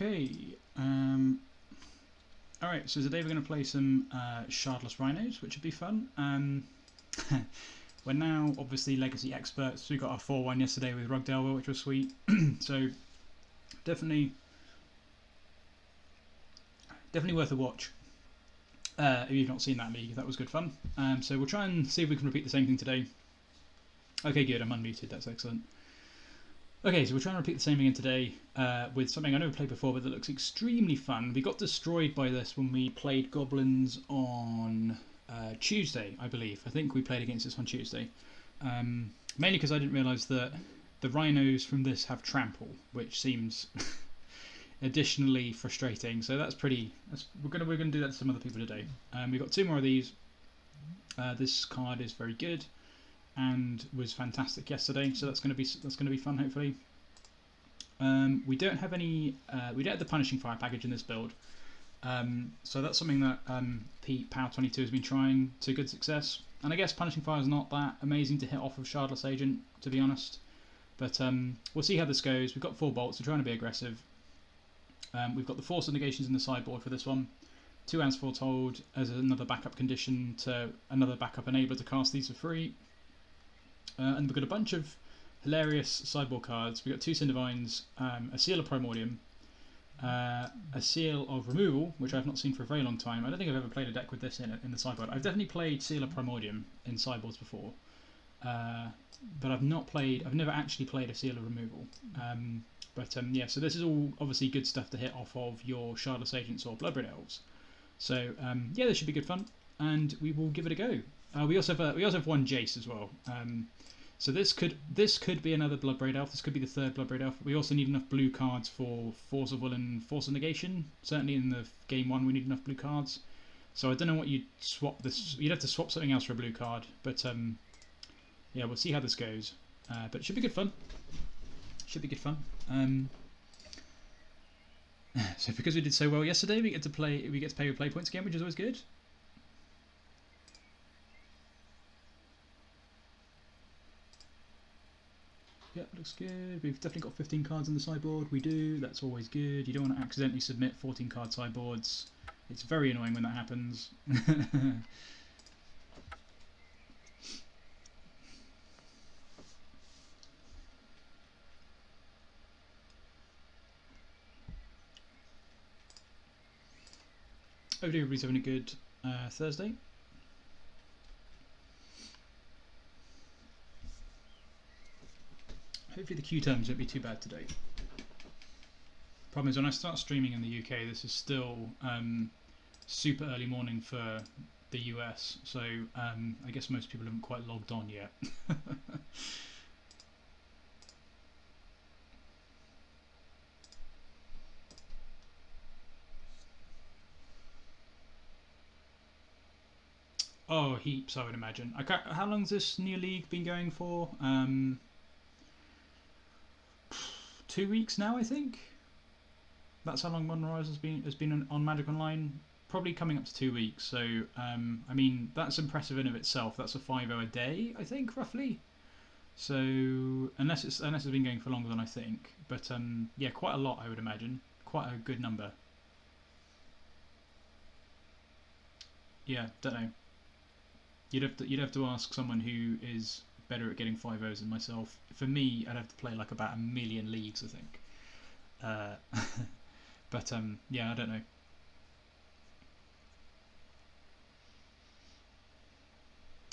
Okay. Alright, so today we're going to play some Shardless Rhinos, which would be fun. We're now obviously Legacy experts. We got our 4-1 yesterday with Rugdelver, which was sweet. So definitely worth a watch if you've not seen that league. That was good fun. So we'll try and see if we can repeat the same thing today. Okay, good. I'm unmuted. That's excellent. Okay, so we're trying to repeat the same again today with something I never played before, but that looks extremely fun. We got destroyed by this when we played Goblins on Tuesday, I believe. I think we played against this on Tuesday. Mainly because I didn't realise that the Rhinos from this have Trample, which seems additionally frustrating. So that's pretty. We're gonna do that to some other people today. We've got 2 more of these. This card is very good and was fantastic yesterday, so that's gonna be fun hopefully. We don't have any. We don't have the Punishing Fire package in this build, so that's something that Pete Power22 has been trying to good success. And I guess Punishing Fire is not that amazing to hit off of Shardless Agent, to be honest. But we'll see how this goes. We've got 4 bolts. We're trying to be aggressive. We've got the Force of Negations in the sideboard for this one. 2 As Foretold as another backup condition to another backup enabler to cast these for free. And we've got a bunch of hilarious sideboard cards. We've got 2 Cindervines, a Seal of Primordium, a Seal of Removal, which I've not seen for a very long time. I don't think I've ever played a deck with this in the sideboard. I've definitely played Seal of Primordium in sideboards before, but I've never actually played a Seal of Removal. Yeah, so this is all obviously good stuff to hit off of your Shardless Agents or Bloodbraid Elves. So yeah, this should be good fun, and we will give it a go. We also have 1 Jace as well. So this could be another Bloodbraid Elf. This could be the 3rd Bloodbraid Elf. We also need enough blue cards for Force of Will and Force of Negation. Certainly in the game 1 we need enough blue cards. So I don't know what you'd swap this. You'd have to swap something else for a blue card. But yeah, we'll see how this goes. But it should be good fun. Should be good fun. So because we did so well yesterday, we get to pay with play points again, which is always good. Yeah, looks good. We've definitely got 15 cards on the sideboard. We do. That's always good. You don't want to accidentally submit 14 card sideboards. It's very annoying when that happens. Hopefully everybody's having a good Thursday. Hopefully the queue terms won't be too bad today. Problem is, when I start streaming in the UK, this is still super early morning for the US, so I guess most people haven't quite logged on yet. Oh, heaps, I would imagine. How long's this new league been going for? 2 weeks now, I think. That's how long Modern Horizons has been on Magic Online. Probably coming up to 2 weeks. So I mean, that's impressive in of itself. That's a 5-0 a day, I think, roughly. So unless it's been going for longer than I think, but yeah, quite a lot, I would imagine. Quite a good number. Yeah, don't know. You'd have to ask someone who is better at getting 5-0s than myself. For me, I'd have to play like about 1 million leagues, I think. But yeah, I don't know.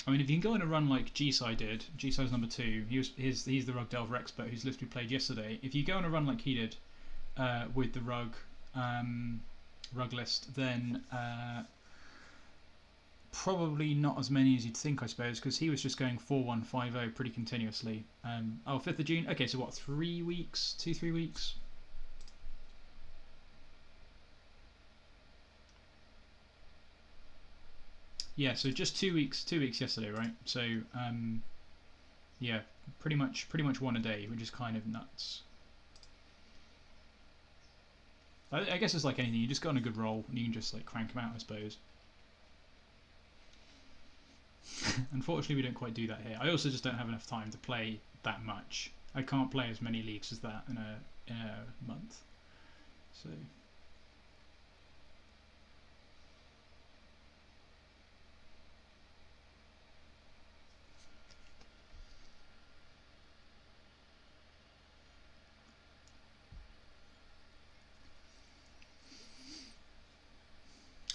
I mean, if you can go on a run like Jace did, Jace number 2. He's the Rugdelver expert whose list we played yesterday. If you go on a run like he did with the rug list, then probably not as many as you'd think, I suppose, because he was just going 4-1, 5-0 pretty continuously. Oh, 5th of June? Okay, so what, 3 weeks? 2-3 weeks? Yeah, so just 2 weeks. 2 weeks yesterday, right? So, yeah, pretty much 1 a day, which is kind of nuts. I guess it's like anything. You just go on a good roll and you can just like crank them out, I suppose. Unfortunately, we don't quite do that here. I also just don't have enough time to play that much. I can't play as many leagues as that in a month. So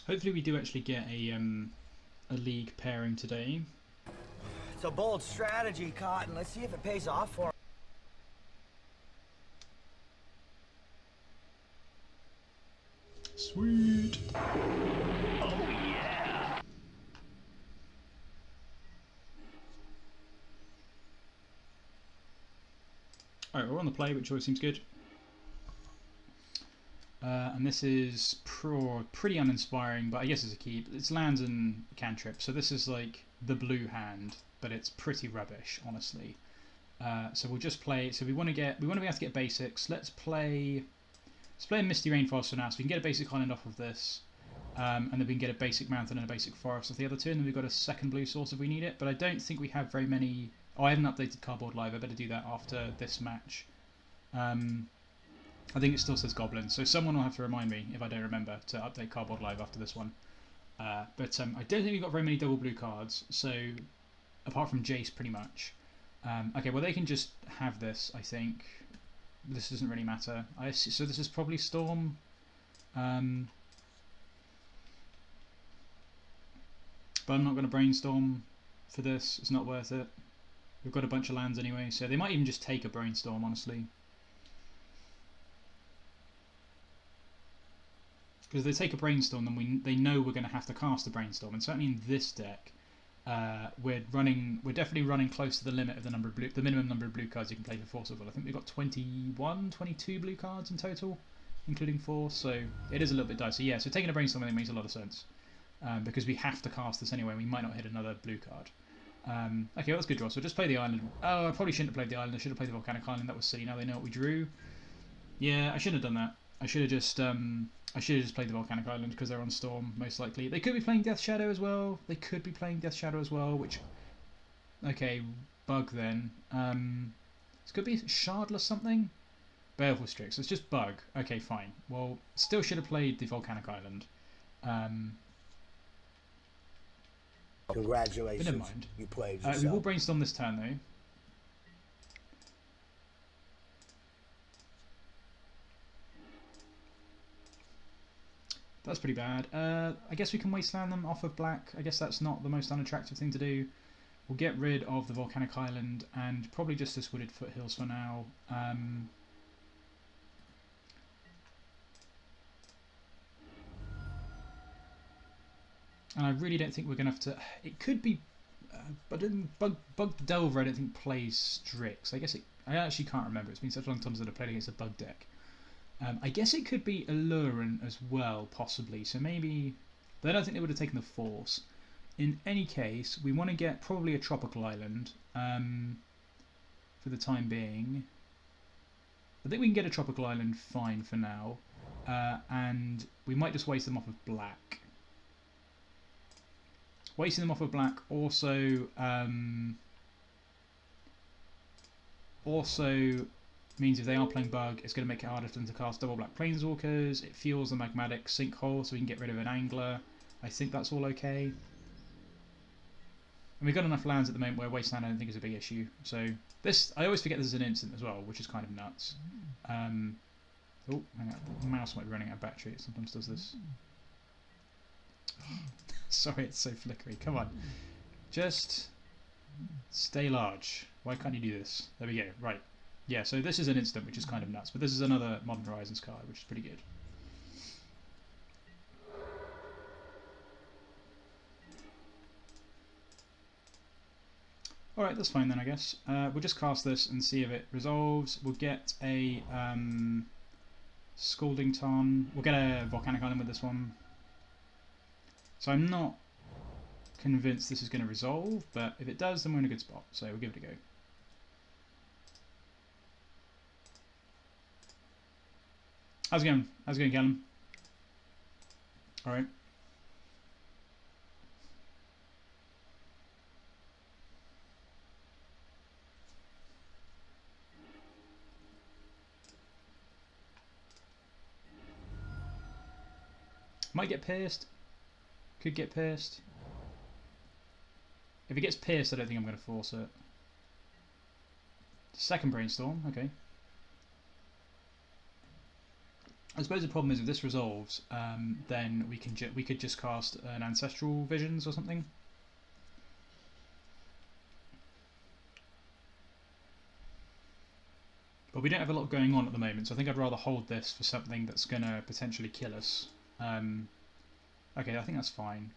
hopefully we do actually get a league pairing today. It's a bold strategy, Cotton. Let's see if it pays off for him. Sweet. Oh, yeah. Alright, we're on the play, which always seems good. And this is pretty uninspiring, but I guess it's a keep. It's lands and cantrips, so this is like the blue hand, but it's pretty rubbish, honestly. So we'll just play. So we want to be able to get basics. Let's play a Misty Rainforest for now, so we can get a basic island off of this, and then we can get a basic mountain and a basic forest off the other two, and then we've got a second blue source if we need it. But I don't think we have very many. Oh, I haven't updated Cardboard Live. I better do that after this match. I think it still says Goblin, so someone will have to remind me if I don't remember to update Cardboard Live after this one. But I don't think we've got very many double blue cards, so apart from Jace, pretty much. Okay, well they can just have this, I think. This doesn't really matter. So this is probably Storm. But I'm not going to Brainstorm for this. It's not worth it. We've got a bunch of lands anyway, so they might even just take a Brainstorm, honestly. Because if they take a Brainstorm, then they know we're going to have to cast a Brainstorm, and certainly in this deck, we're definitely running close to the limit of the minimum number of blue cards you can play for Force of Will. I think we've got 21, 22 blue cards in total, including Force, so it is a little bit dicey. Yeah, so taking a Brainstorm I think makes a lot of sense, because we have to cast this anyway, and we might not hit another blue card. Okay, well, that's good draw. So just play the island. Oh, I probably shouldn't have played the island. I should have played the Volcanic Island. That was silly. Now they know what we drew. Yeah, I shouldn't have done that. I should have just played the Volcanic Island because they're on Storm, most likely. They could be playing Death Shadow as well. Which... Okay, Bug then. This could be Shardless something? Baleful Strix. So it's just Bug. Okay, fine. Well, still should have played the Volcanic Island. Congratulations. But never mind. You played yourself. We will Brainstorm this turn, though. That's pretty bad. I guess we can Wasteland them off of black. I guess that's not the most unattractive thing to do. We'll get rid of the Volcanic Island and probably just this Wooded Foothills for now. And I really don't think we're going to have to... It could be... but Bug Delver I don't think plays Strix. I actually can't remember. It's been such a long time since I've played against a Bug deck. I guess it could be Allurant as well, possibly. So maybe... But I don't think they would have taken the Force. In any case, we want to get probably a Tropical Island for the time being. I think we can get a Tropical Island fine for now. And we might just waste them off of black. Wasting them off of black also... means if they are playing Bug, it's going to make it harder for them to cast double black Planeswalkers. It fuels the Magmatic Sinkhole, so we can get rid of an Angler. I think that's all okay. And we've got enough lands at the moment where Wasteland I don't think is a big issue. So this, I always forget this is an instant as well, which is kind of nuts. Oh, hang on. The mouse might be running out of battery. It sometimes does this. Sorry, it's so flickery. Come on. Just stay large. Why can't you do this? There we go. Right. Yeah, so this is an instant, which is kind of nuts, but this is another Modern Horizons card, which is pretty good. Alright, that's fine then, I guess. We'll just cast this and see if it resolves. We'll get a Scalding Tarn. We'll get a Volcanic Island with this one. So I'm not convinced this is going to resolve, but if it does, then we're in a good spot, so we'll give it a go. How's it going? How's it going, Callum? Alright. Might get pierced. Could get pierced. If it gets pierced, I don't think I'm going to force it. Second Brainstorm, okay. I suppose the problem is if this resolves, then we could just cast an Ancestral Visions or something. But we don't have a lot going on at the moment, so I think I'd rather hold this for something that's going to potentially kill us. Okay, I think that's fine.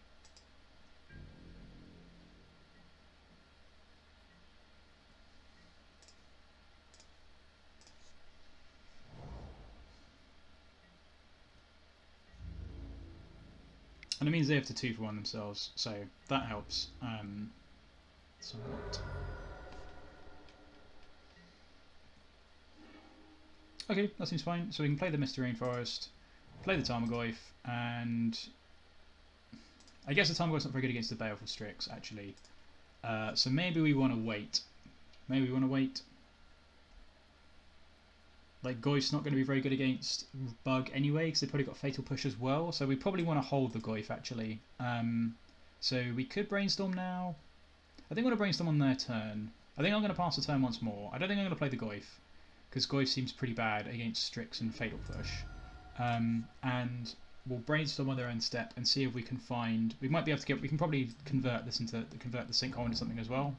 And it means they have to 2-for-1 themselves, so that helps somewhat. Okay, that seems fine. So we can play the Misty Rainforest, play the Tarmogoyf, and I guess the Tarmogoyf's not very good against the Baleful Strix, actually. So maybe we want to wait. Maybe we want to wait. Like, Goyf's not going to be very good against Bug anyway, because they've probably got Fatal Push as well. So we probably want to hold the Goyf, actually. So we could Brainstorm now. I think I'm going to Brainstorm on their turn. I think I'm going to pass the turn once more. I don't think I'm going to play the Goyf, because Goyf seems pretty bad against Strix and Fatal Push. And we'll Brainstorm on their end step and see if we can find... We might be able to get... We can probably convert the Sinkhole into something as well.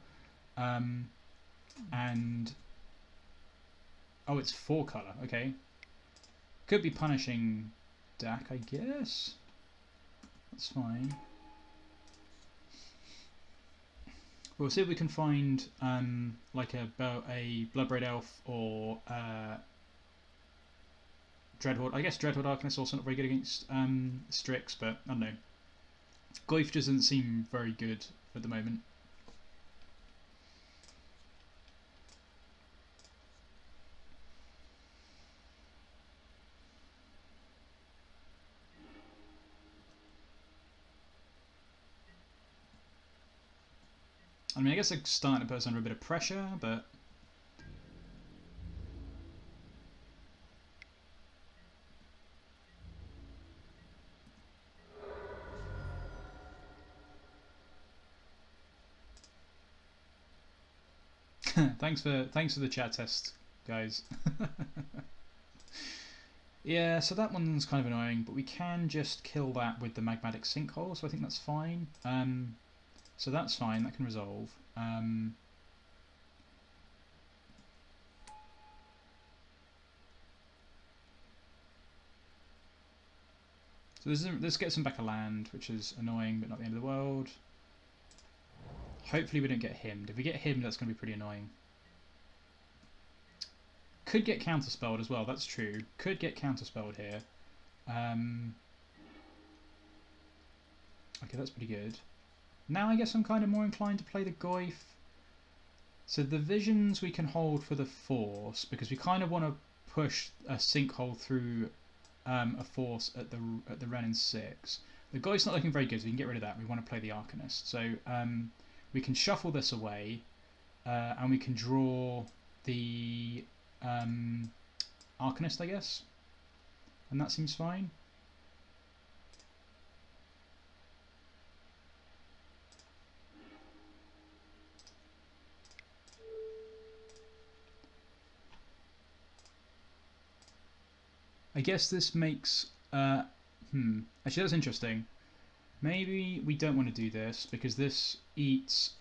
And... Oh, it's 4-colour, okay. Could be punishing Dak, I guess. That's fine. We'll see if we can find like a Bloodbraid Elf or Dreadhorde. I guess Dreadhorde Arcanist also not very good against Strix, but I don't know. Goyf doesn't seem very good at the moment. I mean, I guess I'm starting to put us under a bit of pressure, but... thanks for the chat test, guys. Yeah, so that one's kind of annoying, but we can just kill that with the Magmatic Sinkhole, so I think that's fine. So that's fine, that can resolve. So this gets him back a land, which is annoying, but not the end of the world. Hopefully we don't get himmed. If we get himmed, that's going to be pretty annoying. Could get counterspelled as well, that's true. Could get counterspelled here. Okay, that's pretty good. Now I guess I'm kind of more inclined to play the Goyf. So the Visions we can hold for the Force, because we kind of want to push a Sinkhole through a Force at the Wrenn and Six. The Goyf's not looking very good, so we can get rid of that. We want to play the Arcanist. So we can shuffle this away, and we can draw the Arcanist, I guess. And that seems fine. I guess this makes... Actually, that's interesting. Maybe we don't want to do this, because this eats...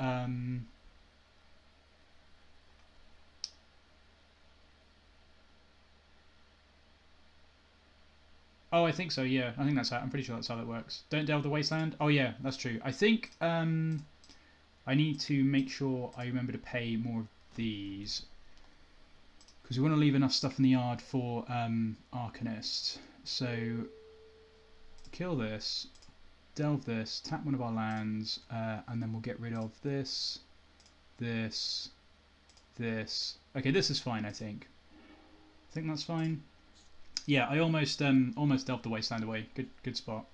Oh, I think so, yeah. I think that's how... I'm pretty sure that's how that works. Don't delve the Wasteland? Oh, yeah, that's true. I think I need to make sure I remember to pay more of these. Because we want to leave enough stuff in the yard for Arcanist. So, kill this, delve this, tap one of our lands, and then we'll get rid of this, this. Okay, this is fine, I think. I think that's fine. Yeah, I almost delved the Wasteland away. Good spot.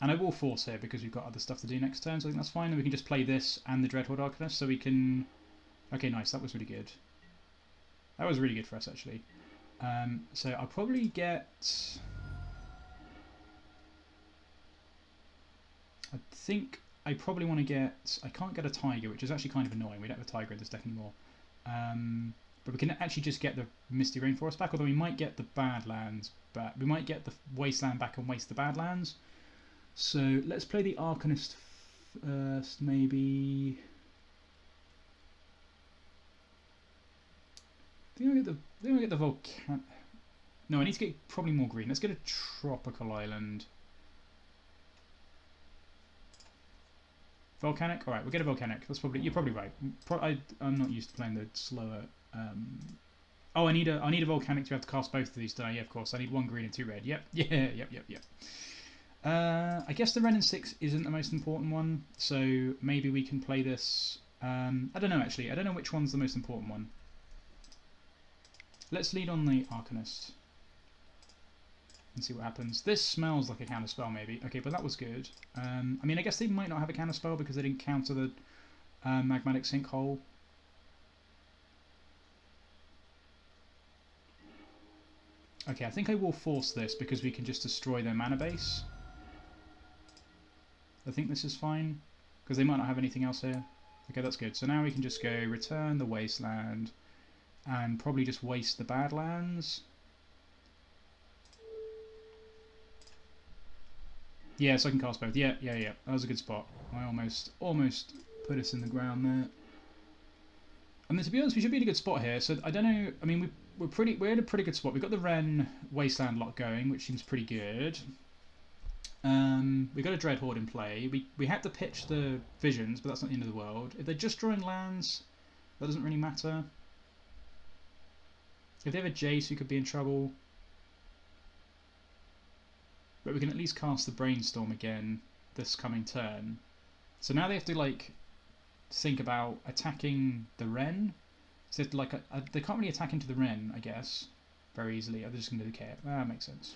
And I will force here because we've got other stuff to do next turn, so I think that's fine. And we can just play this and the Dreadhorde Arcanist, so we can... Okay, nice. That was really good. That was really good for us, actually. So I'll probably get... I think I probably want to get... I can't get a Tiger, which is actually kind of annoying. We don't have a Tiger in this deck anymore. But we can actually just get the Misty Rainforest back, although we might get the Badlands back. We might get the Wasteland back and waste the Badlands. So let's play the Arcanist first, maybe. I think I'll get the Volcanic. No, I need to get probably more green. Let's get a Tropical Island. Volcanic? Alright, we'll get a Volcanic. That's probably... You're probably right. I'm not used to playing the slower... Oh, I need a Volcanic to have to cast both of these, don't I? Yeah, of course. I need 1 green and 2 red. Yep. Yeah, yep. I guess the Wrenn and Six isn't the most important one, so maybe we can play this... I don't know, actually. I don't know which one's the most important one. Let's lead on the Arcanist. And see what happens. This smells like a counter spell, maybe. Okay, but that was good. I mean, I guess they might not have a counter spell because they didn't counter the Magmatic Sinkhole. Okay, I think I will force this because we can just destroy their mana base. I think this is fine because they might not have anything else here. Okay, that's good. So now we can just go return the Wasteland and probably just waste the Badlands. Yeah, so I can cast both. Yeah. That was a good spot. I almost put us in the ground there. I mean, to be honest, we should be in a good spot here. So I don't know. I mean, we're in a pretty good spot. We've got the Wrenn Wasteland lot going, which seems pretty good. We've got a Dreadhorde in play. We had to pitch the Visions, but that's not the end of the world. If they're just drawing lands, that doesn't really matter. If they have a Jace, we could be in trouble. But we can at least cast the Brainstorm again this coming turn. So now they have to like think about attacking the Wrenn. So they have to, like they can't really attack into the Wrenn, I guess, very easily. They're just going to decay it. That makes sense.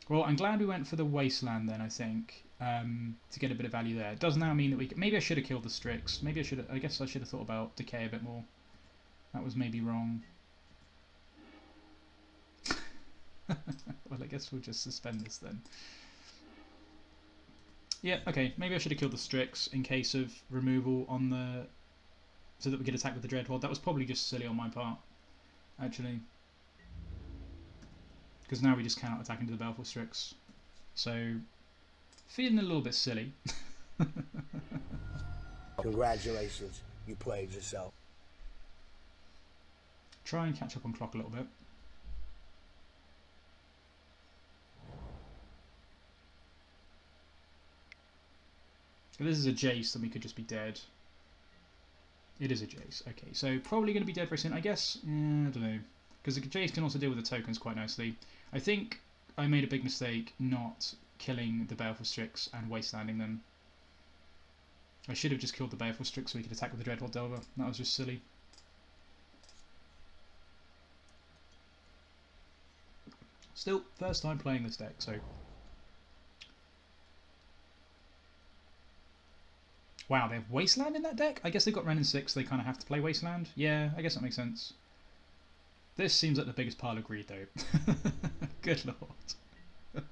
Well, I'm glad we went for the Wasteland then. I think to get a bit of value there. It does now mean that we can, maybe I should have killed the Strix. Maybe I should. I guess I should have thought about decay a bit more. That was maybe wrong. Well, I guess we'll just suspend this then. Yeah, okay. Maybe I should have killed the Strix in case of removal on the... so that we could attack with the Dreadhorde. That was probably just silly on my part, actually. Because now we just cannot attack into the Baleful Strix. So, feeling a little bit silly. Congratulations, you played yourself. Try and catch up on clock a little bit. If this is a Jace, then we could just be dead. It is a Jace. Okay, so probably going to be dead very soon. I guess, I don't know. Because the Jace can also deal with the tokens quite nicely. I think I made a big mistake not killing the Baleful Strix and wastelanding them. I should have just killed the Baleful Strix so we could attack with the Dreadhorde Delver. That was just silly. Still, first time playing this deck, so... Wow, they have Wasteland in that deck? I guess they've got Wrenn and Six, they kind of have to play Wasteland. Yeah, I guess that makes sense. This seems like the biggest pile of greed, though. Good lord.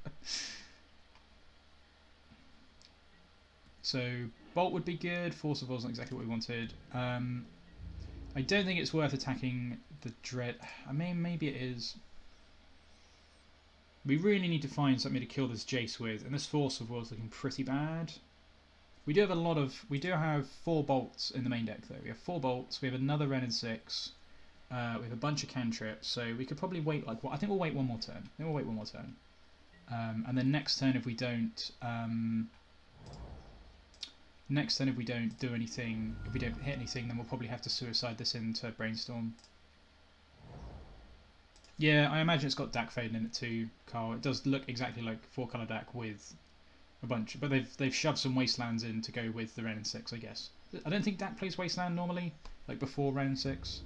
So, Bolt would be good. Force of Negation is not exactly what we wanted. I don't think it's worth attacking the Dread... I mean, maybe it is. We really need to find something to kill this Jace with, and this Force of Will is looking pretty bad. We do have a lot of... We do have 4 bolts in the main deck, though. We have 4 bolts. We have another Wrenn and Six. We have a bunch of cantrips, so we could probably wait like... Well, I think we'll wait one more turn. And then next turn, if we don't... next turn, if we don't do anything... If we don't hit anything, then we'll probably have to suicide this into Brainstorm. Yeah, I imagine it's got Dak Faden in it too, Carl. It does look exactly like 4-colour Dak with... a bunch, but they've shoved some Wastelands in to go with the Wrenn and Six, I guess. I don't think Dak plays Wasteland normally, like before Wrenn and Six.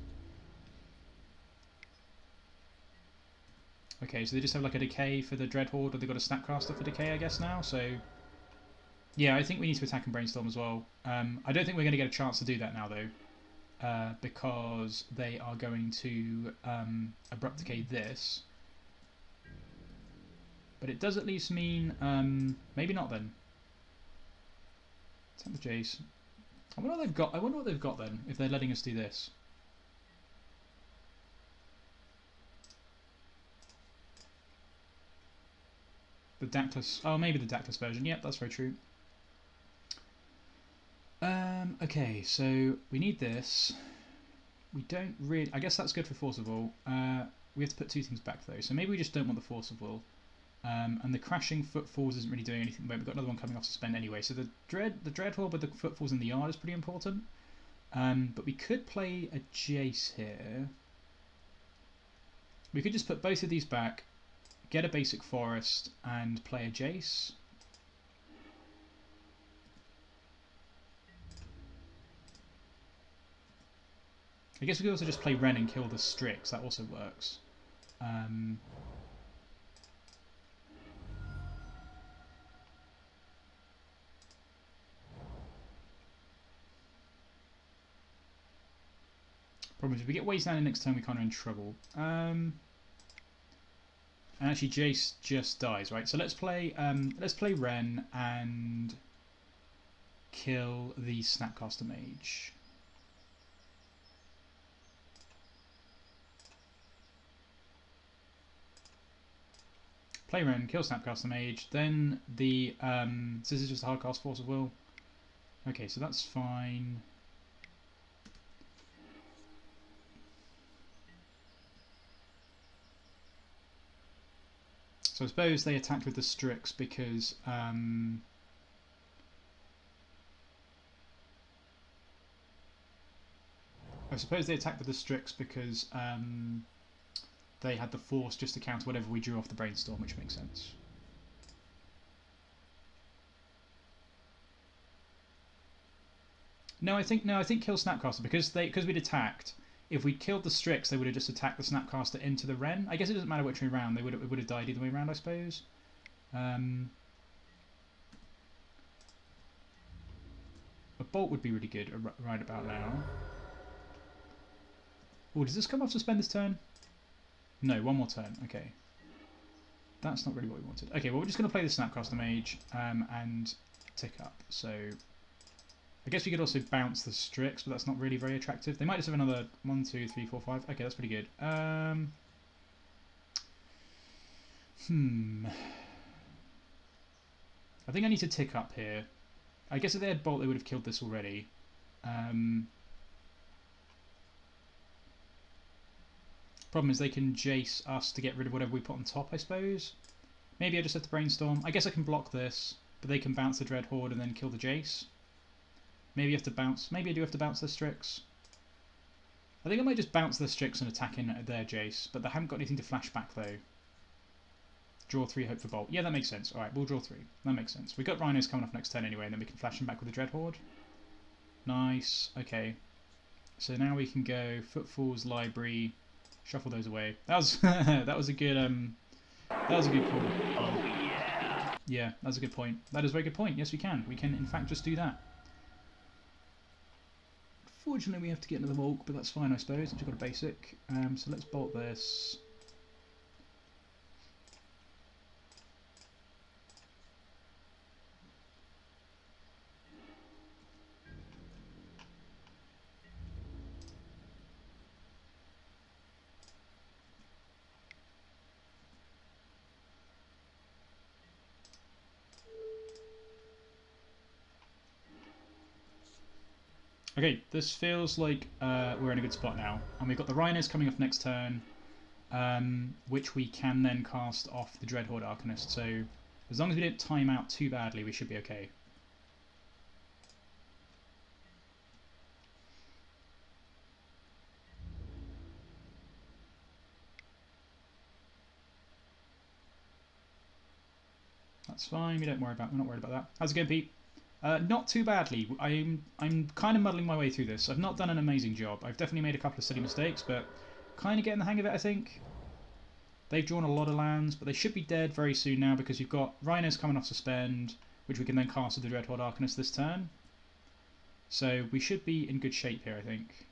Okay, so they just have like a decay for the Dreadhorde, or they've got a Snapcaster for decay, I guess now. So yeah, I think we need to attack and Brainstorm as well. I don't think we're going to get a chance to do that now though, because they are going to abrupt decay this. But it does at least mean... maybe not then. Attack the Jace. I wonder what they've got. I wonder what they've got then, if they're letting us do this. The Decklist. Oh, maybe the Decklist version. Yep, that's very true. Okay, so we need this. We don't really... I guess that's good for Force of Will. We have to put two things back though. So maybe we just don't want the Force of Will. And the Crashing Footfalls isn't really doing anything. But we've got another one coming off suspend anyway. So the Dreadhorde with the Footfalls in the yard is pretty important. But we could play a Jace here. We could just put both of these back, get a basic forest, and play a Jace. I guess we could also just play Wrenn and kill the Strix. That also works. Problem is, if we get Wasteland next turn, we kind of in trouble. And actually, Jace just dies, right? So let's play Wrenn and kill the Snapcaster Mage. Play Wrenn, kill Snapcaster Mage, then the so this is just a hardcast Force of Will. Okay, so that's fine. So I suppose they attacked with the Strix because I suppose they attacked with the Strix because they had the Force just to counter whatever we drew off the Brainstorm, which makes sense. No, I think kill Snapcaster because we'd attacked. If we killed the Strix, they would have just attacked the Snapcaster into the Wrenn. I guess it doesn't matter which way round. It would have died either way round, I suppose. A Bolt would be really good right about now. Oh, does this come off suspend this turn? No, one more turn. Okay. That's not really what we wanted. Okay, well, we're just going to play the Snapcaster Mage and tick up. So I guess we could also bounce the Strix, but that's not really very attractive. They might just have another 1, 2, 3, 4, 5. Okay, that's pretty good. I think I need to tick up here. I guess if they had Bolt, they would have killed this already. Problem is they can Jace us to get rid of whatever we put on top, I suppose. Maybe I just have to Brainstorm. I guess I can block this, but they can bounce the Dreadhorde and then kill the Jace. Maybe you have to bounce. Maybe I do have to bounce the Strix. I think I might just bounce the Strix and attack in their Jace, but they haven't got anything to flash back though. Draw 3, hope for Bolt. Yeah, that makes sense. Alright, we'll draw 3. That makes sense. We've got Rhinos coming off next turn anyway, and then we can flash them back with the Dreadhorde. Nice. Okay. So now we can go Footfalls, Library, shuffle those away. That was that was a good call. Oh yeah. Yeah, that's a good point. That is a very good point. Yes, we can. We can in fact just do that. Fortunately, we have to get into the Volk, but that's fine, I suppose. I've got a basic. So let's bolt this. Okay, this feels like we're in a good spot now. And we've got the Rhinos coming off next turn, which we can then cast off the Dreadhorde Arcanist. So as long as we don't time out too badly, we should be okay. That's fine. We're not worried about that. How's it going, Pete? Not too badly. I'm kind of muddling my way through this. I've not done an amazing job. I've definitely made a couple of silly mistakes, but kind of getting the hang of it, I think. They've drawn a lot of lands, but they should be dead very soon now because you've got Rhinos coming off suspend, which we can then cast with the Dreadhorde Arcanist this turn. So we should be in good shape here, I think.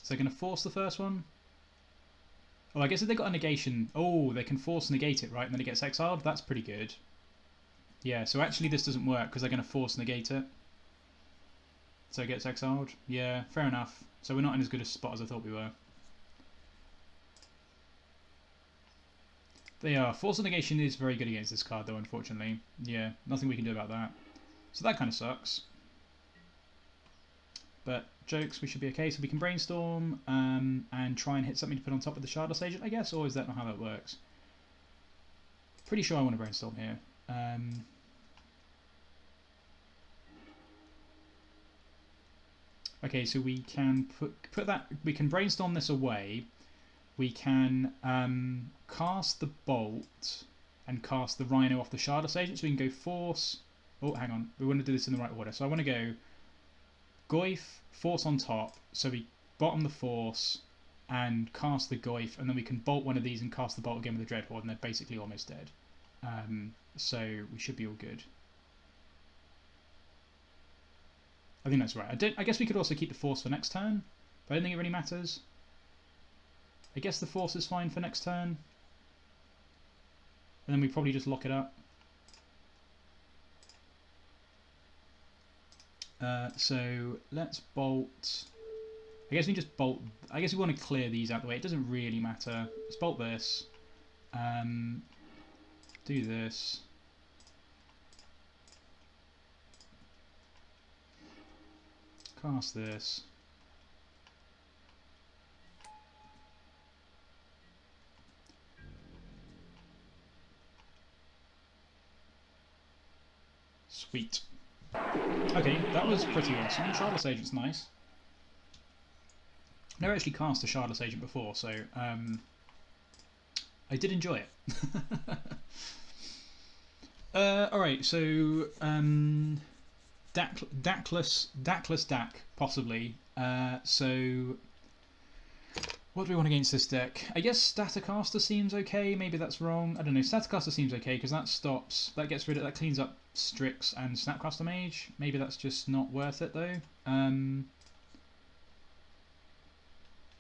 So they're going to force the first one. Oh, I guess if they got a negation... Oh, they can force negate it, right? And then it gets exiled? That's pretty good. Yeah, so actually this doesn't work because they're going to force negate it. So it gets exiled. Yeah, fair enough. So we're not in as good a spot as I thought we were. They are. Force of Negation is very good against this card though, unfortunately. Yeah, nothing we can do about that. So that kind of sucks. But jokes, we should be okay. So we can Brainstorm and try and hit something to put on top of the Shardless Agent, I guess? Or is that not how that works? Pretty sure I want to Brainstorm here. Okay, so we can put that. We can Brainstorm this away. We can cast the Bolt and cast the Rhino off the Shardless Agent. So we can go Force. Oh, hang on. We want to do this in the right order. So I want to go Goyf, Force on top. So we bottom the Force and cast the Goyf, and then we can Bolt one of these and cast the Bolt again with the Dreadhorde, and they're basically almost dead. So we should be all good. I think that's right. I guess we could also keep the Force for next turn, but I don't think it really matters. I guess the Force is fine for next turn. And then we probably just lock it up. So let's bolt. I guess we just bolt. I guess we want to clear these out of the way. It doesn't really matter. Let's bolt this. Do this. Cast this. Sweet. Okay, that was pretty awesome. Shardless Agent's nice. Never actually cast a Shardless Agent before, so I did enjoy it. Alright, so Decklist deck, possibly. So what do we want against this deck? I guess Staticaster seems okay. Maybe that's wrong. I don't know. Staticaster seems okay because that gets rid of, that cleans up Strix and Snapcaster Mage. Maybe that's just not worth it though. I'm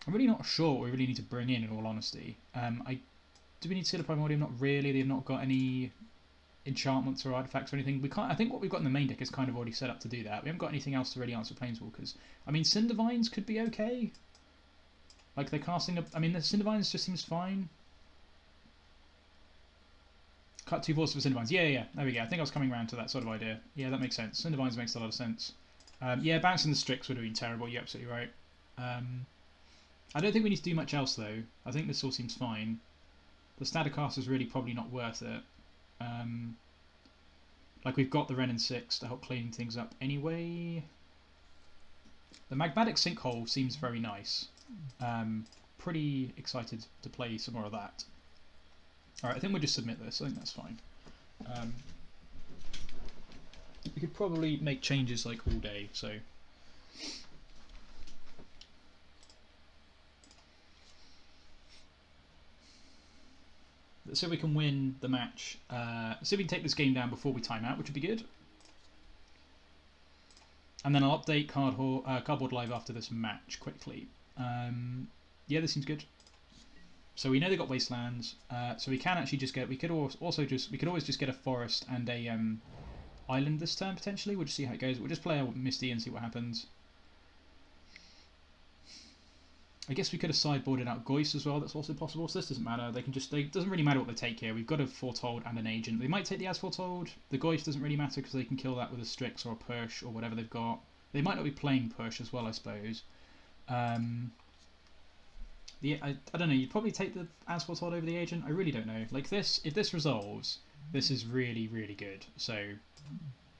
really not sure what we really need to bring in all honesty. Do we need Seal of Primordium? Not really. They've not got any enchantments or artifacts or anything. We can't. I think what we've got in the main deck is kind of already set up to do that. We haven't got anything else to really answer Planeswalkers. I mean, Cindervines could be okay. Like they're casting a. I mean, the Cindervines just seems fine. Cut 2 Forces for Cindervines. Yeah. There we go. I think I was coming around to that sort of idea. Yeah, that makes sense. Cindervines makes a lot of sense. Yeah, bouncing the Strix would have been terrible. You're absolutely right. I don't think we need to do much else though. I think this all seems fine. The Staticaster is really probably not worth it. Like we've got the Wrenn and Six to help clean things up anyway. The Magmatic Sinkhole seems very nice. Pretty excited to play some more of that. Alright, I think we'll just submit this. I think that's fine. We could probably make changes like all day, so. Let's see if we can win the match. See if we can take this game down before we time out, which would be good. And then I'll update Cardboard Live after this match quickly. Yeah, this seems good. So we know they got Wastelands, so we can actually just get. We could always just get a forest and a island this turn potentially. We'll just see how it goes. We'll just play a Misty and see what happens. I guess we could have sideboarded out Goyf as well. That's also possible. So this doesn't matter. They can just. It doesn't really matter what they take here. We've got a Foretold and an Agent. They might take the As Foretold. The Goyf doesn't really matter because they can kill that with a Strix or a Push or whatever they've got. They might not be playing Push as well, I suppose. I don't know. You'd probably take the As Foretold over the Agent. I really don't know. Like this, if this resolves, this is really, really good. So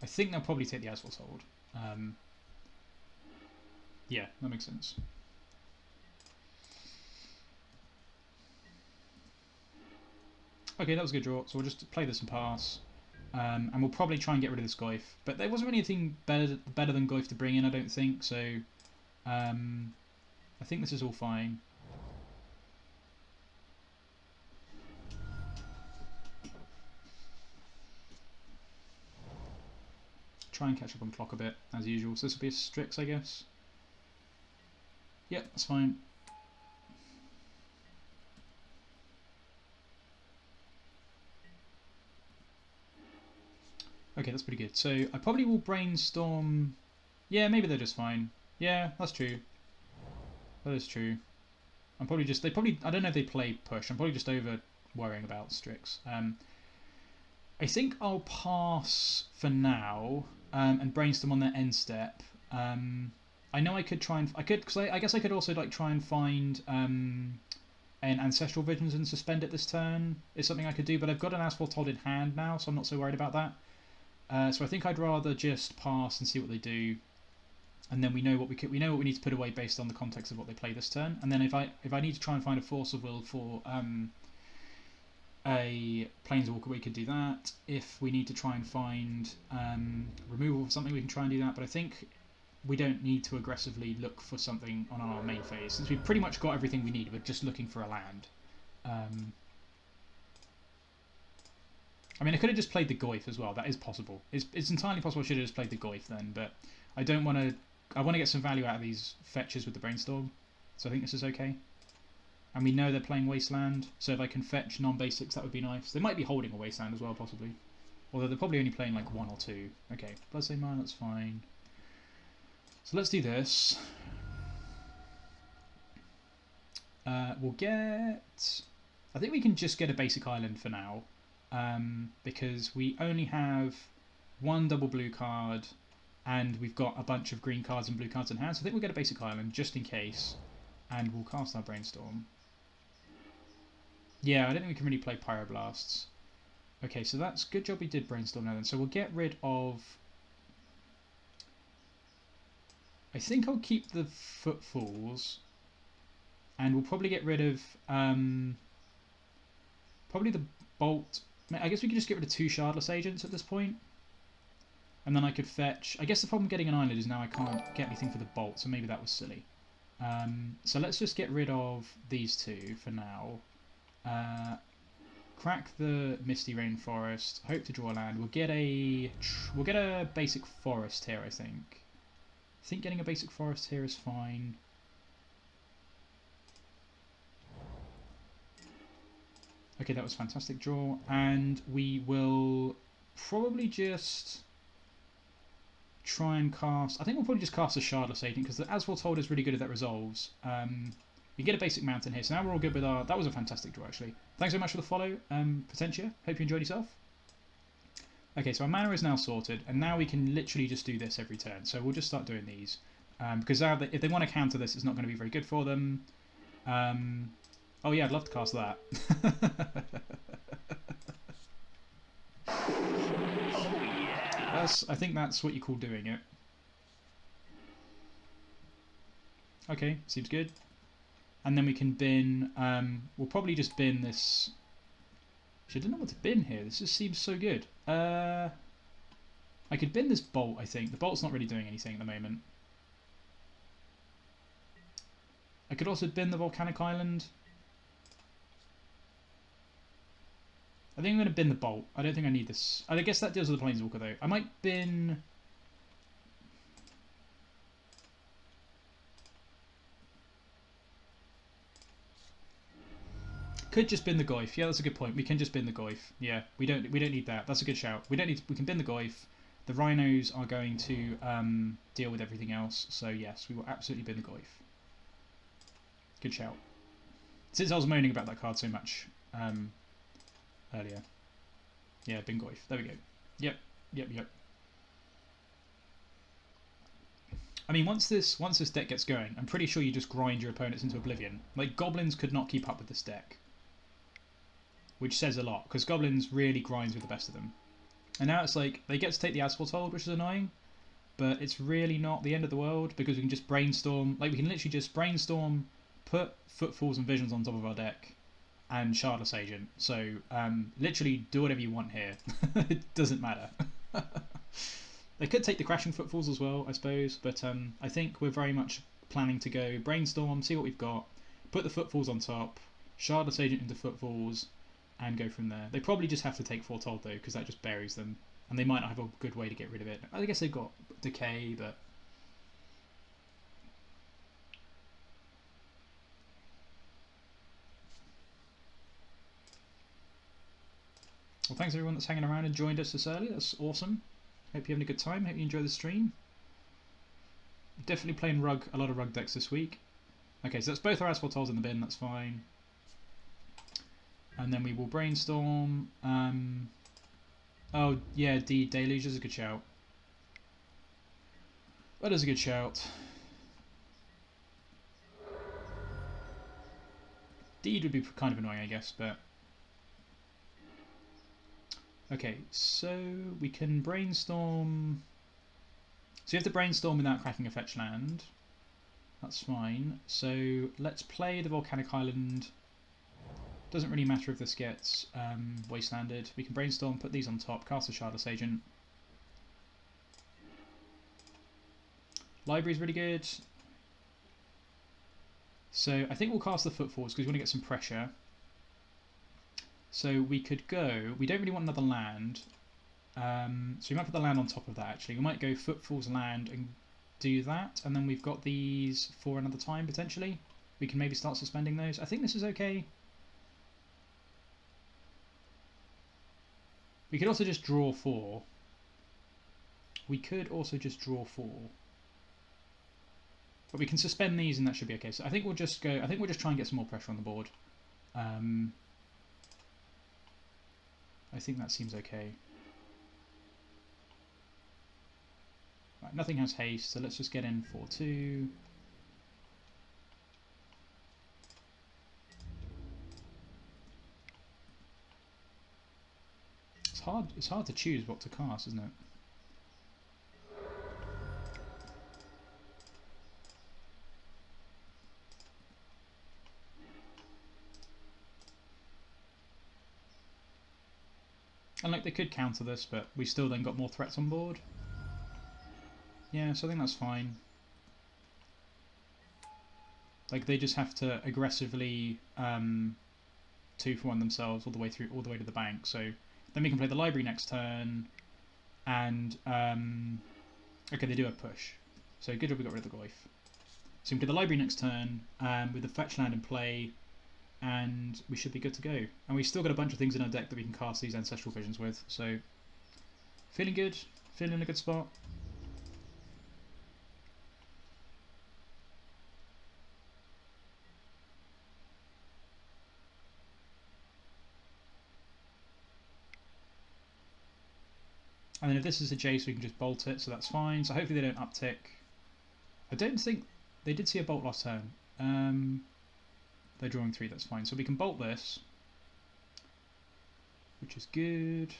I think they'll probably take the As Foretold. Yeah, that makes sense. Okay, that was a good draw. So we'll just play this and pass. And we'll probably try and get rid of this Goyf. But there wasn't really anything better than Goyf to bring in, I don't think. So I think this is all fine. Try and catch up on clock a bit, as usual. So this will be a Strix, I guess. Yep, that's fine. Okay, that's pretty good. So I probably will brainstorm. Yeah, maybe they're just fine. Yeah, that's true. That is true. I'm probably just I don't know if they play push. I'm probably just over worrying about Strix. I think I'll pass for now and brainstorm on their end step. I know I could try and because I guess I could also like try and find an Ancestral Visions and suspend it this turn is something I could do, but I've got an As Foretold in hand now, so I'm not so worried about that. So I think I'd rather just pass and see what they do, and then we know what we need to put away based on the context of what they play this turn. And then if I need to try and find a Force of Will for a Planeswalker, we could do that. If we need to try and find removal of something, we can try and do that. But I think we don't need to aggressively look for something on our main phase, since we've pretty much got everything we need. We're just looking for a land. I mean, I could have just played the Goyf as well. That is possible. It's entirely possible I should have just played the Goyf then, but I don't want to. I want to get some value out of these fetches with the Brainstorm, so I think this is okay. And we know they're playing Wasteland, so if I can fetch non-basics, that would be nice. They might be holding a Wasteland as well, possibly. Although they're probably only playing like 1 or 2. Okay, Bloodbraid Elf, that's fine. So let's do this. We'll get... I think we can just get a basic island for now, because we only have 1 double blue card, and we've got a bunch of green cards and blue cards in hand, so I think we'll get a basic island, just in case, and we'll cast our Brainstorm. Yeah, I don't think we can really play Pyroblasts. Okay, so that's good job we did Brainstorm now then. So we'll get rid of... I think I'll keep the Footfalls, and we'll probably get rid of probably the Bolt. I guess we could just get rid of 2 Shardless Agents at this point, and then I could fetch... I guess the problem getting an island is now I can't get anything for the Bolt, so maybe that was silly. So let's just get rid of these 2 for now. Crack the Misty Rainforest. Hope to draw land. We'll get a basic forest here. I think getting a basic forest here is fine. Okay, that was fantastic draw, and we will probably just try and cast... I think we'll probably just cast a Shardless Agent, because the As Foretold is really good if that resolves. We get a basic mountain here, so now we're all good with our... That was a fantastic draw, actually. Thanks very much for the follow, Potentia. Hope you enjoyed yourself. Okay, so our mana is now sorted, and now we can literally just do this every turn. So we'll just start doing these, because now if they want to counter this, it's not going to be very good for them. Oh yeah, I'd love to cast that. I think that's what you call doing it. Okay, seems good. And then we can bin... we'll probably just bin this... Actually, I don't know what to bin here. This just seems so good. I could bin this Bolt, I think. The Bolt's not really doing anything at the moment. I could also bin the Volcanic Island. I think I'm going to bin the Bolt. I don't think I need this. I guess that deals with the Planeswalker, though. I might bin... Could just bin the Goyf. Yeah, that's a good point. We can just bin the Goyf. Yeah, we don't need that. That's a good shout. We can bin the Goyf. The Rhinos are going to deal with everything else. So yes, we will absolutely bin the Goyf. Good shout. Since I was moaning about that card so much earlier. Yeah, bin Goyf. There we go. Yep. I mean, once this deck gets going, I'm pretty sure you just grind your opponents into oblivion. Like, Goblins could not keep up with this deck, which says a lot, because Goblins really grinds with the best of them. And now it's like, they get to take the As Foretold, which is annoying, but it's really not the end of the world, because we can just Brainstorm, like we can literally just Brainstorm, put Footfalls and Visions on top of our deck, and Shardless Agent. So, literally do whatever you want here. It doesn't matter. They could take the Crashing Footfalls as well, I suppose, but I think we're very much planning to go Brainstorm, see what we've got, put the Footfalls on top, Shardless Agent into Footfalls, and go from there. They probably just have to take Foretold, though, because that just buries them, and they might not have a good way to get rid of it. I guess they've got Decay, but... Well, thanks everyone that's hanging around and joined us this early. That's awesome. Hope you're having a good time. Hope you enjoy the stream. Definitely playing a lot of rug decks this week. Okay, so that's both our As Foretold in the bin. That's fine. And then we will brainstorm. Oh yeah, Deluge is a good shout. That is a good shout. Deed would be kind of annoying, I guess, but... Okay, so we can brainstorm... So you have to brainstorm without cracking a fetch land. That's fine. So let's play the Volcanic Island. Doesn't really matter if this gets wastelanded. We can brainstorm, put these on top, cast a Shardless Agent. Library's really good. So I think we'll cast the Footfalls because we want to get some pressure. So we could go... We don't really want another land. So we might put the land on top of that actually. We might go Footfalls land and do that. And then we've got these for another time potentially. We can maybe start suspending those. I think this is okay. We could also just draw 4. We could also just draw 4. But we can suspend these and that should be okay. So I think we'll just go... I think we'll just try and get some more pressure on the board. I think that seems okay. Right, nothing has haste, so let's just get in 4-2. It's hard to choose what to cast, isn't it? And like they could counter this, but we still then got more threats on board. Yeah, so I think that's fine. Like they just have to aggressively 2-for-1 themselves all the way to the bank. So then we can play the library next turn, and okay, they do have push. So good job we got rid of the Goyf. So we can play the library next turn with the fetch land in play, and we should be good to go. And we've still got a bunch of things in our deck that we can cast these Ancestral Visions with. So feeling good, feeling in a good spot. And then if this is a Jace, we can just bolt it, so that's fine. So hopefully they don't uptick. I don't think... They did see a bolt last turn. They're drawing 3, that's fine. So we can bolt this, which is good.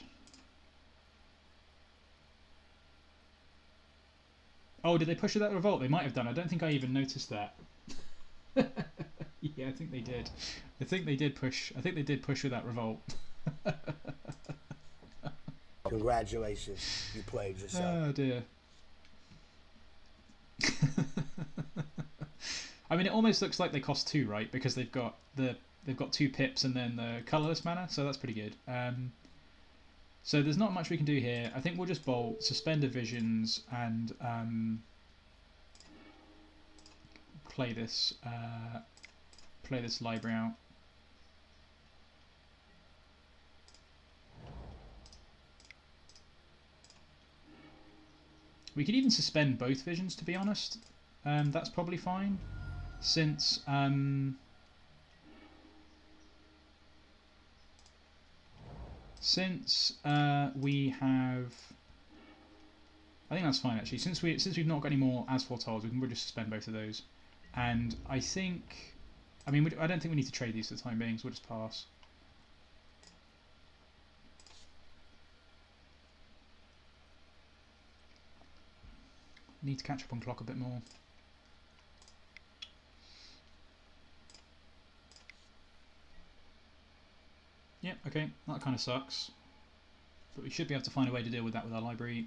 Oh, did they push with that revolt? They might have done. I don't think I even noticed that. Yeah, I think they did. I think they did push. I think they did push with that revolt. Congratulations, you played yourself. Oh dear. I mean, it almost looks like they cost 2, right? Because they've got 2 pips and then the colourless mana, so that's pretty good. So there's not much we can do here. I think we'll just bolt, suspend Visions, and play this library out. We could even suspend both Visions, to be honest. That's probably fine, since we have... I think that's fine actually. Since we've not got any more As Foretold, we'll just suspend both of those. And I think... I mean, I don't think we need to trade these for the time being, so we'll just pass. Need to catch up on clock a bit more. Yep, okay, that kind of sucks. But we should be able to find a way to deal with that with our library.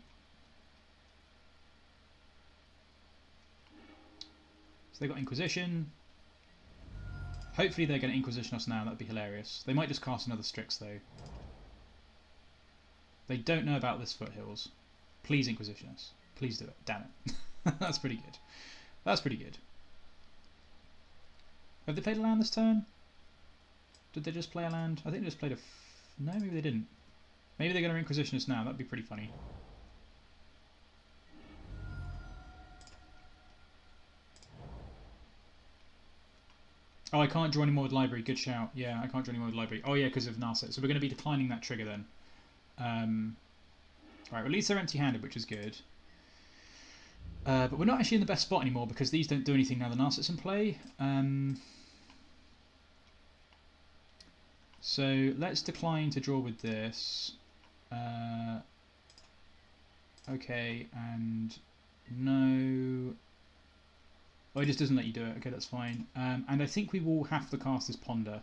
So they got Inquisition. Hopefully they're going to Inquisition us now, that'd be hilarious. They might just cast another Strix though. They don't know about this Foothills. Please Inquisition us. Please do it. Damn it. That's pretty good. That's pretty good. Have they played a land this turn? Did they just play a land? I think they just played a... No, maybe they didn't. Maybe they're going to Inquisition us now. That'd be pretty funny. Oh, I can't draw anymore with Library. Good shout. Yeah, I can't draw anymore with Library. Oh, yeah, because of Narset. So we're going to be declining that trigger then. Right, well, at least they're empty-handed, which is good. But we're not actually in the best spot anymore because these don't do anything now the Narset's in play. So let's decline to draw with this. Okay, and no... Oh, it just doesn't let you do it. Okay, that's fine. And I think we will have to cast this Ponder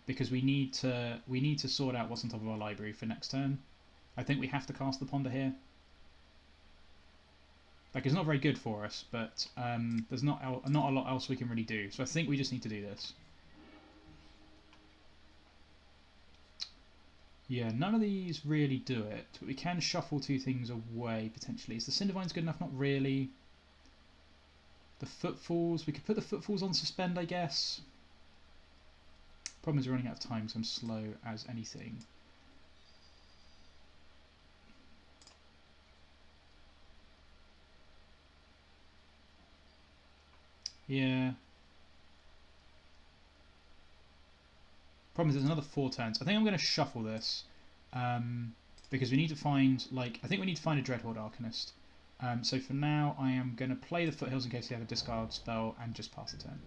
because we need to sort out what's on top of our library for next turn. I think we have to cast the Ponder here. Like, it's not very good for us, but there's not a lot else we can really do. So I think we just need to do this. Yeah, none of these really do it, but we can shuffle two things away potentially. Is the Cindervines good enough? Not really. The Footfalls, we could put the Footfalls on suspend, I guess. Problem is we're running out of time, so I'm slow as anything. Yeah. Problem is there's another 4 turns. I think I'm going to shuffle this because we need to find, like, I think we need to find a Dreadhorde Arcanist. So for now, I am going to play the Foothills in case they have a discard spell and just pass the turn.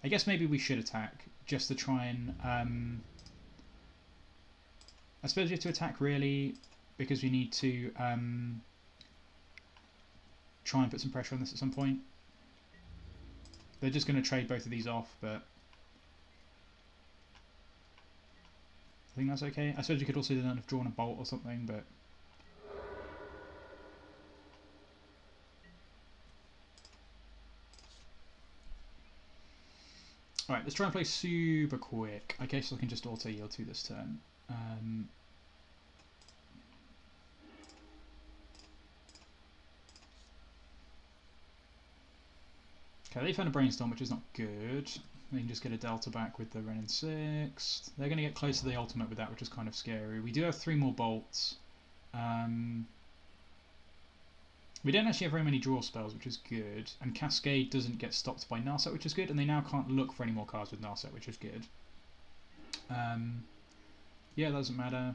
I guess maybe we should attack just to try and... I suppose we have to attack really because we need to try and put some pressure on this at some point. They're just going to trade both of these off, but I think that's okay. I suppose we could also then have drawn a bolt or something, but... Alright, let's try and play super quick. Okay, so I can just auto yield to this turn. Okay, they found a Brainstorm, which is not good. We can just get a Delta back with the Wrenn and Six. They're going to get close to the ultimate with that, which is kind of scary. We do have 3 more bolts. We don't actually have very many draw spells, which is good. And Cascade doesn't get stopped by Narset, which is good. And they now can't look for any more cards with Narset, which is good. Yeah, that doesn't matter.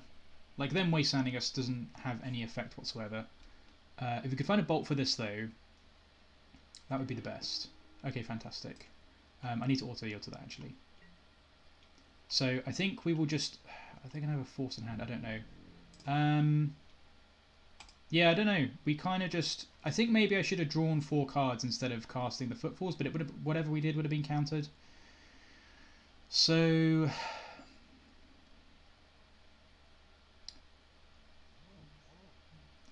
Like, them Wastelanding us doesn't have any effect whatsoever. If we could find a bolt for this, though, that would be the best. Okay, fantastic. I need to auto yield to that, actually. So I think we will just... Are they going to have a force in hand? I don't know. Yeah, I don't know. We kind of just... I think maybe I should have drawn 4 cards instead of casting the Footfalls, but it would have, whatever we did would have been countered. So...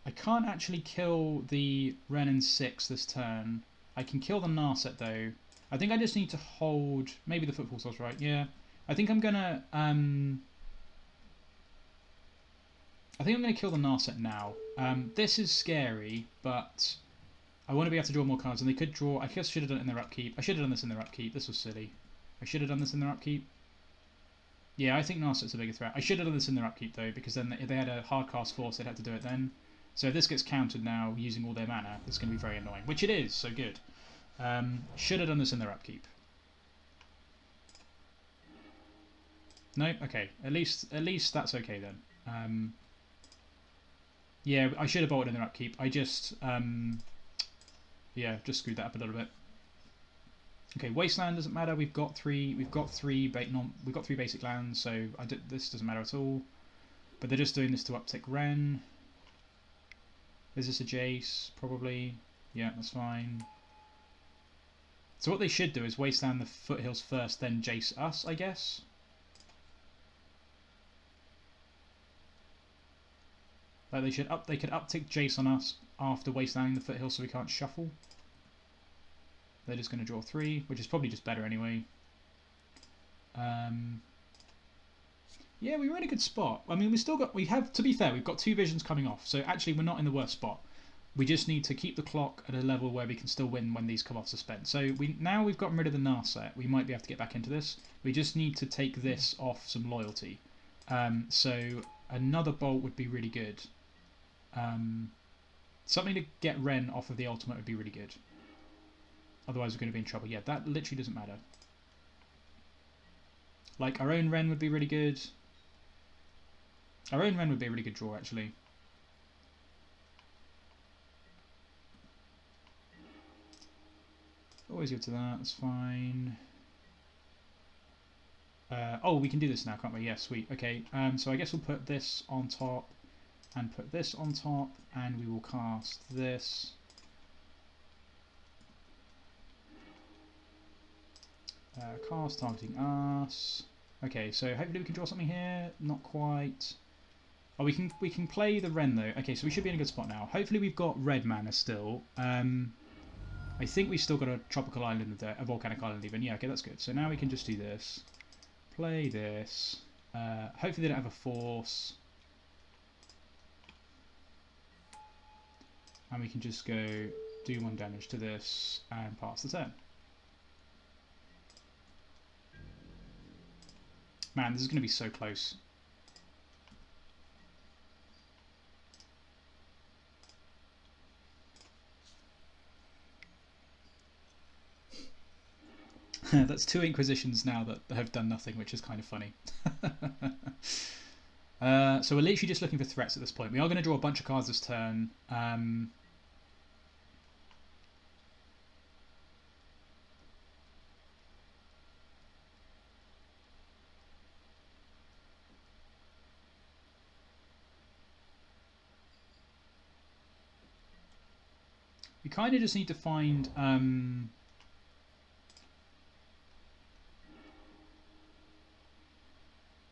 I can't actually kill the Wrenn and Six this turn. I can kill the Narset, though. I think I just need to hold... Maybe the Footfalls was right, yeah. I think I'm gonna... I think I'm going to kill the Narset now. This is scary, but I want to be able to draw more cards, and they could draw... I guess I should have done it in their upkeep. I should have done this in their upkeep. This was silly. I should have done this in their upkeep. Yeah, I think Narset's a bigger threat. I should have done this in their upkeep, though, because then if they had a hard cast force, they'd have to do it then. So if this gets countered now using all their mana, it's going to be very annoying. Which it is, so good. Should have done this in their upkeep. No? Okay. At least that's okay then. Yeah, I should have bolted in their upkeep. I just, yeah, just screwed that up a little bit. Okay, Wasteland doesn't matter. We've got three basic lands, so this doesn't matter at all. But they're just doing this to uptick Wrenn. Is this a Jace? Probably. Yeah, that's fine. So what they should do is Wasteland the Foothills first, then Jace us, I guess. Like they could uptick Jace on us after Wastelanding the Foothills, so we can't shuffle. They're just going to draw 3, which is probably just better anyway. Yeah, we were in a good spot. I mean, to be fair, we've got 2 visions coming off, so actually we're not in the worst spot. We just need to keep the clock at a level where we can still win when these come off suspend. So now we've gotten rid of the Narset, we might be able to get back into this. We just need to take this off some loyalty. So another bolt would be really good. Something to get Wrenn off of the ultimate would be really good. Otherwise we're going to be in trouble. Yeah, that literally doesn't matter. Like, our own Wrenn would be really good. Our own Wrenn would be a really good draw, actually. Always go to that, that's fine. Oh, we can do this now, can't we? Yeah, sweet. Okay, so I guess we'll put this on top and put this on top, and we will cast this. Cast targeting us. Okay, so hopefully we can draw something here. Not quite. Oh, we can play the Wrenn though. Okay, so we should be in a good spot now. Hopefully we've got red mana still. I think we've still got a tropical island there, a volcanic island even. Yeah, okay, that's good. So now we can just do this. Play this. Hopefully they don't have a force. And we can just go do 1 damage to this and pass the turn. Man, this is going to be so close. That's 2 Inquisitions now that have done nothing, which is kind of funny. So we're literally just looking for threats at this point. We are going to draw a bunch of cards this turn. We kind of just need to find...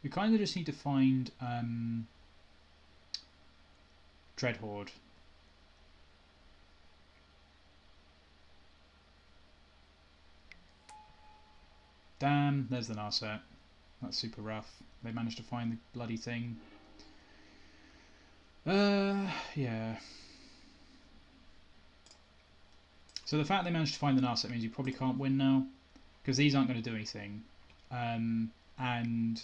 we kind of just need to find Dreadhorde. Damn, there's the Narset. That's super rough. They managed to find the bloody thing. Yeah. So the fact they managed to find the Narset means you probably can't win now, because these aren't going to do anything. And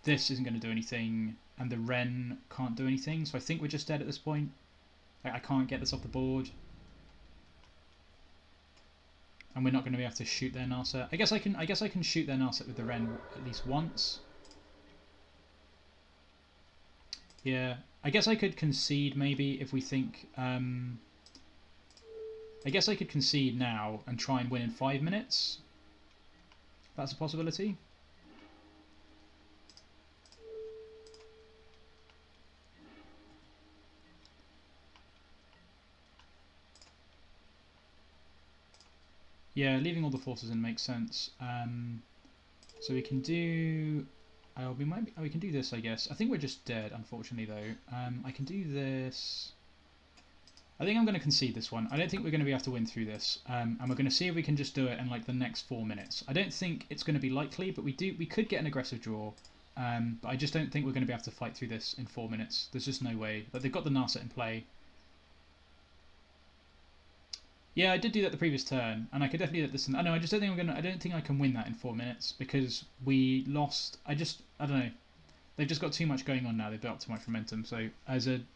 this isn't going to do anything, and the Wrenn can't do anything, so I think we're just dead at this point. I can't get this off the board. And we're not going to be able to shoot their Narset. I guess I can shoot their Narset with the Wrenn at least once. Yeah, I guess I could concede maybe if we think... I guess I could concede now and try and win in 5 minutes. That's a possibility. Yeah, leaving all the forces in makes sense. So we can do... we can do this, I guess. I think we're just dead, unfortunately, though. I can do this... I think I'm going to concede this one. I don't think we're going to be able to win through this. And we're going to see if we can just do it in like the next 4 minutes. I don't think it's going to be likely, but we could get an aggressive draw. But I just don't think we're going to be able to fight through this in 4 minutes. There's just no way. But they've got the Narset in play. Yeah, I did do that the previous turn, and I could definitely do that this. No, I just don't think I'm gonna. I don't think I can win that in 4 minutes because we lost. I don't know. They've just got too much going on now. They've built up too much momentum. So as a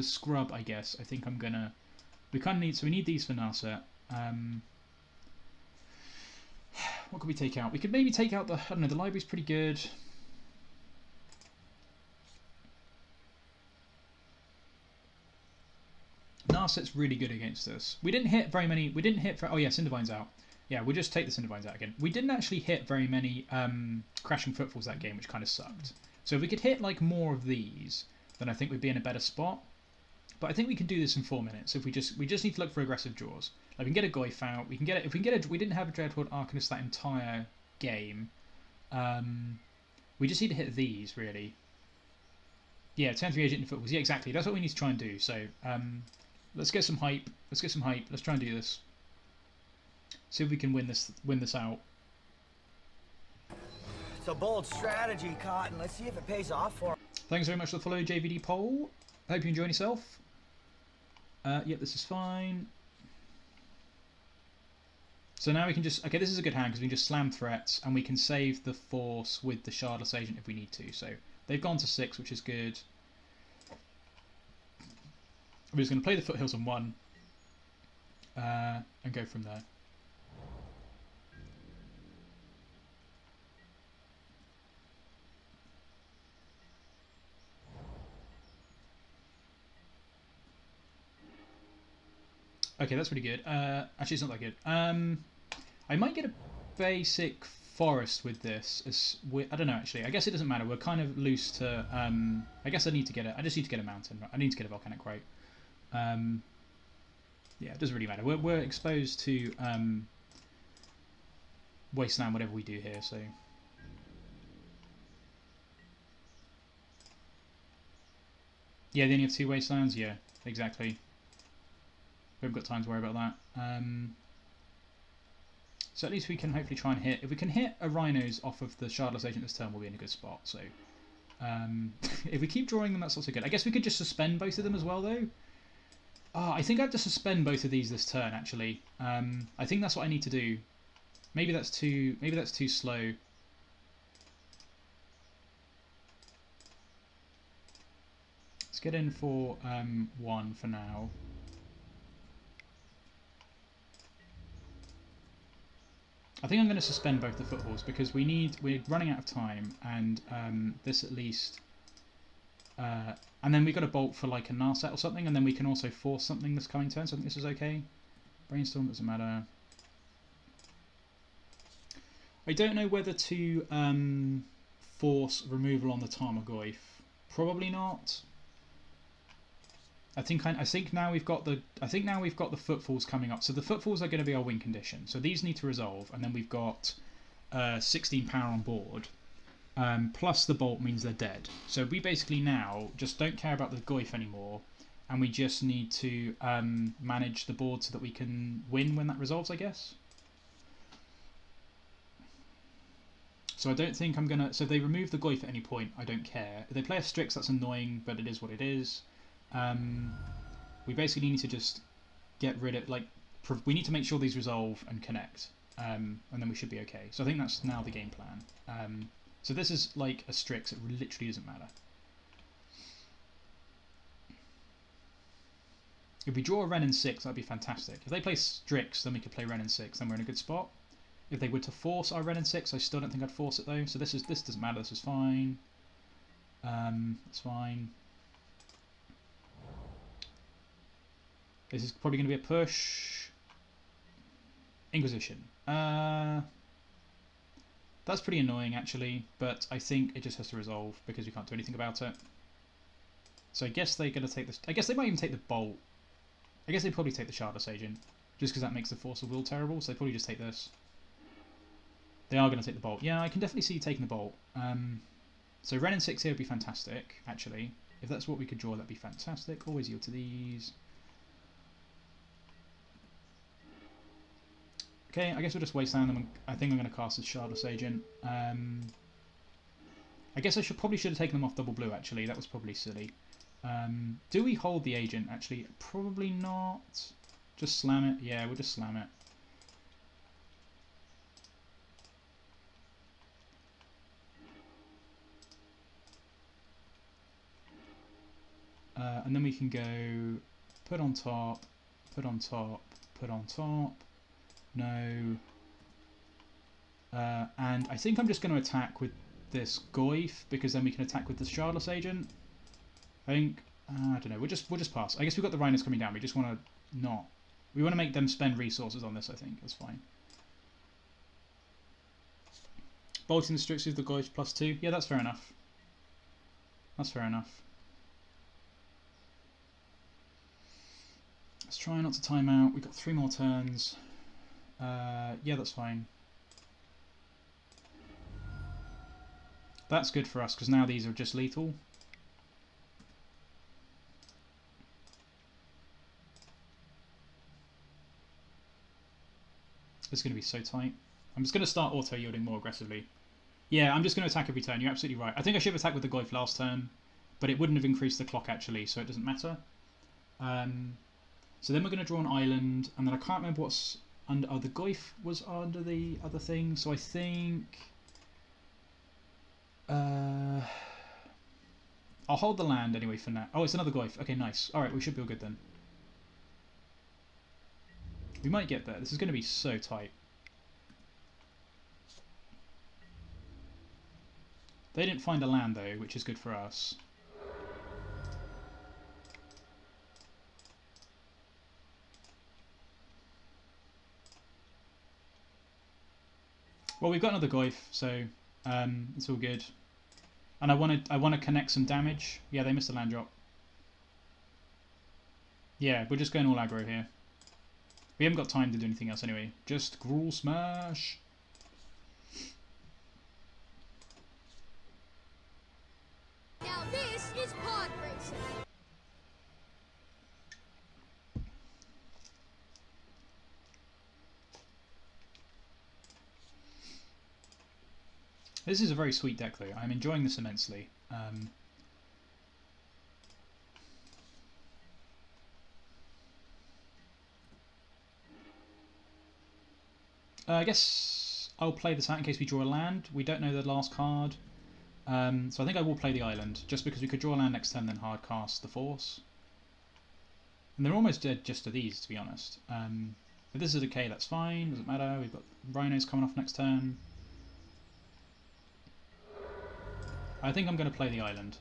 scrub, I guess I think I'm gonna. We kind of need. So we need these for Narset. What could we take out? We could maybe take out the. I don't know. The library's pretty good. Narset's really good against us. We didn't hit very many. We didn't hit. Oh yeah, Cindervines out. Yeah, we'll just take the Cindervines out again. We didn't actually hit very many Crashing Footfalls that game, which kind of sucked. So if we could hit like more of these, then I think we'd be in a better spot. But I think we can do this in 4 minutes. If we just need to look for aggressive draws. Like we can get a Goyf out. We can get it. If we can get a. We didn't have a Dreadhorde Arcanist that entire game. We just need to hit these really. Yeah, turn 3 Agent and Footfalls. Yeah, exactly. That's what we need to try and do. So. Let's get some hype. Let's get some hype. Let's try and do this. See if we can win this out. It's a bold strategy, Cotton. Let's see if it pays off for him. Thanks very much for the follow, JVD Poll. I hope you enjoy yourself. Yep, this is fine. So now we can just... Okay, this is a good hand because we can just slam threats and we can save the force with the Shardless Agent if we need to. So they've gone to 6, which is good. We're just going to play the Foothills on 1 and go from there. Okay, that's pretty good. Actually, it's not that good. I might get a basic forest with this. I don't know, actually. I guess it doesn't matter. We're kind of loose to... I guess I need to get it. I just need to get a mountain. I need to get a volcanic quake. Yeah, it doesn't really matter. We're exposed to Wasteland, whatever we do here, so... Yeah, they only have 2 Wastelands? Yeah, exactly. We haven't got time to worry about that. So at least we can hopefully try and hit... If we can hit a Rhinos off of the Shardless Agent this turn, we'll be in a good spot. So if we keep drawing them, that's also good. I guess we could just suspend both of them as well, though. Oh, I think I have to suspend both of these this turn, actually. I think that's what I need to do. Maybe that's too slow. Let's get in for 1 for now. I think I'm going to suspend both the Footfalls because we're running out of time, and this at least, and then we've got a bolt for like a Narset or something, and then we can also force something this coming turn. So I think this is okay. Brainstorm doesn't matter. I don't know whether to force removal on the Tarmogoyf. Probably not. I think now we've got the Footfalls coming up. So the Footfalls are going to be our win condition. So these need to resolve, and then we've got 16 power on board. Plus the bolt means they're dead. So we basically now just don't care about the Goyf anymore, and we just need to manage the board so that we can win when that resolves, I guess. So I don't think I'm gonna. So if they remove the Goyf at any point, I don't care. If they play a Strix, that's annoying, but it is what it is. We basically need to just get rid of, like, we need to make sure these resolve and connect, and then we should be okay. So I think that's now the game plan. So this is like a Strix, it literally doesn't matter. If we draw a Wrenn and Six, that'd be fantastic. If they play Strix, then we could play Wrenn and Six, then we're in a good spot. If they were to force our Wrenn and Six, I still don't think I'd force it though. So this doesn't matter, this is fine. It's fine. This is probably going to be a push. Inquisition. That's pretty annoying actually, but I think it just has to resolve because we can't do anything about it. So I guess they're going to take this. I guess they might even take the bolt. I guess they probably take the Shardless Agent, just because that makes the Force of Will terrible. So they probably just take this. They are going to take the bolt. Yeah, I can definitely see you taking the bolt. So Wrenn and Six here would be fantastic, actually. If that's what we could draw, that'd be fantastic. Always yield to these. Okay, I guess we'll just Wasteland them. I think I'm going to cast as Shardless Agent. I guess I probably should have taken them off double blue, actually. That was probably silly. Do we hold the Agent, actually? Probably not. Just slam it. Yeah, we'll just slam it. And then we can go put on top, put on top, put on top. No. And I think I'm just going to attack with this Goyf because then we can attack with the Shardless Agent. I think I don't know. We'll just pass. I guess we've got the Rhinos coming down. We just want to not. We want to make them spend resources on this. I think that's fine. Bolting the Strix with the Goyf +2. Yeah, that's fair enough. That's fair enough. Let's try not to time out. We've got 3 more turns. Yeah, that's fine. That's good for us because now these are just lethal. It's going to be so tight. I'm just going to start auto-yielding more aggressively. Yeah, I'm just going to attack every turn. You're absolutely right. I think I should have attacked with the Goyf last turn, but it wouldn't have increased the clock actually, so it doesn't matter. So then we're going to draw an island, and then I can't remember what's under. Oh, the Goyf was under the other thing, so I think. I'll hold the land anyway for now. Oh, it's another Goyf. Okay, nice. Alright, we should be all good then. We might get there. This is going to be so tight. They didn't find a land though, which is good for us. Well, we've got another Goyf, so it's all good. And I want to connect some damage. Yeah, they missed a land drop. Yeah, we're just going all aggro here. We haven't got time to do anything else anyway. Just Gruul Smash. Now this is pod racing. This is a very sweet deck though. I'm enjoying this immensely. I guess I'll play this out in case we draw a land. We don't know the last card. So I think I will play the island, just because we could draw a land next turn then hard cast the Force. And they're almost dead just to these, to be honest. If this is a decay, that's fine, doesn't matter. We've got Rhinos coming off next turn. I think I'm going to play the island,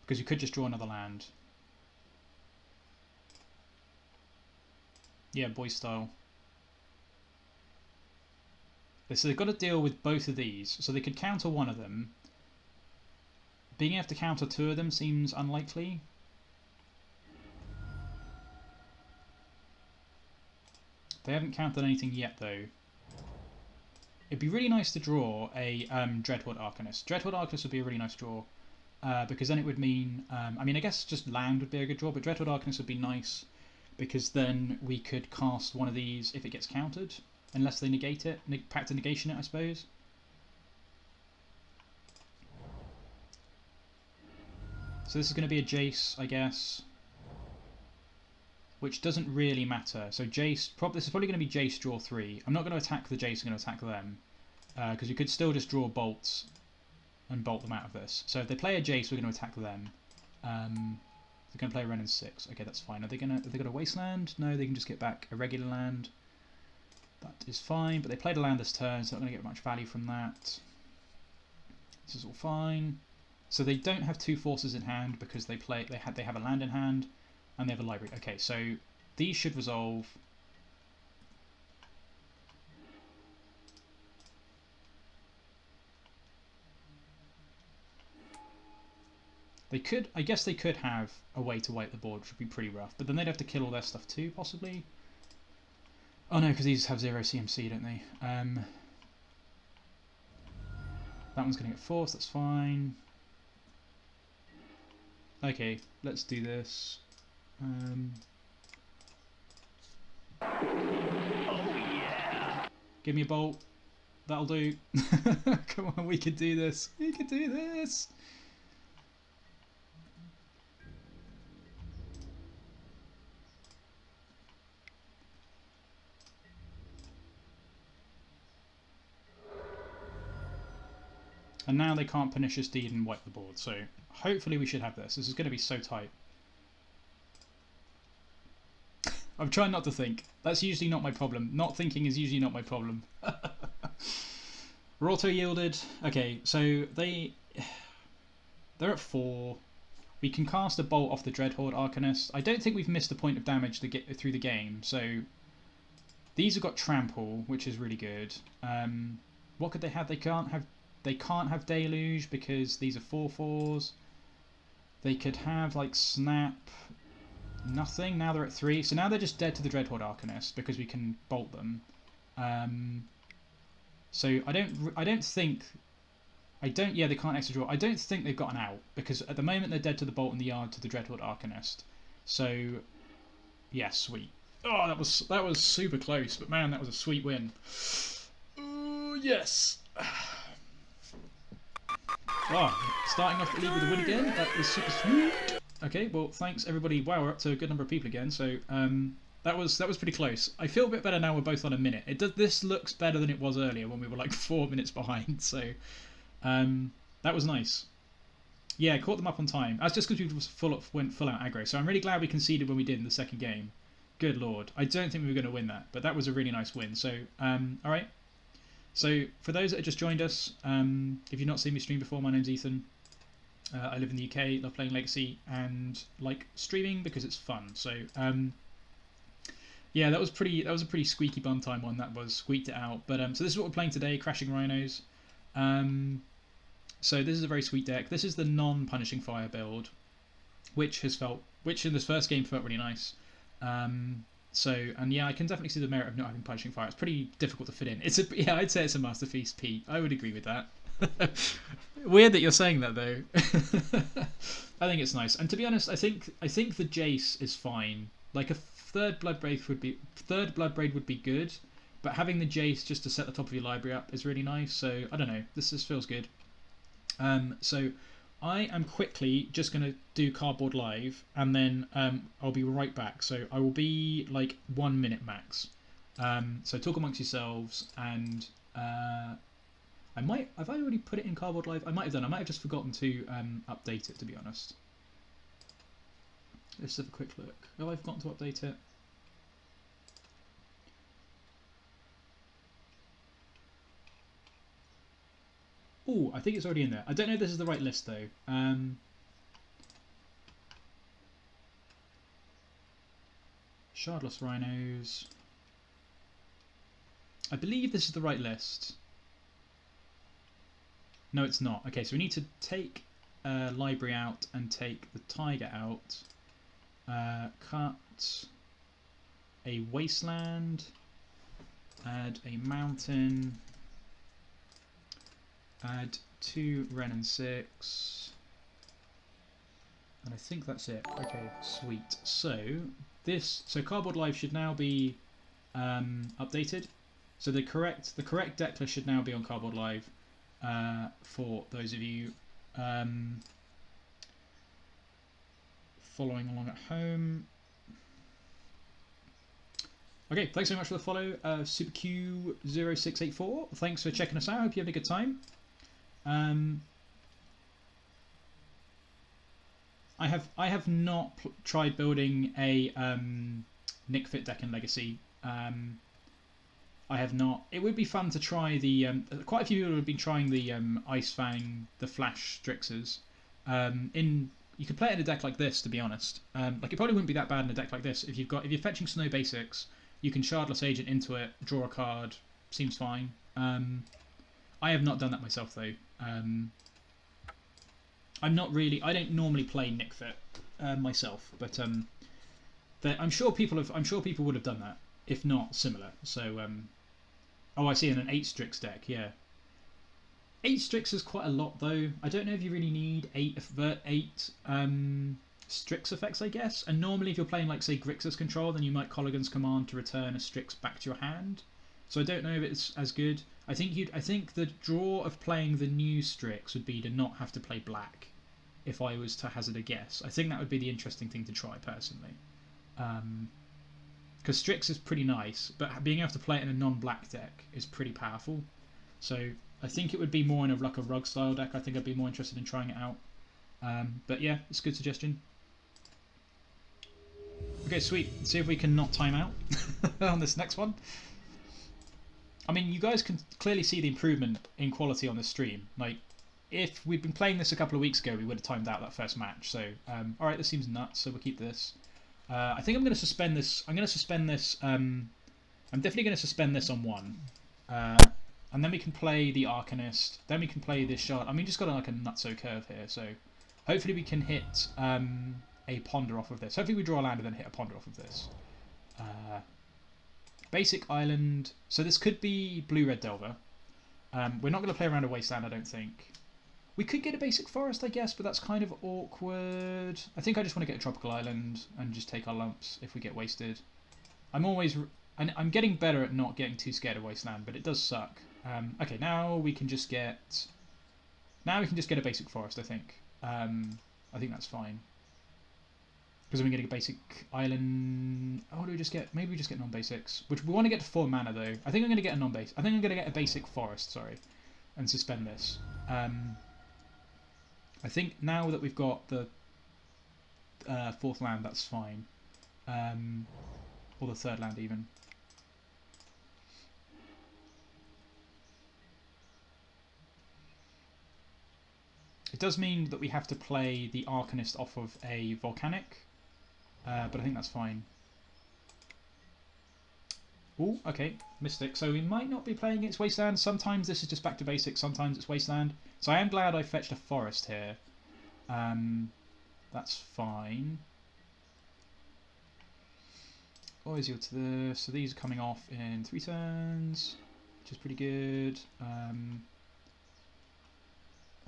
because you could just draw another land. Yeah, boy style. So they've got to deal with both of these, so they could counter one of them. Being able to counter two of them seems unlikely. They haven't countered anything yet though. It'd be really nice to draw a Dreadhorde Arcanist. Dreadhorde Arcanist would be a really nice draw, because then it would mean, I mean I guess just land would be a good draw, but Dreadhorde Arcanist would be nice, because then we could cast one of these if it gets countered. Unless they negate it, Pact of Negation it, I suppose. So this is going to be a Jace, I guess, which doesn't really matter. So Jace, this is probably going to be Jace draw 3. I'm not going to attack the Jace, I'm going to attack them, because you could still just draw bolts and bolt them out of this. So if they play a Jace, we're going to attack them. They're going to play Wrenn and Six. Okay, that's fine. Are they going to Wasteland? No, they can just get back a regular land. That is fine, but they played a land this turn, so not going to get much value from that. This is all fine. So they don't have two forces in hand because they have a land in hand and they have a library. Okay, so these should resolve. They could, I guess they could have a way to wipe the board, which would be pretty rough, but then they'd have to kill all their stuff too, possibly. Oh no, because these have 0 CMC, don't they? That one's going to get forced, that's fine. Okay, let's do this. Oh yeah! Give me a bolt. That'll do. Come on, we can do this. We can do this. And now they can't Pernicious Deed and wipe the board, so hopefully we should have this. This is going to be so tight. I'm trying not to think. That's usually not my problem. Not thinking is usually not my problem. We're auto-yielded. Okay, so they're at 4. We can cast a bolt off the Dreadhorde Arcanist. I don't think we've missed a point of damage to get through the game, so these have got Trample, which is really good. What could they have? They can't have Deluge because these are 4/4s. They could have like Snap. Nothing. Now they're at 3. So now they're just dead to the Dreadhorde Arcanist because we can bolt them. So I don't think. Yeah, they can't extra draw. I don't think they've got an out because at the moment they're dead to the bolt in the yard to the Dreadhorde Arcanist. So yeah, sweet. Oh, that was super close, but man, that was a sweet win. Oh yes. Oh, starting off the league with a win again. That was super sweet. Okay, well, thanks everybody. Wow, we're up to a good number of people again. So That was pretty close. I feel a bit better now. We're both on a minute. This looks better than it was earlier when we were like 4 minutes behind. So that was nice. Yeah, caught them up on time. That's just because we went full out aggro. So I'm really glad we conceded when we did in the second game. Good lord. I don't think we were going to win that, but that was a really nice win. So, all right. So for those that have just joined us, if you've not seen me stream before, my name's Ethan. I live in the UK, love playing Legacy, and like streaming because it's fun. So, yeah, that was a pretty squeaky bum time one. That was squeaked it out. But so this is what we're playing today: Crashing Rhinos. So this is a very sweet deck. This is the non-punishing fire build, which in this first game felt really nice. And yeah, I can definitely see the merit of not having punishing fire. It's pretty difficult to fit in. I'd say it's a masterpiece, Pete. I would agree with that. Weird that you're saying that though. I think it's nice, and to be honest, I think the Jace is fine. Like a third Bloodbraid would be good, but having the Jace just to set the top of your library up is really nice. So I don't know. This feels good. So I am quickly just going to do Cardboard Live, and then I'll be right back. So I will be like 1 minute max. So talk amongst yourselves, and have I already put it in Cardboard Live? I might have done. I might have just forgotten to update it, to be honest. Let's have a quick look. Have I forgotten to update it? Oh, I think it's already in there. I don't know if this is the right list though. Shardless Rhinos. I believe this is the right list. No, it's not. Okay, so we need to take library out and take the tiger out. Cut a wasteland. Add a mountain. Add 2 Wrenn and Six. And I think that's it. Okay, sweet. So Cardboard Live should now be updated. So the correct deck list should now be on Cardboard Live. For those of you following along at home. Okay, thanks so much for the follow, SuperQ0684. Thanks for checking us out. Hope you have a good time. I have not tried building a Nick Fit deck in Legacy. I have not. It would be fun to try the. Quite a few people have been trying the Ice Fang, the Flash Strixers. You could play it in a deck like this, to be honest. Like it probably wouldn't be that bad in a deck like this. If you're fetching Snow Basics, you can Shardless Agent into it, draw a card. Seems fine. I have not done that myself though. I'm not really. I don't normally play Nick Fit myself, but I'm sure people would have done that, if not similar. So oh, I see, in an 8 Strix deck, yeah. 8 Strix is quite a lot though. I don't know if you really need 8 Strix effects, I guess. And normally if you're playing like say Grixis Control, then you might Colligan's Command to return a Strix back to your hand. So I don't know if it's as good. I think the draw of playing the new Strix would be to not have to play black. If I was to hazard a guess, I think that would be the interesting thing to try personally. Because Strix is pretty nice, but being able to play it in a non-black deck is pretty powerful. So I think it would be more in a rug style deck. I think I'd be more interested in trying it out. But yeah, it's a good suggestion. Okay, sweet. Let's see if we can not time out on this next one. I mean, you guys can clearly see the improvement in quality on this stream. Like, if we'd been playing this a couple of weeks ago, we would have timed out that first match. So, all right, this seems nuts. So we'll keep this. I think I'm going to suspend this. I'm definitely going to suspend this on 1, and then we can play the Arcanist. Then we can play this Shard. I mean, just got like a nutso curve here. So, hopefully we can hit a Ponder off of this. Hopefully we draw a land and then hit a Ponder off of this. Basic Island. So this could be Blue-Red Delver. We're not going to play around a Wasteland, I don't think. We could get a Basic Forest, I guess, but that's kind of awkward. I think I just want to get a Tropical Island and just take our lumps if we get wasted. I'm getting better at not getting too scared of Wasteland, but it does suck. Okay, now we can just get a Basic Forest, I think. I think that's fine. Because we're going to get a basic island. Oh, do we just get? Maybe we just get non-basics. Which we want to get to 4 mana though. I think I'm going to get a non-base. I think I'm going to get a basic forest. Sorry, and suspend this. I think now that we've got the 4th land, that's fine. Or the 3rd land even. It does mean that we have to play the Arcanist off of a Volcanic, but I think that's fine. Oh, okay, Mystic. So we might not be playing against Wasteland. Sometimes this is just back to basics, sometimes it's Wasteland. So I am glad I fetched a Forest here. That's fine. Always yield to this. So these are coming off in 3 turns, which is pretty good.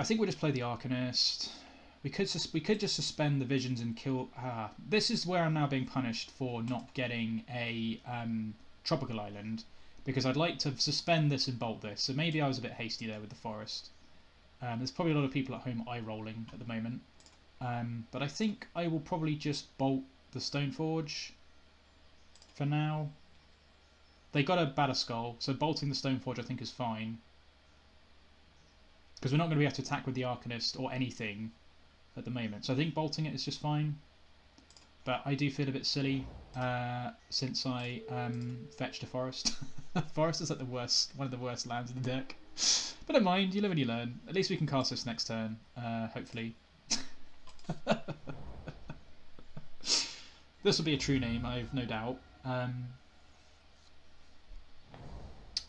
I think we'll just play the Arcanist. We could just suspend the visions and kill. This is where I'm now being punished for not getting a tropical island, because I'd like to suspend this and bolt this. So maybe I was a bit hasty there with the forest. There's probably a lot of people at home eye rolling at the moment, but I think I will probably just bolt the Stoneforge for now. They got a Batterskull, so bolting the Stoneforge I think is fine. Because we're not going to be able to attack with the Arcanist or anything at the moment. So I think bolting it is just fine. But I do feel a bit silly since I fetched a Forest. Forest is like one of the worst lands in the deck. But don't mind, you live and you learn. At least we can cast this next turn, hopefully. This will be a true name, I've no doubt.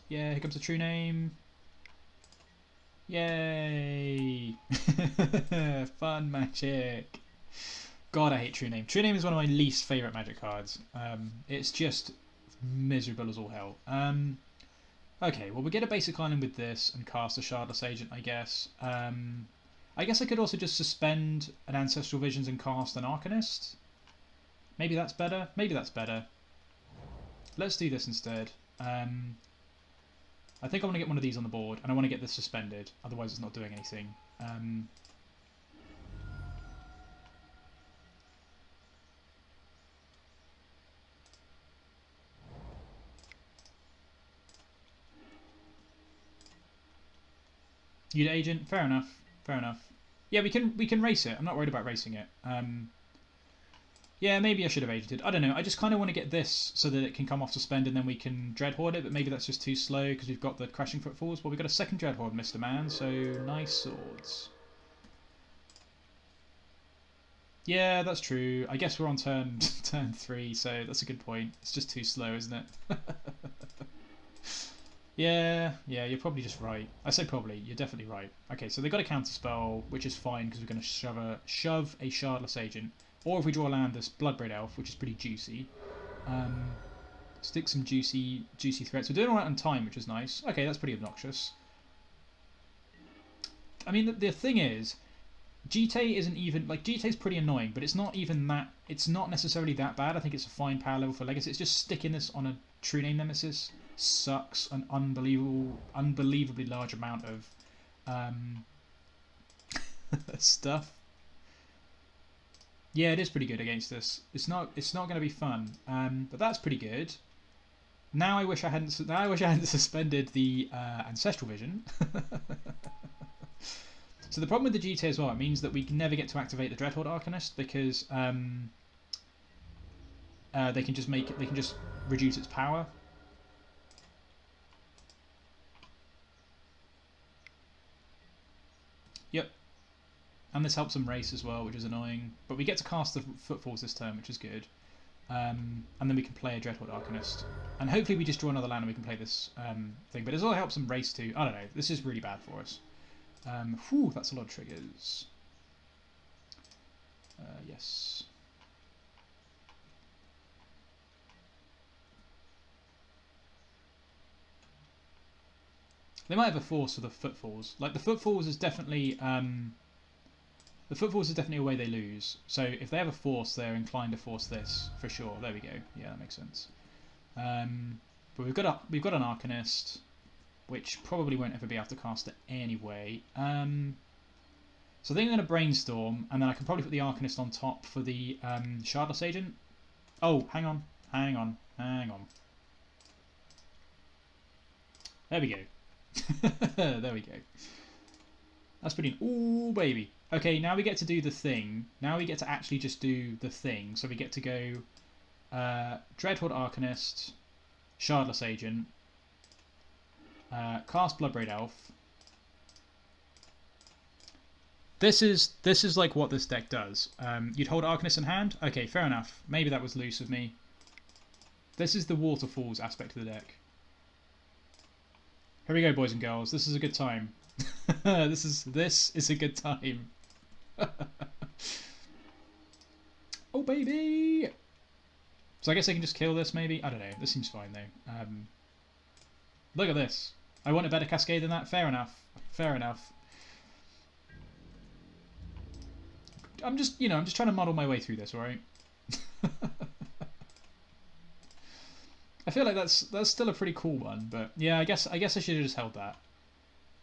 Yeah, here comes a true name. Yay! Fun magic. God, I hate True Name. True Name is one of my least favourite magic cards. It's just miserable as all hell. Okay, well we get a basic island with this and cast a Shardless Agent, I guess. I guess I could also just suspend an Ancestral Visions and cast an Arcanist. Maybe that's better. Maybe that's better. Let's do this instead. I think I want to get one of these on the board, and I want to get this suspended, otherwise it's not doing anything. You'd agent, fair enough, fair enough. Yeah, we can race it. I'm not worried about racing it. Yeah, maybe I should have agented. I don't know. I just kind of want to get this so that it can come off suspend and then we can Dreadhorde it, but maybe that's just too slow because we've got the Crashing Footfalls. Well, we've got a second Dreadhorde, Mr. Man, so nice swords. Yeah, that's true. I guess we're on turn 3, so that's a good point. It's just too slow, isn't it? Yeah, you're probably just right. I say probably, you're definitely right. Okay, so they've got a counter spell, which is fine because we're going to shove a Shardless Agent. Or if we draw a land, this Bloodbraid Elf, which is pretty juicy. Stick some juicy threats. We're doing alright on time, which is nice. Okay, that's pretty obnoxious. I mean, the thing is, GT isn't even... Like, GT's pretty annoying, but it's not even that... It's not necessarily that bad. I think it's a fine power level for Legacy. It's just sticking this on a True Name Nemesis sucks an unbelievably large amount of stuff. Yeah, it is pretty good against this. It's not going to be fun, but that's pretty good. Now I wish I hadn't suspended the Ancestral Vision. So the problem with the GT as well, it means that we can never get to activate the Dreadhorde Arcanist because they can just reduce its power. Yep. And this helps them race as well, which is annoying. But we get to cast the Footfalls this turn, which is good. And then we can play a Dreadhorde Arcanist. And hopefully we just draw another land and we can play this thing. But it also helps them race too. I don't know. This is really bad for us. Whew, that's a lot of triggers. Yes. They might have a force for the Footfalls. Like the Footfalls is definitely a way they lose. So if they have a force, they're inclined to force this for sure. There we go. Yeah, that makes sense. But we've got an Arcanist, which probably won't ever be able to cast it anyway. So I think I'm going to Brainstorm, and then I can probably put the Arcanist on top for the Shardless Agent. Oh, hang on. There we go. There we go. That's pretty... Ooh, baby. Okay, now we get to do the thing. Now we get to actually just do the thing. So we get to go Dreadhorde Arcanist, Shardless Agent, cast Bloodbraid Elf. This is like what this deck does. You'd hold Arcanist in hand. Okay, fair enough. Maybe that was loose of me. This is the waterfalls aspect of the deck. Here we go, boys and girls. This is a good time. This is a good time. Oh baby! So I guess I can just kill this maybe? I don't know. This seems fine though. Look at this. I want a better cascade than that. Fair enough. Fair enough. I'm just trying to muddle my way through this, alright? I feel like that's still a pretty cool one, but yeah, I guess I should have just held that.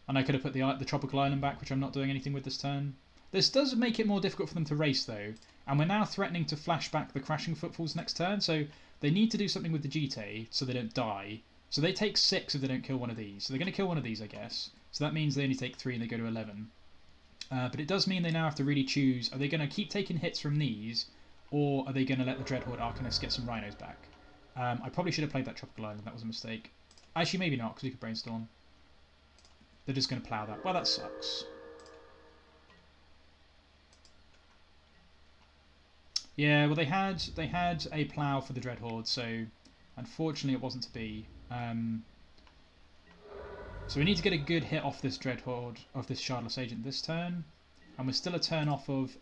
And I could have put the Tropical Island back, which I'm not doing anything with this turn. This does make it more difficult for them to race, though. And we're now threatening to flash back the Crashing Footfalls next turn, so they need to do something with the GT so they don't die. So they take 6 if they don't kill one of these. So they're going to kill one of these, I guess. So that means they only take 3 and they go to 11. But it does mean they now have to really choose, are they going to keep taking hits from these, or are they going to let the Dreadhorde Arcanist get some Rhinos back? I probably should have played that Tropical Island, that was a mistake. Actually, maybe not, because we could Brainstorm. They're just going to plough that. Well, that sucks. Yeah, well, they had a plough for the Dreadhorde, so unfortunately it wasn't to be. So we need to get a good hit off this Dreadhorde, of this Shardless Agent this turn. And we're still a turn off of...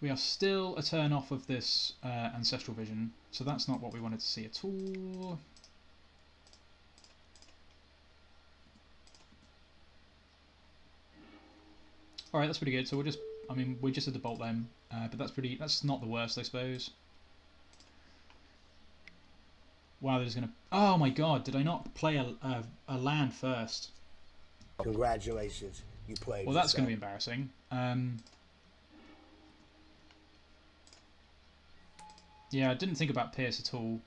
we are still a turn off of this Ancestral Vision, so that's not what we wanted to see at all. Alright, that's pretty good. So we just had to bolt them, but that's not the worst, I suppose. Wow, they're just gonna... Oh my god, did I not play a land first? Congratulations, you played. Well, that's going to be embarrassing. Yeah, I didn't think about Pierce at all.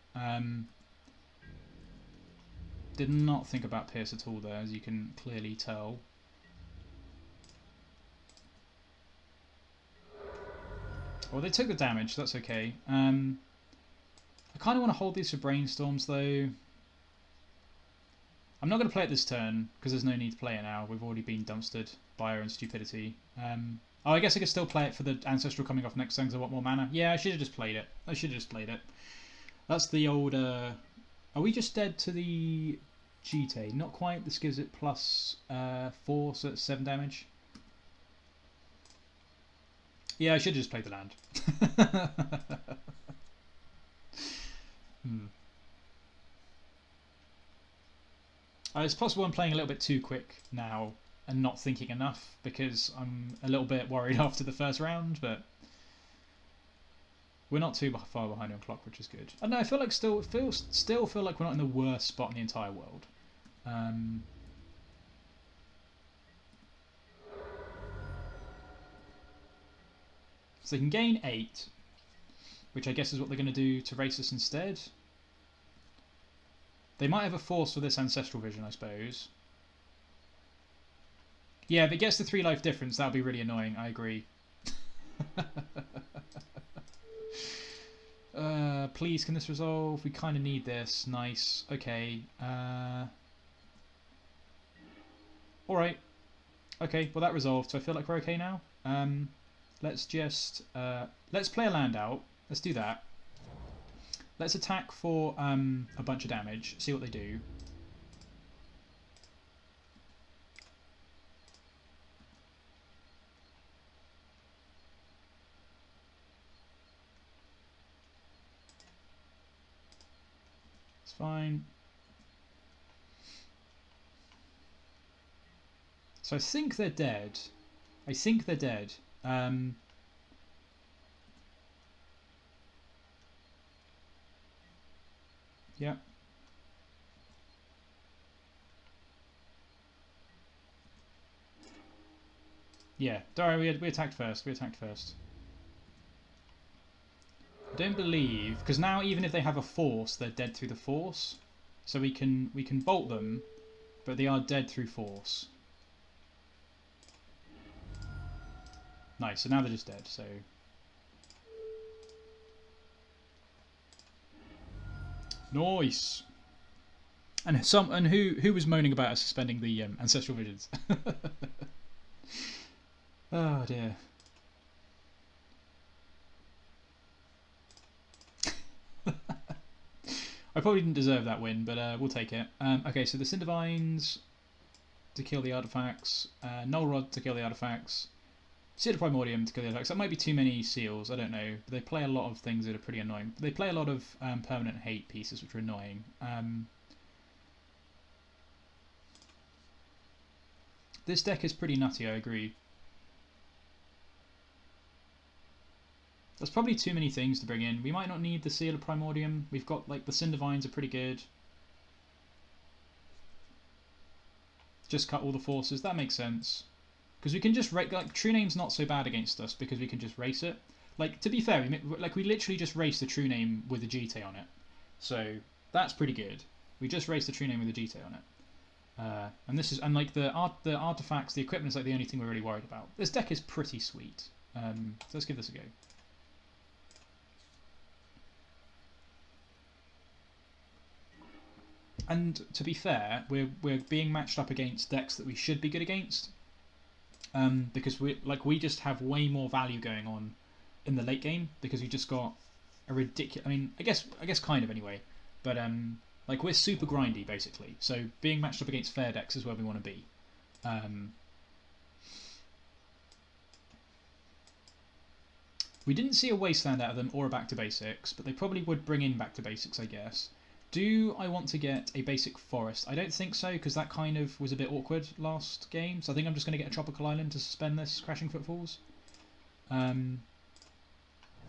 Did not think about Pierce at all there, as you can clearly tell. Well, they took the damage, that's okay. I kind of want to hold these for Brainstorms, though. I'm not going to play it this turn, because there's no need to play it now. We've already been dumpstered by our own stupidity. Oh, I guess I could still play it for the Ancestral coming off next turn, because I want more mana. Yeah, I should have just played it. That's the old... Are we just dead to the GT? Not quite. This gives it plus 4, so it's 7 damage. Yeah, I should have just played the land. It's possible I'm playing a little bit too quick now and not thinking enough, because I'm a little bit worried after the first round, but we're not too far behind on clock, which is good. I don't know, I feel like still feel like we're not in the worst spot in the entire world. So they can gain 8, which I guess is what they're going to do to race us instead. They might have a force for this Ancestral Vision, I suppose. Yeah, if it gets the 3 life difference, that'll be really annoying, I agree. Please, can this resolve? We kind of need this. Nice. Okay. Alright. Okay, well that resolved, so I feel like we're okay now. Let's just... let's play a land out. Let's do that. Let's attack for a bunch of damage, see what they do. It's fine. So I think they're dead. Yeah. Yeah, don't worry, we attacked first. We attacked first. I don't believe, because now even if they have a force, they're dead through the force. So we can bolt them, but they are dead through force. Nice. So now they're just dead. So. Nice. And who was moaning about us suspending the Ancestral Visions? Oh dear. I probably didn't deserve that win, but we'll take it. Okay, so the Cindervines to kill the artifacts, Null Rod to kill the artifacts, Seal of Primordium to kill the artifacts. That might be too many seals, I don't know. But they play a lot of things that are pretty annoying. They play a lot of permanent hate pieces, which are annoying. This deck is pretty nutty, I agree. There's probably too many things to bring in. We might not need the Seal of Primordium. We've got, like, the Cindervines are pretty good. Just cut all the forces. That makes sense. Because we can just... like, True Name's not so bad against us because we can just race it. Like, to be fair, we literally just raced the True Name with a GT on it. So, that's pretty good. We just raced the True Name with a GT on it. And this is... And, like, the artifacts, the equipment is, like, the only thing we're really worried about. This deck is pretty sweet. So let's give this a go. And to be fair, we're being matched up against decks that we should be good against, because we just have way more value going on in the late game because we just got a ridiculous. I mean, I guess kind of anyway, but like we're super grindy basically. So being matched up against fair decks is where we want to be. We didn't see a Wasteland out of them or a Back to Basics, but they probably would bring in Back to Basics, I guess. Do I want to get a basic forest? I don't think so, because that kind of was a bit awkward last game. So I think I'm just going to get a tropical island to suspend this Crashing Footfalls. And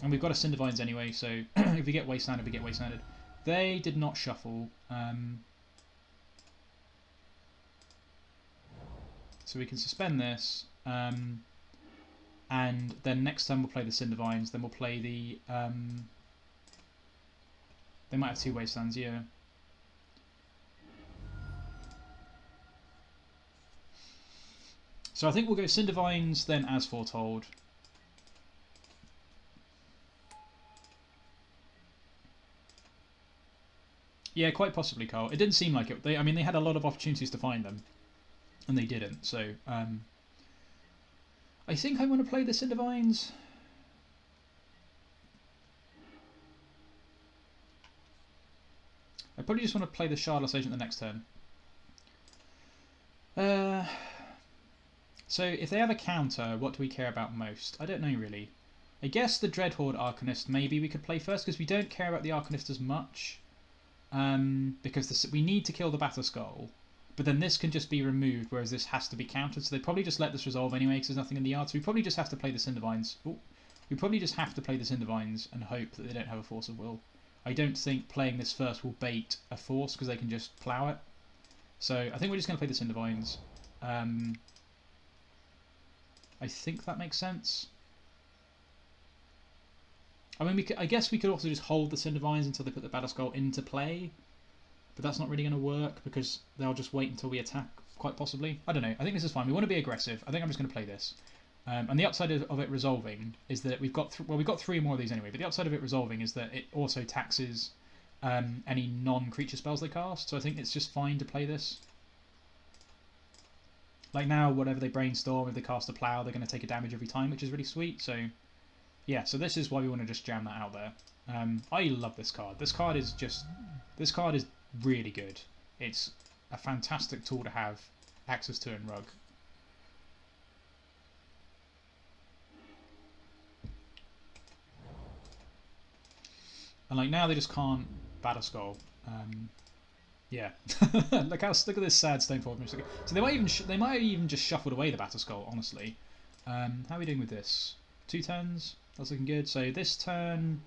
we've got a Cindervines anyway, so if we get Wastelanded, we get Wastelanded. They did not shuffle. So we can suspend this. And then next time we'll play the Cindervines, then we'll play the... They might have two Wastelands, yeah. So I think we'll go Cindervines, then As Foretold. Yeah, quite possibly, Carl. It didn't seem like it. I mean, they had a lot of opportunities to find them, and they didn't. So I think I want to play the Cindervines. I probably just want to play the Shardless Agent the next turn. So if they have a counter, what do we care about most? I don't know really. I guess the Dreadhorde Arcanist maybe we could play first because we don't care about the Arcanist as much. Because we need to kill the Battle Skull. But then this can just be removed, whereas this has to be countered. So they probably just let this resolve anyway because there's nothing in the yard. So we probably just have to play the Cindervines. Ooh. We probably just have to play the Cindervines and hope that they don't have a Force of Will. I don't think playing this first will bait a force because they can just plough it. So I think we're just going to play the Cindervines. I think that makes sense. I mean, I guess we could also just hold the Cindervines until they put the Battle Skull into play. But that's not really going to work because they'll just wait until we attack, quite possibly. I don't know. I think this is fine. We want to be aggressive. I think I'm just going to play this. And the upside of it resolving is that we've got we've got three more of these anyway. But the upside of it resolving is that it also taxes any non-creature spells they cast. So I think it's just fine to play this. Like now, whatever they brainstorm, if they cast a plow, they're going to take a damage every time, which is really sweet. So yeah, so this is why we want to just jam that out there. I love this card. This card is really good. It's a fantastic tool to have access to in Rug. And like now they just can't Battle Skull. Yeah, look at this sad Stoneforge Mystic. So they might have even just shuffled away the Battle Skull. Honestly, how are we doing with this? 2 turns. That's looking good. So this turn,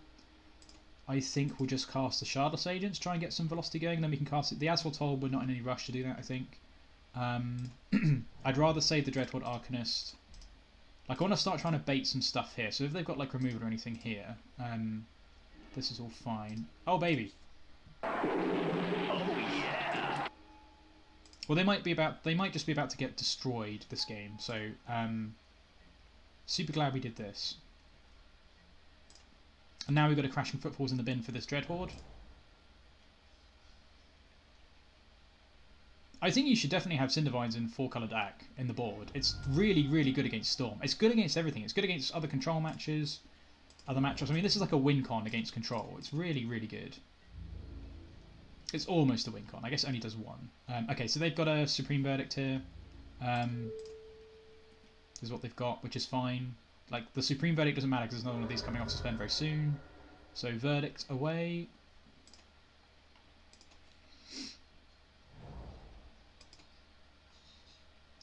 I think we'll just cast the Shardless Agents, try and get some velocity going, and then we can cast it. The As Foretold, we're not in any rush to do that. I think. I'd rather save the Dreadhorde Arcanist Like, I want to start trying to bait some stuff here. So if they've got, like, removal or anything here, this is all fine. Oh, baby. Well, they might just be about to get destroyed this game. So, super glad we did this. And now we've got a Crashing Footfalls in the bin for this Dreadhorde. I think you should definitely have Cindervines in 4-colour deck in the board. It's really, really good against Storm. It's good against everything. It's good against other control matches, other matchups. I mean, this is like a win con against control. It's really, really good. It's almost a win con. I guess it only does one. Okay, so they've got a Supreme Verdict here. This is what they've got, which is fine. Like, the Supreme Verdict doesn't matter because there's another one of these coming off suspend very soon. So, Verdict away.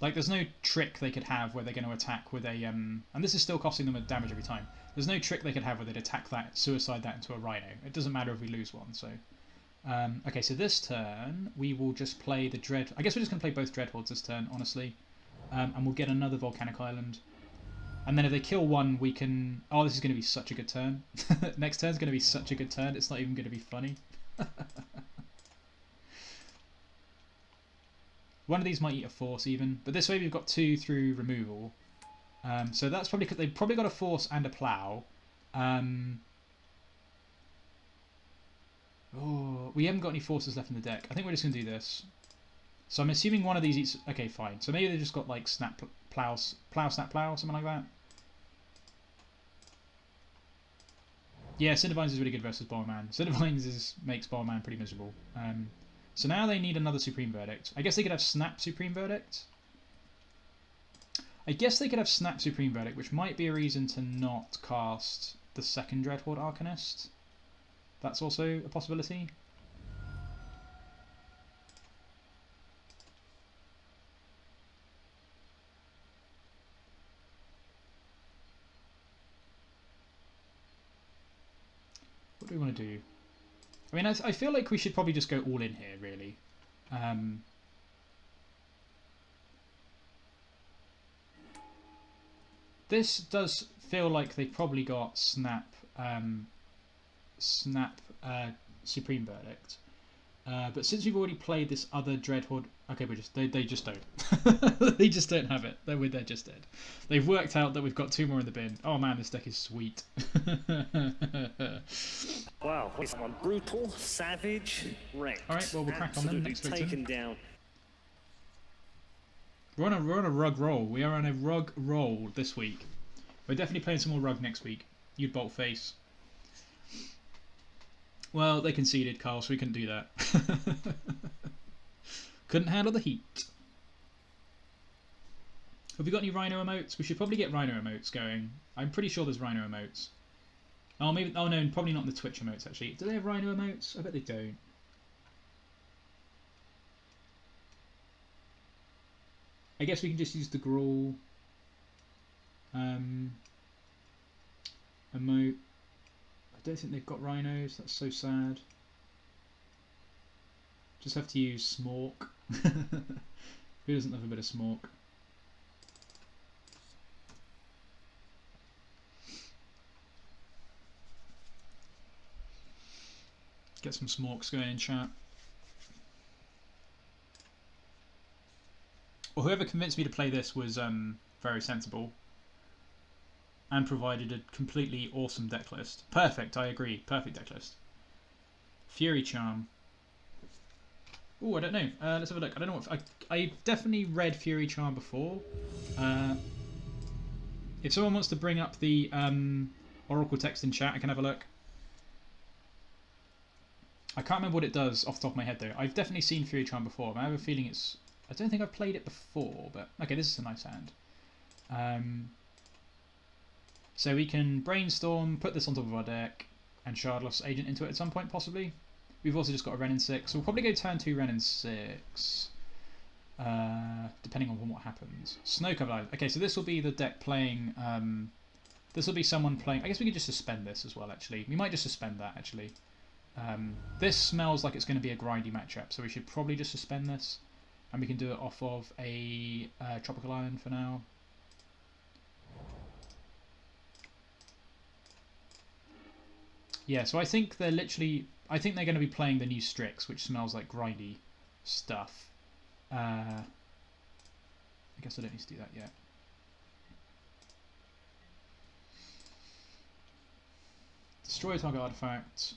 Like, there's no trick they could have where they're going to attack with a... and this is still costing them a damage every time. There's no trick they could have where they'd attack that, suicide that into a Rhino. It doesn't matter if we lose one, so... okay, so this turn, we will just play the Dread... I guess we're just going to play both Dreadhordes this turn, honestly. And we'll get another Volcanic Island. And then if they kill one, we can... Oh, this is going to be such a good turn. Next turn's going to be such a good turn, it's not even going to be funny. One of these might eat a Force even, but this way we've got 2 through removal. So that's probably... They've probably got a Force and a Plough. Oh, we haven't got any Forces left in the deck. I think we're just going to do this. So I'm assuming one of these eats... Okay, fine. So maybe they've just got like Snap, Plough, Snap, Plough, something like that. Yeah, Cindervines is really good versus Bomberman. Cindervines makes Bomberman pretty miserable. So now they need another Supreme Verdict. I guess they could have Snap Supreme Verdict. I guess they could have Snap Supreme Verdict, which might be a reason to not cast the second Dreadhorde Arcanist. That's also a possibility. What do we want to do? I mean, I feel like we should probably just go all in here, really. This does feel like they've probably got Snap Supreme Verdict. But since we've already played this other Dreadhorde... Okay, they just don't. They just don't have it. They're just dead. They've worked out that we've got 2 more in the bin. Oh man, this deck is sweet. Wow, someone brutal, savage, wrecked. Alright, well, we'll crack on then. Next taken down. We're on a rug roll. We are on a rug roll this week. We're definitely playing some more rug next week. You'd bolt face. Well, they conceded, Carl, so we couldn't do that. Couldn't handle the heat. Have we got any Rhino emotes? We should probably get Rhino emotes going. I'm pretty sure there's Rhino emotes. Oh, maybe. Oh no, probably not in the Twitch emotes actually. Do they have Rhino emotes? I bet they don't. I guess we can just use the Gruul emote. I don't think they've got Rhinos. That's so sad. Just have to use Smork. Who doesn't love a bit of Smork? Get some Smorks going in chat. Well, whoever convinced me to play this was very sensible. And provided a completely awesome deck list. Perfect, I agree. Perfect deck list. Fury Charm. Oh, I don't know. Let's have a look. I don't know what... I've definitely read Fury Charm before. If someone wants to bring up the Oracle text in chat, I can have a look. I can't remember what it does off the top of my head, though. I've definitely seen Fury Charm before, but I have a feeling it's... I don't think I've played it before, but... Okay, this is a nice hand. So we can Brainstorm, put this on top of our deck, and Shardless Agent into it at some point, possibly. We've also just got a Wrenn and Six. So we'll probably go turn 2 Wrenn and Six, depending on what happens. Snow Covered Island. Okay, so this will be the deck playing... this will be someone playing... I guess we could just suspend this as well, actually. We might just suspend that, actually. This smells like it's going to be a grindy matchup, so we should probably just suspend this. And we can do it off of a Tropical Island for now. Yeah, so I think they're literally... I think they're going to be playing the new Strix, which smells like grindy stuff. I guess I don't need to do that yet. Destroy a target artifact.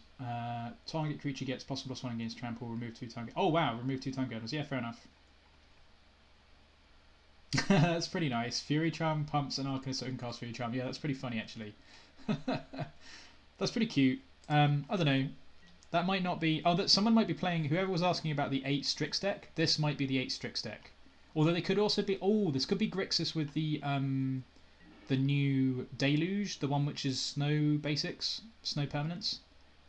Target creature gets possible +1 against trample. Remove 2 target... Oh, wow. Remove 2 target gunners. Yeah, fair enough. That's pretty nice. Fury Charm pumps an Arcanist so it can cast Fury Charm. Yeah, that's pretty funny, actually. That's pretty cute. I don't know. That might not be... Oh, that someone might be playing... Whoever was asking about the 8 Strix deck, this might be the 8 Strix deck. Although they could also be... Oh, this could be Grixis with the new Deluge, the one which is snow basics, snow permanents.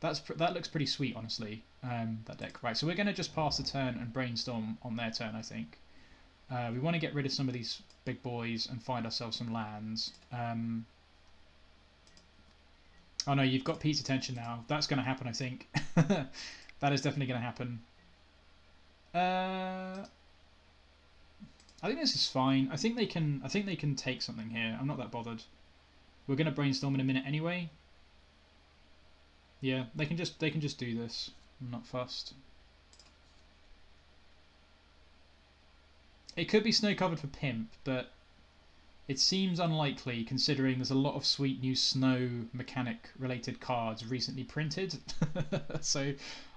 That looks pretty sweet, honestly, that deck. Right, so we're going to just pass the turn and Brainstorm on their turn, I think. We want to get rid of some of these big boys and find ourselves some lands. Oh no, you've got Pete's attention now. That's going to happen, I think. That is definitely going to happen. I think this is fine. I think they can take something here. I'm not that bothered. We're going to Brainstorm in a minute anyway. Yeah, they can just do this. I'm not fussed. It could be snow covered for Pimp, but it seems unlikely considering there's a lot of sweet new snow mechanic related cards recently printed. So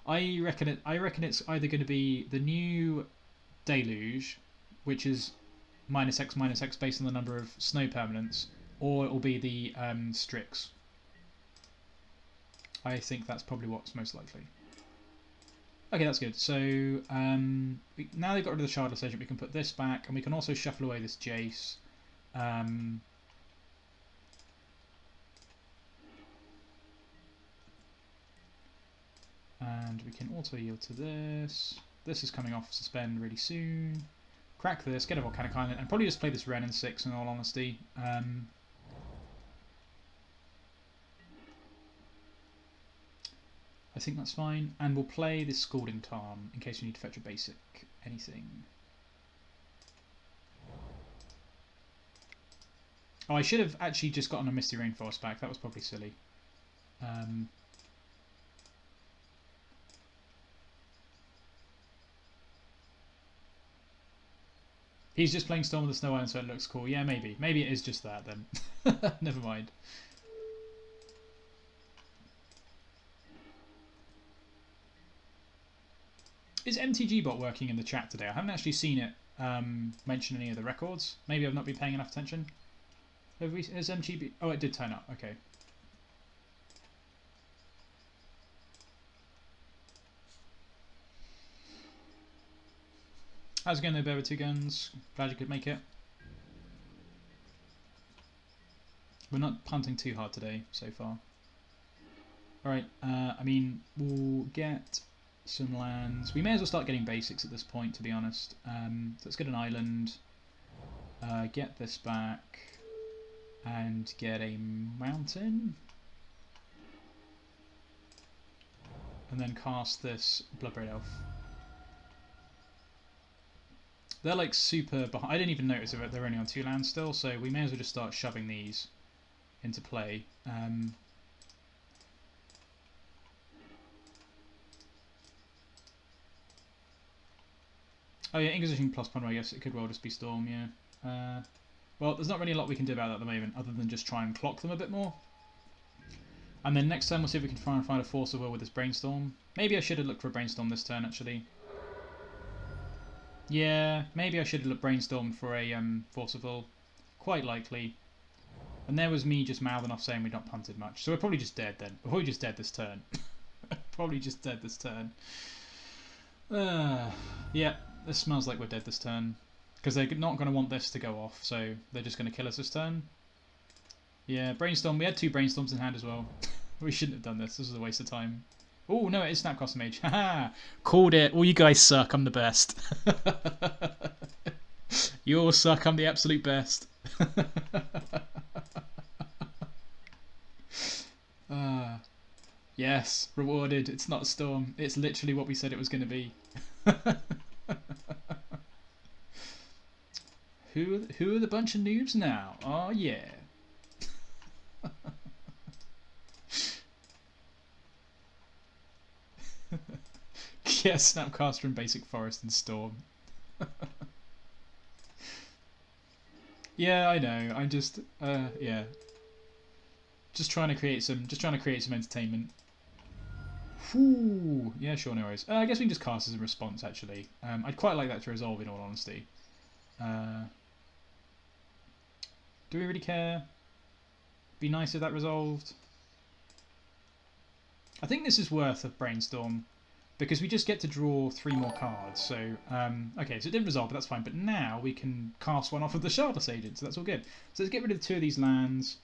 I reckon it's either going to be the new Deluge, which is -X based on the number of snow permanents, or it will be the Strix. I think that's probably what's most likely. Okay, that's good. So now they've got rid of the Shardless Agent, we can put this back, and we can also shuffle away this Jace. And we can auto yield to this. This is coming off suspend really soon. Crack this, get a Volcanic Island, and probably just play this Wrenn and Six in all honesty. I think that's fine, and we'll play this Scalding Tarn in case we need to fetch a basic anything. Oh, I should have actually just gotten a Misty Rainforest back. That was probably silly. He's just playing Storm of the Snow Island, so it looks cool. Yeah, maybe. Maybe it is just that then. Never mind. Is MTG Bot working in the chat today? I haven't actually seen it mention any of the records. Maybe I've not been paying enough attention. Is MTG... Oh, it did turn up. Okay. How's it going, though, Bear with 2 guns? Glad you could make it. We're not punting too hard today so far. Alright, I mean, we'll get some lands. We may as well start getting basics at this point, to be honest. So let's get an island, get this back, and get a mountain. And then cast this Bloodbraid Elf. They're like super behind. I didn't even notice that they're only on 2 lands still, so we may as well just start shoving these into play. Oh yeah, Inquisition plus Ponder, I guess it could well just be Storm, yeah. Well, there's not really a lot we can do about that at the moment, other than just try and clock them a bit more. And then next turn we'll see if we can try and find a Force of Will with this Brainstorm. Maybe I should have looked for a Brainstorm this turn, actually. Yeah, maybe I should have looked Brainstorm for a Force of Will. Quite likely. And there was me just mouthing off saying we'd not punted much. So we're probably just dead then. We're probably just dead this turn. Probably just dead this turn. Yeah, this smells like we're dead this turn. Because they're not going to want this to go off, so they're just going to kill us this turn. Yeah, Brainstorm. We had 2 Brainstorms in hand as well. We shouldn't have done this. This was a waste of time. Oh, no, it is Snapcaster Mage. Haha! Called it. All you guys suck. I'm the best. You all suck. I'm the absolute best. Yes, rewarded. It's not a storm. It's literally what we said it was going to be. Who are the bunch of noobs now? Oh, yeah. get a Snapcaster in Basic Forest and Storm. Yeah, I know. I'm just, yeah, just trying to create some entertainment. Whew. Yeah, sure, no worries. I guess we can just cast as a response. Actually, I'd quite like that to resolve. In all honesty, do we really care? Be nice if that resolved. I think this is worth a Brainstorm because we just get to draw 3 more cards. So, okay, so it didn't resolve, but that's fine. But now we can cast one off of the Shardless Agent, so that's all good. So let's get rid of 2 of these lands.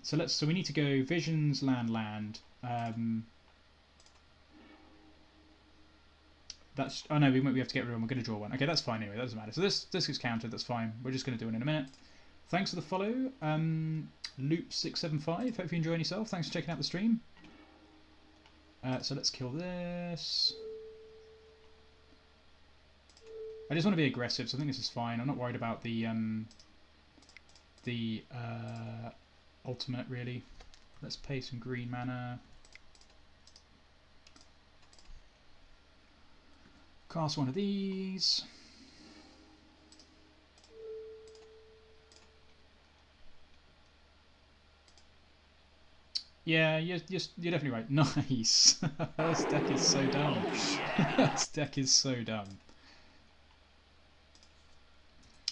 So we need to go Visions, land. That's, oh no, we have to get rid of one. We're going to draw one. Okay, that's fine anyway. That doesn't matter. So this gets countered. That's fine. We're just going to do it in a minute. Thanks for the follow, Loop675. Hope you're enjoying yourself. Thanks for checking out the stream. So let's kill this. I just want to be aggressive, so I think this is fine. I'm not worried about the ultimate really. Let's pay some green mana. Cast one of these. Yeah, you're definitely right. Nice. This deck is so dumb. This deck is so dumb.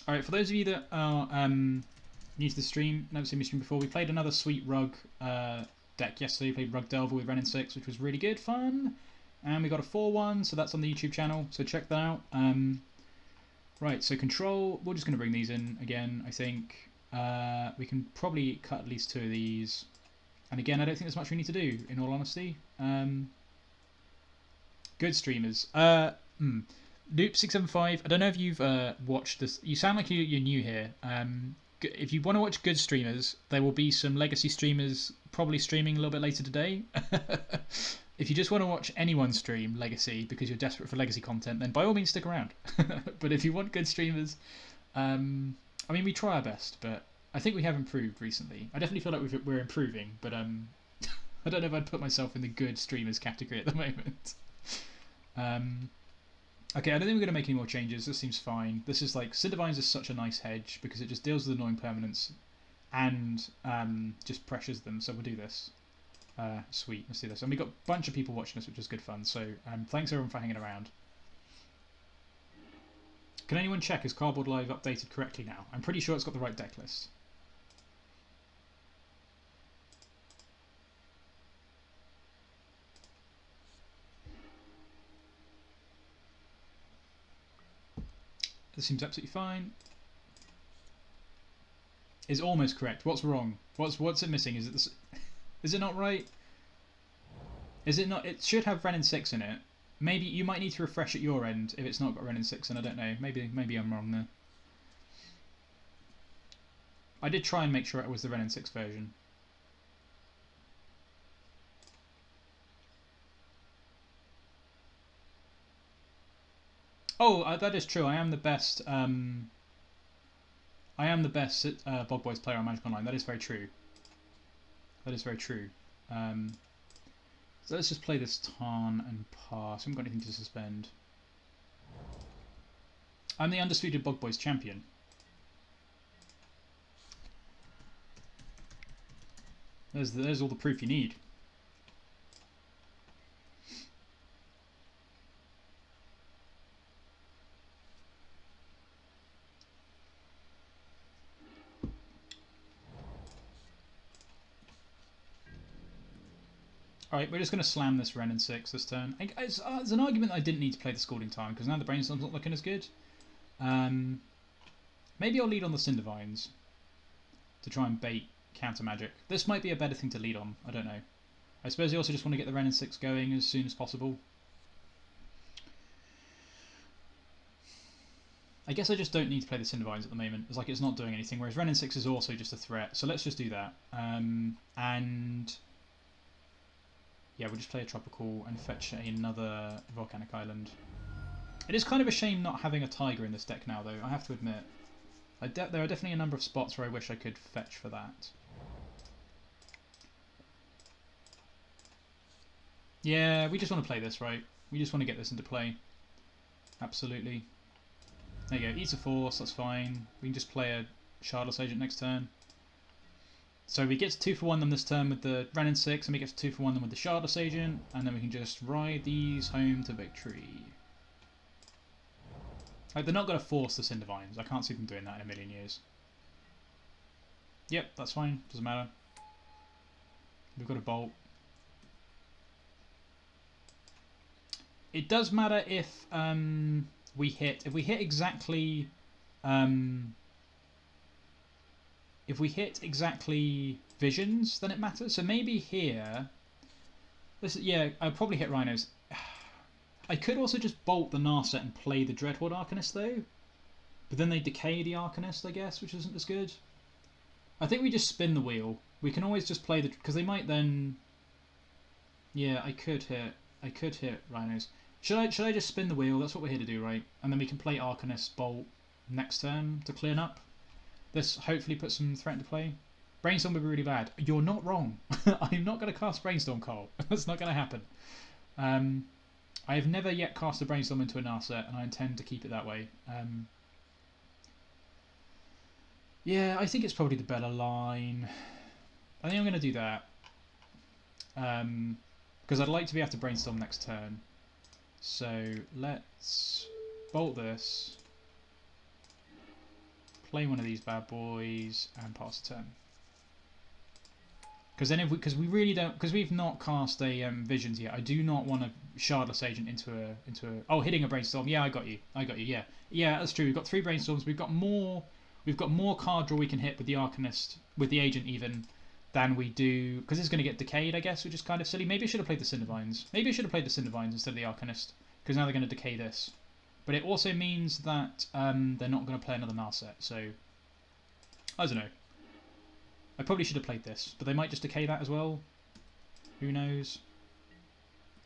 Alright, for those of you that are new to the stream, never seen me stream before, we played another sweet Rug deck yesterday. We played Rug Delver with Wrenn and Six, which was really good fun. And we got a 4-1, so that's on the YouTube channel, so check that out. Right, so control, we're just going to bring these in again, I think. We can probably cut at least 2 of these. And again, I don't think there's much we need to do, in all honesty. Good streamers. Loop675, I don't know if you've watched this. You sound like you're new here. If you want to watch good streamers, there will be some legacy streamers probably streaming a little bit later today. If you just want to watch anyone stream legacy because you're desperate for legacy content, then by all means stick around. But if you want good streamers, I mean, we try our best, but I think we have improved recently. I definitely feel like we're improving, but I don't know if I'd put myself in the good streamers category at the moment. Okay, I don't think we're going to make any more changes. This seems fine. This is like, Cindervines is such a nice hedge because it just deals with annoying permanents and just pressures them, so we'll do this. Sweet, let's do this. And we got a bunch of people watching us, which is good fun, so thanks everyone for hanging around. Can anyone check, is Cardboard Live updated correctly now? I'm pretty sure it's got the right deck list. This seems absolutely fine. Is almost correct. What's wrong? What's it missing? Is it this? Is it not right? Is it not? It should have Wrenn and Six in it. Maybe you might need to refresh at your end if it's not got Wrenn and Six, and I don't know. Maybe I'm wrong there. I did try and make sure it was the Wrenn and Six version. Oh, that is true. I am the best. I am the best Bog Boys player on Magic Online. That is very true. That is very true. So let's just play this Tarn and pass. I haven't got anything to suspend. I'm the undisputed Bog Boys champion. There's all the proof you need. Alright, we're just going to slam this Wrenn and Six this turn. It's an argument that I didn't need to play the Scalding Tarn because now the Brainstorm's not looking as good. Maybe I'll lead on the Cindervines to try and bait counter magic. This might be a better thing to lead on, I don't know. I suppose I also just want to get the Wrenn and Six going as soon as possible. I guess I just don't need to play the Cindervines at the moment. It's like it's not doing anything, whereas Wrenn and Six is also just a threat. So let's just do that. And yeah, we'll just play a Tropical and fetch another Volcanic Island. It is kind of a shame not having a Tiger in this deck now, though, I have to admit. There are definitely a number of spots where I wish I could fetch for that. Yeah, we just want to play this, right? We just want to get this into play. Absolutely. There you go. Eats a Force, that's fine. We can just play a Shardless Agent next turn. So we get to 2 for 1 them this turn with the Wrenn and Six, and we get to 2 for 1 them with the Shardless Agent, and then we can just ride these home to victory. Like, they're not going to force the Cindervines. I can't see them doing that in a million years. Yep, that's fine. Doesn't matter. We've got a Bolt. It does matter if we hit exactly if we hit exactly visions, then it matters. So maybe here, yeah, I'll probably hit Rhinos. I could also just bolt the Narset and play the Dreadhorde Arcanist though, but then they decay the Arcanist, I guess, which isn't as good. I think we just spin the wheel. We can always just play the, because they might then. Yeah, I could hit Rhinos. Should I just spin the wheel? That's what we're here to do, right? And then we can play Arcanist Bolt next turn to clean up. This hopefully puts some threat into play. Brainstorm would be really bad. You're not wrong. I'm not going to cast Brainstorm, Cole. That's not going to happen. I have never yet cast a Brainstorm into a Narset, and I intend to keep it that way. Yeah, I think it's probably the better line. I think I'm going to do that. Because I'd like to be able to Brainstorm next turn. So let's bolt this, play one of these bad boys, and pass the turn. Because then, because we really don't, because we've not cast a visions yet. I do not want a Shardless Agent into a. Oh, hitting a Brainstorm. Yeah, I got you. Yeah, yeah, that's true. We've got 3 Brainstorms. We've got more. We've got more card draw we can hit with the Arcanist, with the Agent even, than we do, because it's going to get decayed, I guess, which is kind of silly. Maybe I should have played the Cindervines. Maybe I should have played the Cindervines instead of the Arcanist, because now they're going to decay this. But it also means that they're not going to play another Narset, so I don't know. I probably should have played this, but they might just decay that as well. Who knows?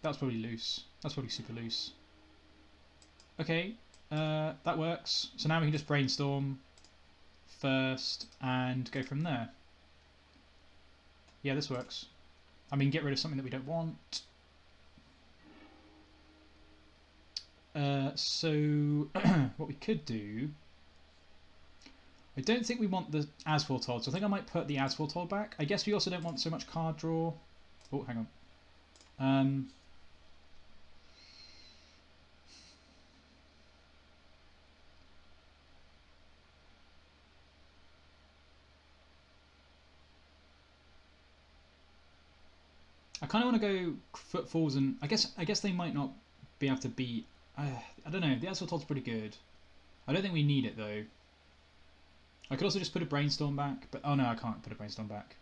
That's probably loose. That's probably super loose. Okay, that works. So now we can just Brainstorm first and go from there. Yeah, this works. I mean, get rid of something that we don't want. So what we could do, I don't think we want the As Foretold, so I think I might put the As Foretold back. I guess we also don't want so much card draw. Oh, hang on. I kind of want to go Footfalls, and I guess they might not be able to beat. I don't know. The As Foretold's pretty good. I don't think we need it though. I could also just put a Brainstorm back, but oh no, I can't put a Brainstorm back.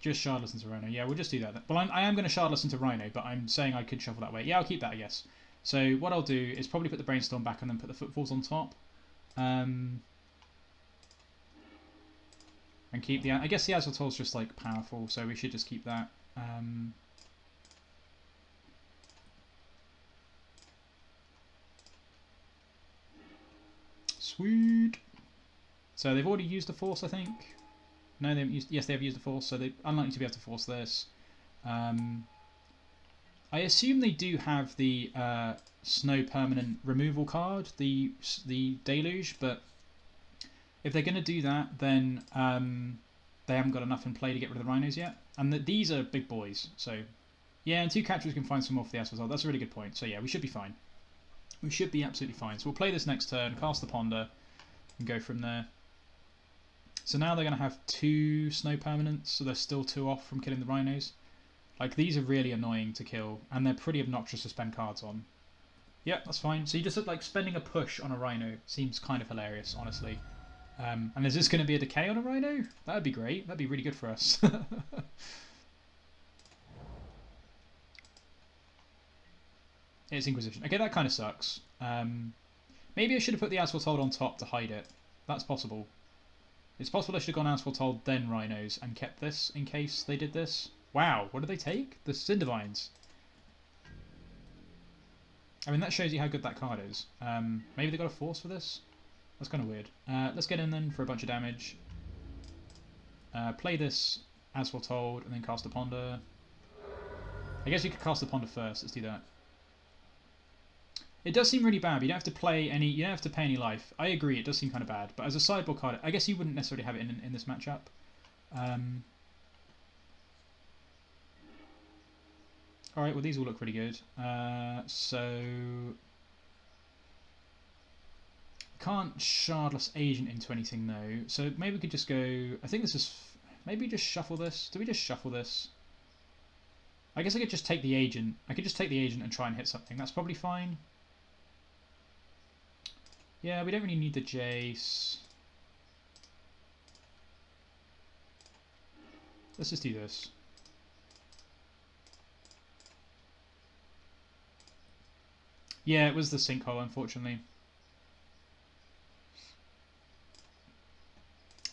Just Shardless into Rhino. Yeah, we'll just do that. Well, I am going to Shardless into Rhino, but I'm saying I could shuffle that way. Yeah, I'll keep that, I guess. So what I'll do is probably put the Brainstorm back and then put the Footfalls on top. And keep the. I guess the As Foretold's just like powerful, so we should just keep that. Sweet. So they've already used the Force, I think. No, they haven't used. Yes, they have used the Force, so they're unlikely to be able to force this. I assume they do have the Snow Permanent removal card, the Deluge, but if they're going to do that, then they haven't got enough in play to get rid of the Rhinos yet. And these are big boys, so yeah, and 2 captures can find some more for the As Foretold. That's a really good point. So yeah, we should be fine. We should be absolutely fine. So we'll play this next turn, cast the Ponder, and go from there. So now they're going to have 2 Snow Permanents, so they're still 2 off from killing the Rhinos. Like, these are really annoying to kill, and they're pretty obnoxious to spend cards on. Yeah, that's fine. So you just look like spending a push on a Rhino seems kind of hilarious, honestly. And is this going to be a decay on a Rhino? That would be great. That'd be really good for us. It's Inquisition. Okay, that kind of sucks. Maybe I should have put the As Foretold on top to hide it. That's possible. It's possible I should have gone As Foretold, then Rhinos, and kept this in case they did this. Wow, what did they take? The Cindervines. I mean, that shows you how good that card is. Maybe they got a Force for this? That's kind of weird. Let's get in then for a bunch of damage. Play this As Foretold, and then cast the Ponder. I guess we could cast the Ponder first. Let's do that. It does seem really bad. But you don't have to play any. You don't have to pay any life. I agree. It does seem kind of bad. But as a sideboard card, I guess you wouldn't necessarily have it in this matchup. All right. Well, these all look pretty good. So can't Shardless Agent into anything though. So maybe we could just go. I think this is. Maybe just shuffle this. Do we just shuffle this? I guess I could just take the agent. I could just take the agent and try and hit something. That's probably fine. Yeah, we don't really need the Jace. Let's just do this. Yeah, it was the Sinkhole, unfortunately.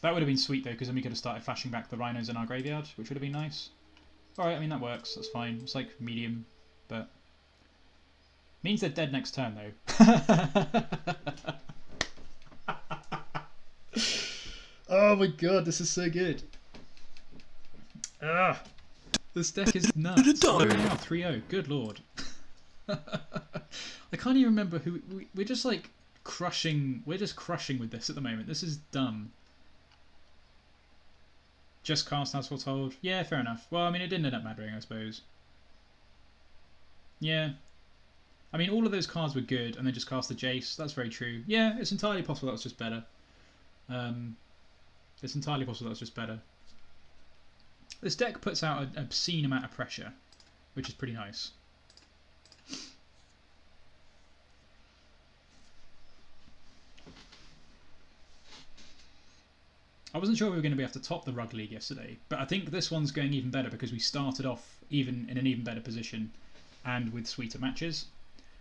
That would have been sweet though, because then we could have started flashing back the Rhinos in our graveyard, which would have been nice. Alright, I mean that works, that's fine. It's like medium, but means they're dead next turn though. Oh my god, this is so good. Ah, this deck is nuts. We're now 3-0, good lord. I can't even remember who we're just like crushing. We're just crushing with this at the moment. This is dumb. Just cast As Foretold. Yeah, fair enough. Well, I mean, it didn't end up mattering, I suppose. Yeah. I mean, all of those cards were good, and then just cast the Jace. That's very true. Yeah, it's entirely possible that was just better. It's entirely possible that was just better. This deck puts out an obscene amount of pressure, which is pretty nice. I wasn't sure we were going to be able to top the Rug League yesterday, but I think this one's going even better because we started off even in an even better position and with sweeter matches.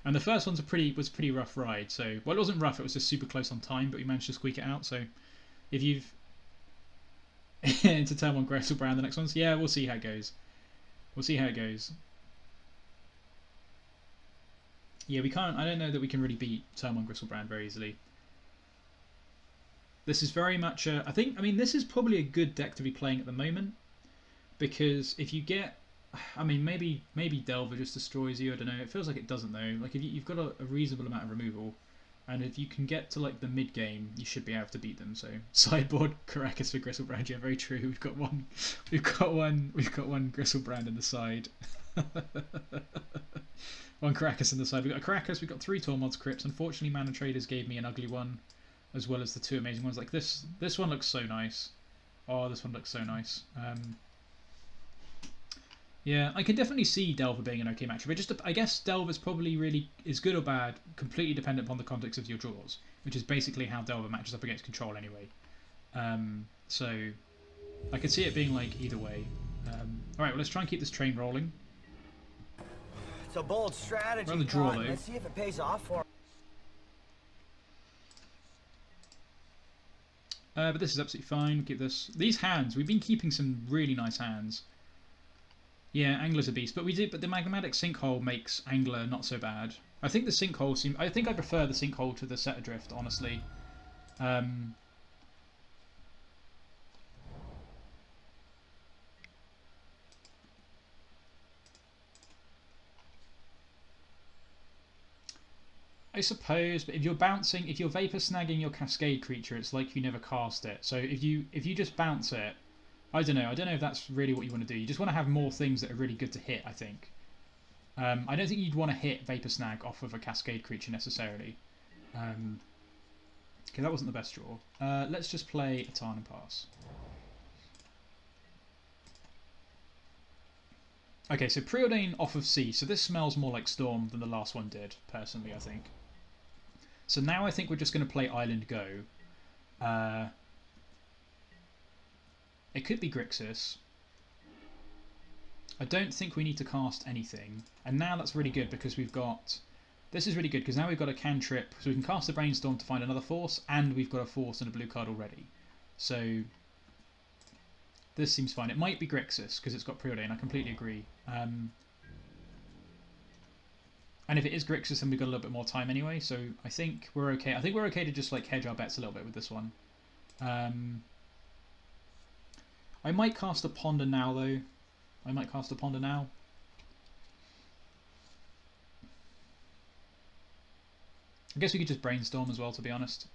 And the first one's was a pretty rough ride. So, well, it wasn't rough; it was just super close on time, but we managed to squeak it out. So, if you've into turn 1 Griselbrand, the next ones, yeah, we'll see how it goes. We'll see how it goes. Yeah, we can't. I don't know that we can really beat turn 1 Griselbrand very easily. This is very much I mean, this is probably a good deck to be playing at the moment, because if you get, I mean, maybe Delver just destroys you. I don't know. It feels like it doesn't though. Like if you've got a reasonable amount of removal, and if you can get to like the mid game, you should be able to beat them. So sideboard Karakas for Griselbrand. Yeah, very true. We've got one Griselbrand in the side. One Karakas in the side. We've got a Karakas. We've got 3 Tormods Crypts. Unfortunately, Mana Traders gave me an ugly one, as well as the 2 amazing ones. Like this one looks so nice. Oh, this one looks so nice. Yeah, I can definitely see Delver being an okay matchup. But just I guess Delver's probably really is good or bad, completely dependent upon the context of your draws, which is basically how Delver matches up against control anyway. So I could see it being like either way. All right, well, let's try and keep this train rolling. It's a bold strategy. We're on the draw though. Let's see if it pays off for him. But this is absolutely fine. Keep this. These hands, we've been keeping some really nice hands. Yeah, Angler's a beast, but but the Magmatic Sinkhole makes Angler not so bad. I think the Sinkhole I think I prefer the Sinkhole to the Set Adrift, honestly. I suppose, but if you're bouncing, if you're Vapor Snagging your Cascade creature, it's like you never cast it. So if you just bounce it, I don't know if that's really what you want to do. You just want to have more things that are really good to hit, I think. I don't think you'd want to hit Vapor Snag off of a Cascade creature necessarily. Okay, that wasn't the best draw. Let's just play a Tarn and pass. Okay, so Preordain off of C. So this smells more like Storm than the last one did, personally, I think. So now I think we're just going to play Island Go. It could be Grixis. I don't think we need to cast anything. And now that's really good because we've got... This is really good because now we've got a cantrip. So we can cast a Brainstorm to find another Force, and we've got a Force and a blue card already. So this seems fine. It might be Grixis because it's got Preordain. I completely agree. And if it is Grixis, then we've got a little bit more time anyway. So I think we're okay. I think we're okay to just like hedge our bets a little bit with this one. I might cast a Ponder now, though. I might cast a Ponder now. I guess we could just Brainstorm as well, to be honest.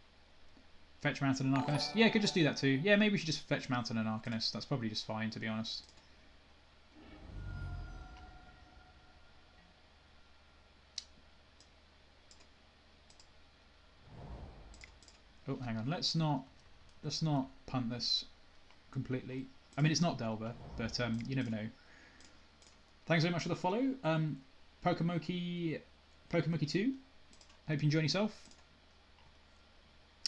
Fetch Mountain and Arcanist. Yeah, I could just do that too. Yeah, maybe we should just Fetch Mountain and Arcanist. That's probably just fine, to be honest. Oh, hang on. Let's not punt this completely. I mean, it's not Delver, but you never know. Thanks very much for the follow. Pokemoki 2. Hope you enjoy yourself.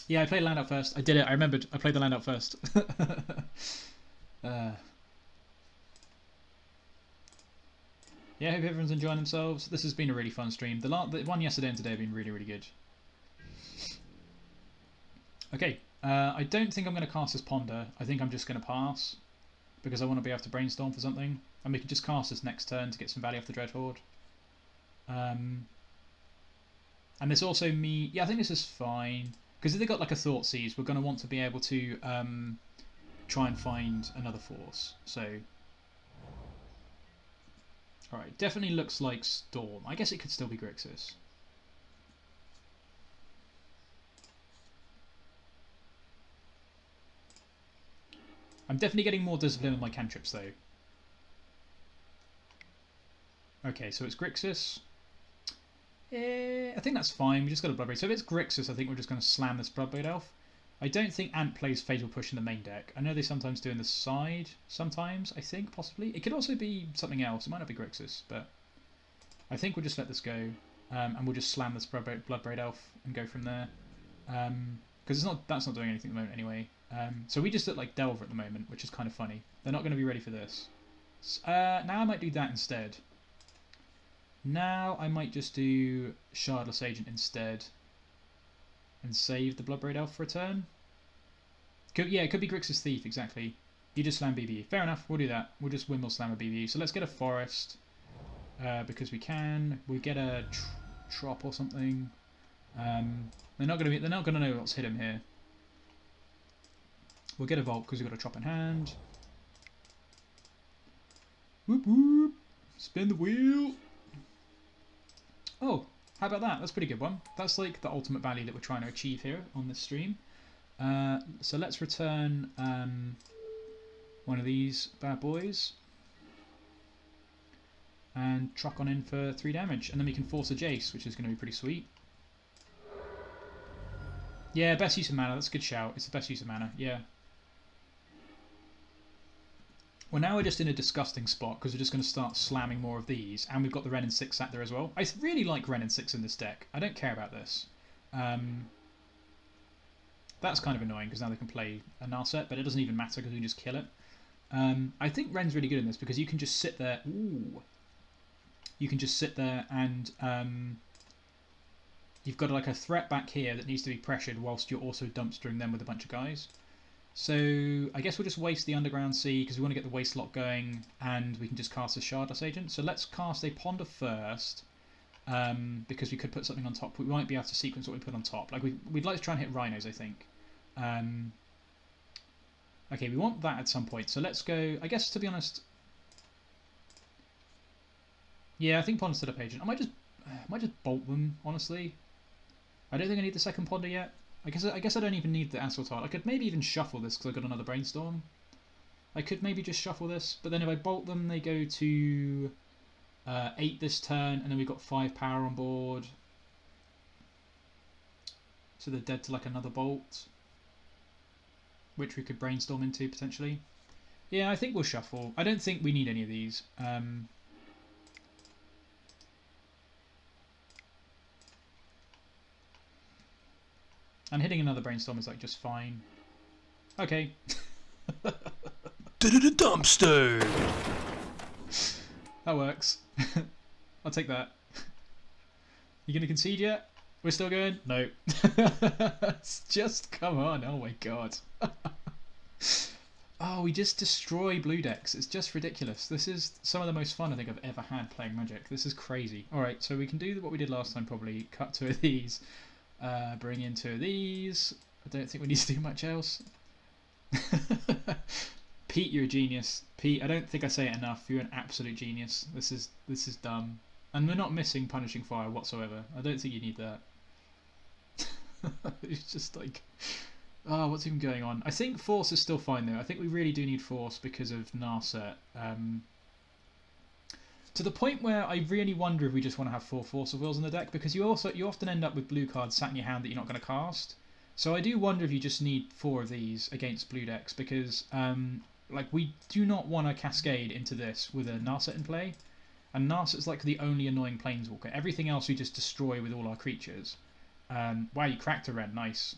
Yeah, I played land out first. I did it. I remembered. I played the land out first. Yeah, hope everyone's enjoying themselves. This has been a really fun stream. The one yesterday and today have been really, really good. Okay, I don't think I'm going to cast this Ponder. I think I'm just going to pass because I want to be able to Brainstorm for something. And we can just cast this next turn to get some value off the Dreadhorde. And this also yeah, I think this is fine. Because if they've got like a Thoughtseize, we're going to want to be able to try and find another force. So, alright, definitely looks like Storm. I guess it could still be Grixis. I'm definitely getting more discipline with my cantrips though. Okay, so it's Grixis. I think that's fine. We just got a Bloodbraid. So if it's Grixis, I think we're just going to slam this Bloodbraid Elf. I don't think Ant plays Fatal Push in the main deck. I know they sometimes do in the side. Sometimes, I think, possibly. It could also be something else. It might not be Grixis, but I think we'll just let this go. And we'll just slam this Bloodbraid Elf and go from there. Because that's not doing anything at the moment anyway. So we just look like Delver at the moment, which is kind of funny. They're not going to be ready for this. Now I might do that instead. Now I might just do Shardless Agent instead and save the Bloodbraid Elf for a turn. Yeah, it could be Grixis Thief, exactly. You just slam BBE. Fair enough, we'll do that. We'll just Windmill slam a BBE. So let's get a Forest because we can. We'll get a Trop or something. They're not going to know what's hit him here. We'll get a Vault because we've got a Trop in hand. Whoop whoop! Spin the wheel! Oh, how about that? That's a pretty good one. That's like the ultimate value that we're trying to achieve here on this stream. So let's return one of these bad boys. And truck on in for 3 damage. And then we can force a Jace, which is going to be pretty sweet. Yeah, best use of mana. That's a good shout. It's the best use of mana. Yeah. Well, now we're just in a disgusting spot because we're just going to start slamming more of these. And we've got the Wrenn and Six sat there as well. I really like Wrenn and Six in this deck. I don't care about this. That's kind of annoying because now they can play a Narset, but it doesn't even matter because we can just kill it. I think Wren's really good in this because you can just sit there. Ooh. You can just sit there and you've got like a threat back here that needs to be pressured whilst you're also dumpstering them with a bunch of guys. So I guess we'll just waste the Underground Sea because we want to get the Waste Lot going and we can just cast a Shardless Agent. So let's cast a Ponder first because we could put something on top. We might be able to sequence what we put on top. Like we'd like to try and hit Rhinos, I think. Okay, we want that at some point. So let's go, I guess to be honest, yeah, I think Ponder Setup Agent. I might just bolt them, honestly. I don't think I need the second Ponder yet. I guess I don't even need the As Foretold. I could maybe even shuffle this because I've got another Brainstorm. I could maybe just shuffle this, but then if I bolt them, they go to 8 this turn, and then we've got 5 power on board. So they're dead to like another bolt, which we could Brainstorm into potentially. Yeah, I think we'll shuffle. I don't think we need any of these. And hitting another Brainstorm is like just fine. Okay. Dumpster. That works. I'll take that. You gonna concede yet? We're still going? No. Just come on. Oh my god. Oh, we just destroy blue decks. It's just ridiculous. This is some of the most fun I think I've ever had playing Magic. This is crazy. Alright, so we can do what we did last time probably. Cut 2 of these. Bring in 2 of these. I don't think we need to do much else. Pete, you're a genius. Pete, I don't think I say it enough. You're an absolute genius. This is dumb. And we're not missing Punishing Fire whatsoever. I don't think you need that. It's just like... Oh, what's even going on? I think Force is still fine though. I think we really do need Force because of Narset. To the point where I really wonder if we just want to have 4 Force of Wills in the deck, because you often end up with blue cards sat in your hand that you're not going to cast. So I do wonder if you just need 4 of these against blue decks, because like we do not want to cascade into this with a Narset in play. And Narset's like the only annoying planeswalker. Everything else we just destroy with all our creatures. Wow, you cracked a Wrenn, nice.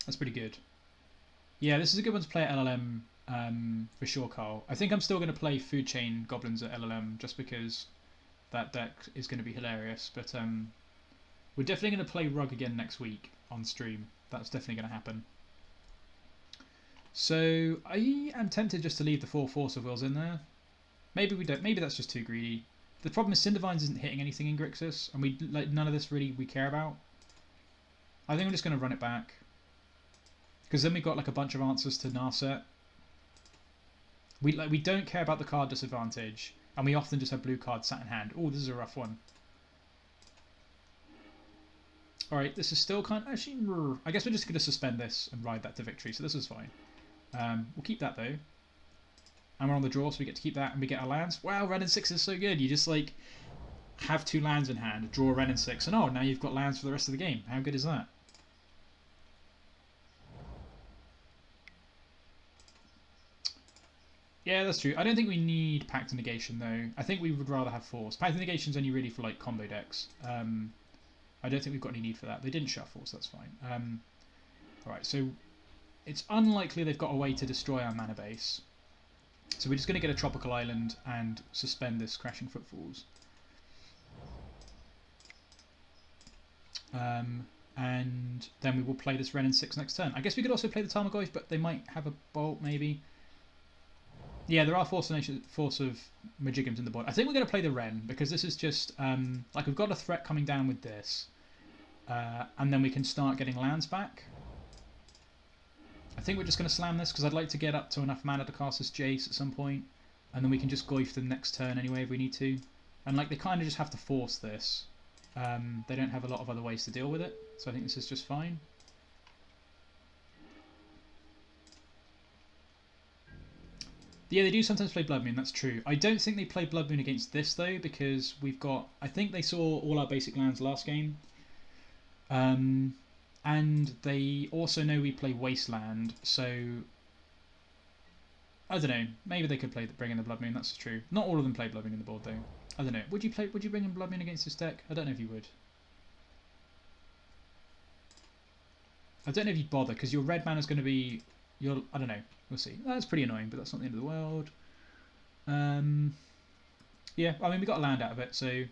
That's pretty good. Yeah, this is a good one to play at LLM for sure, Carl. I think I'm still going to play Food Chain Goblins at LLM just because that deck is going to be hilarious. But we're definitely going to play Rug again next week on stream. That's definitely going to happen. So I am tempted just to leave the 4 Force of Wills in there. Maybe we don't. Maybe that's just too greedy. The problem is Cindervines isn't hitting anything in Grixis, and we like none of this really we care about. I think I'm just going to run it back. Because then we've got like a bunch of answers to Narset. We don't care about the card disadvantage, and we often just have blue cards sat in hand. Oh, this is a rough one. Alright, this is still kind of... Actually, I guess we're just going to suspend this and ride that to victory, so this is fine. We'll keep that though. And we're on the draw, so we get to keep that, and we get our lands. Wow, Wrenn and Six is so good. You just like have 2 lands in hand, draw Wrenn and Six, and oh, now you've got lands for the rest of the game. How good is that? Yeah, that's true. I don't think we need Pact of Negation though. I think we would rather have Force. Pact of Negation is only really for like combo decks. I don't think we've got any need for that. They didn't shuffle, so that's fine. Alright, so it's unlikely they've got a way to destroy our mana base. So we're just going to get a Tropical Island and suspend this Crashing Footfalls. And then we will play this Wrenn and Six next turn. I guess we could also play the Tarmogoyf, but they might have a Bolt maybe. Yeah, there are Force of Magigums in the board. I think we're going to play the Wrenn, because this is just... like, we've got a threat coming down with this. And then we can start getting lands back. I think we're just going to slam this, because I'd like to get up to enough mana to cast this Jace at some point. And then we can just Goyf the next turn anyway if we need to. And, like, they kind of just have to force this. They don't have a lot of other ways to deal with it. So I think this is just fine. Yeah, they do sometimes play Blood Moon, that's true. I don't think they play Blood Moon against this, though, because we've got... I think they saw all our basic lands last game. And they also know we play Wasteland, so... I don't know. Maybe they could bring in the Blood Moon, that's true. Not all of them play Blood Moon in the board, though. I don't know. Would you bring in Blood Moon against this deck? I don't know if you would. I don't know if you'd bother, because your red mana is going to be... I don't know. We'll see. That's pretty annoying, but that's not the end of the world. Yeah, I mean, we got a land out of it, so...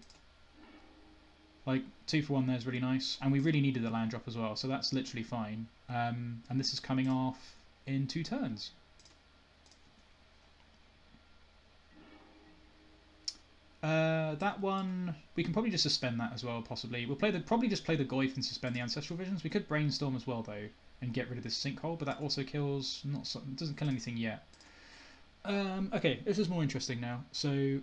Like, 2 for 1 there is really nice. And we really needed the land drop as well, so that's literally fine. And this is coming off in 2 turns. That one... We can probably just suspend that as well, possibly. We'll probably just play the Goyf and suspend the Ancestral Visions. We could Brainstorm as well, though, and get rid of this Sinkhole, but that also kills... It doesn't kill anything yet. Okay, this is more interesting now. So,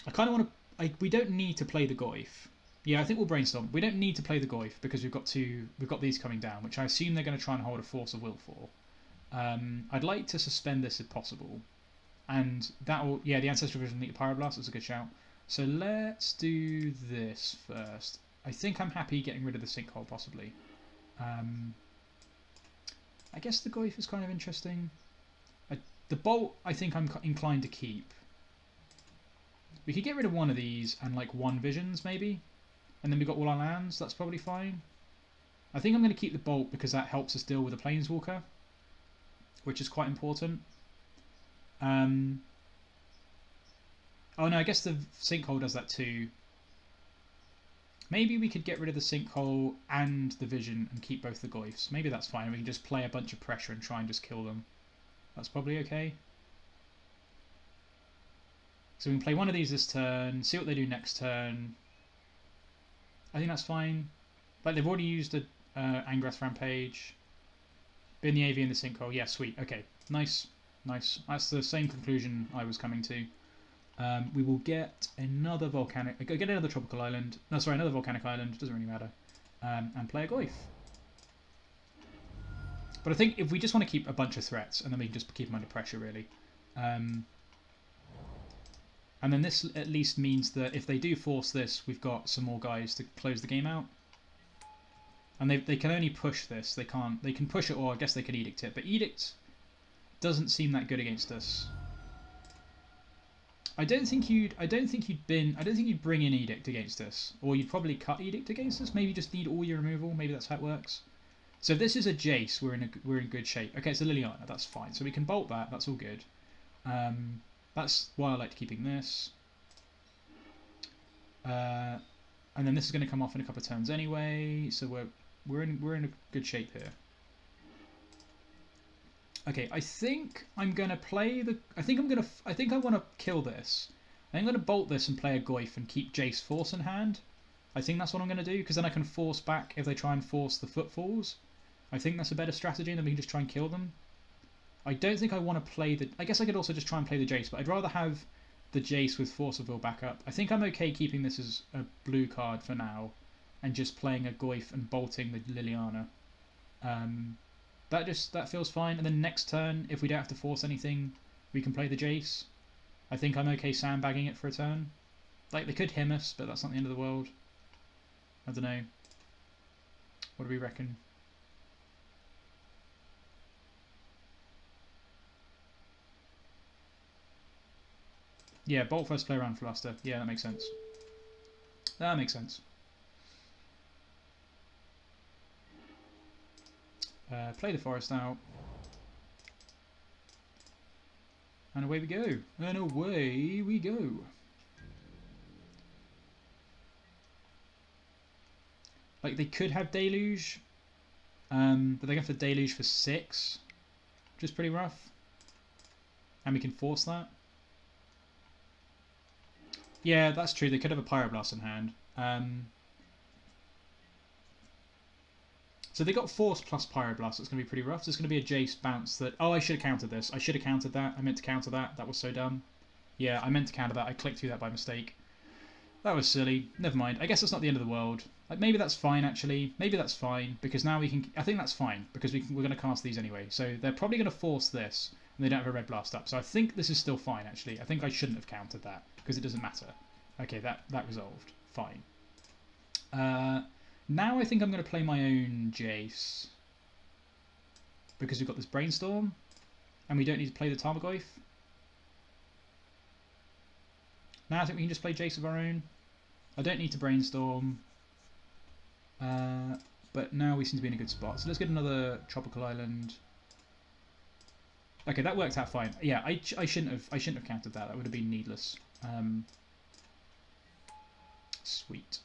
I kind of want to... we don't need to play the Goyf. Yeah, I think we'll Brainstorm. We don't need to play the Goyf, because we've got these coming down, which I assume they're going to try and hold a Force of Will for. I'd like to suspend this if possible. And that will... Yeah, the Ancestral Vision will Pyroblast. That's a good shout. So let's do this first. I think I'm happy getting rid of the Sinkhole, possibly. I guess the Goyf is kind of interesting. The Bolt, I think I'm inclined to keep. We could get rid of one of these and like 1 Visions, maybe. And then we've got all our lands. That's probably fine. I think I'm going to keep the Bolt because that helps us deal with a Planeswalker, which is quite important. Oh no, I guess the Sinkhole does that too. Maybe we could get rid of the Sinkhole and the Vision and keep both the Goyfs. Maybe that's fine. We can just play a bunch of pressure and try and just kill them. That's probably okay. So we can play one of these this turn, see what they do next turn. I think that's fine. Like, they've already used a Angrath Rampage. Bin the AV in the Sinkhole. Yeah, sweet. Okay, nice. Nice. That's the same conclusion I was coming to. We will get another get another tropical island. No, sorry, another volcanic island. Doesn't really matter. And play a Goyf. But I think if we just want to keep a bunch of threats, and then we can just keep them under pressure, really. And then this at least means that if they do force this, we've got some more guys to close the game out. And they can only push this. They can't. They can push it, or I guess they can edict it. But edict doesn't seem that good against us. I don't think you'd bring in edict against us, or you'd probably cut edict against us. Maybe you just need all your removal. Maybe that's how it works. So if this is a Jace, we're in good shape. Okay, it's a Liliana. That's fine. So we can bolt that. That's all good. That's why I like keeping this. And then this is going to come off in a couple of turns anyway. So we're in a good shape here. Okay, I think I'm gonna play the. I think I want to kill this. I'm gonna bolt this and play a Goyf and keep Jace Force in hand. I think that's what I'm gonna do, because then I can force back if they try and force the Footfalls. I think that's a better strategy, and then we can just try and kill them. I don't think I want to play the. I guess I could also just try and play the Jace, but I'd rather have the Jace with Force of Will backup. I think I'm okay keeping this as a blue card for now, and just playing a Goyf and bolting the Liliana. That feels fine. And then next turn, if we don't have to force anything, we can play the Jace. I think I'm okay sandbagging it for a turn. Like, they could him us, but that's not the end of the world. I don't know. What do we reckon? Yeah, bolt first, play around Fluster. Yeah, that makes sense. That makes sense. Play the forest out. And away we go. And away we go. Like, they could have Deluge. But they have to Deluge for 6. Which is pretty rough. And we can force that. Yeah, that's true. They could have a Pyroblast in hand. So they got Force plus Pyroblast. It's going to be pretty rough. So it's going to be a Jace bounce that... Oh, I should have countered this. I should have countered that. I meant to counter that. That was so dumb. Yeah, I meant to counter that. I clicked through that by mistake. That was silly. Never mind. I guess that's not the end of the world. Like, maybe that's fine, actually. Maybe that's fine, because now we can... I think that's fine, because we're going to cast these anyway. So they're probably going to force this, and they don't have a red blast up. So I think this is still fine, actually. I think I shouldn't have countered that, because it doesn't matter. Okay, that resolved. Fine. Now I think I'm going to play my own Jace. Because we've got this Brainstorm. And we don't need to play the Tarmogoyf. Now I think we can just play Jace of our own. I don't need to Brainstorm. But now we seem to be in a good spot. So let's get another Tropical Island. Okay, that worked out fine. Yeah, I shouldn't have countered that. That would have been needless. Sweet.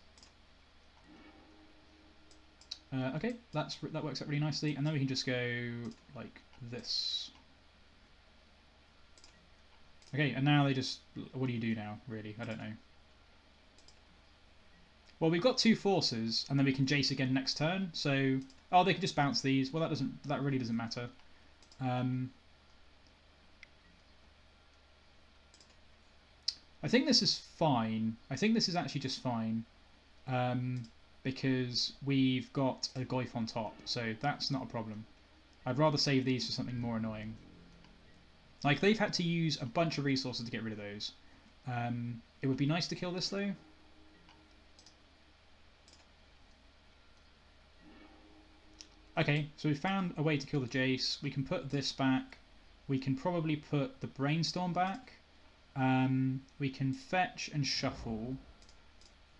Okay, that works out really nicely, and then we can just go like this. Okay, and now they just... What do you do now, really? I don't know. Well, we've got 2 forces, and then we can Jace again next turn, so... Oh, they can just bounce these. Well, that really doesn't matter. I think this is fine. I think this is actually just fine. Because we've got a Goyf on top, so that's not a problem. I'd rather save these for something more annoying. Like, they've had to use a bunch of resources to get rid of those. It would be nice to kill this, though. Okay, so we found a way to kill the Jace. We can put this back. We can probably put the Brainstorm back. We can fetch and shuffle.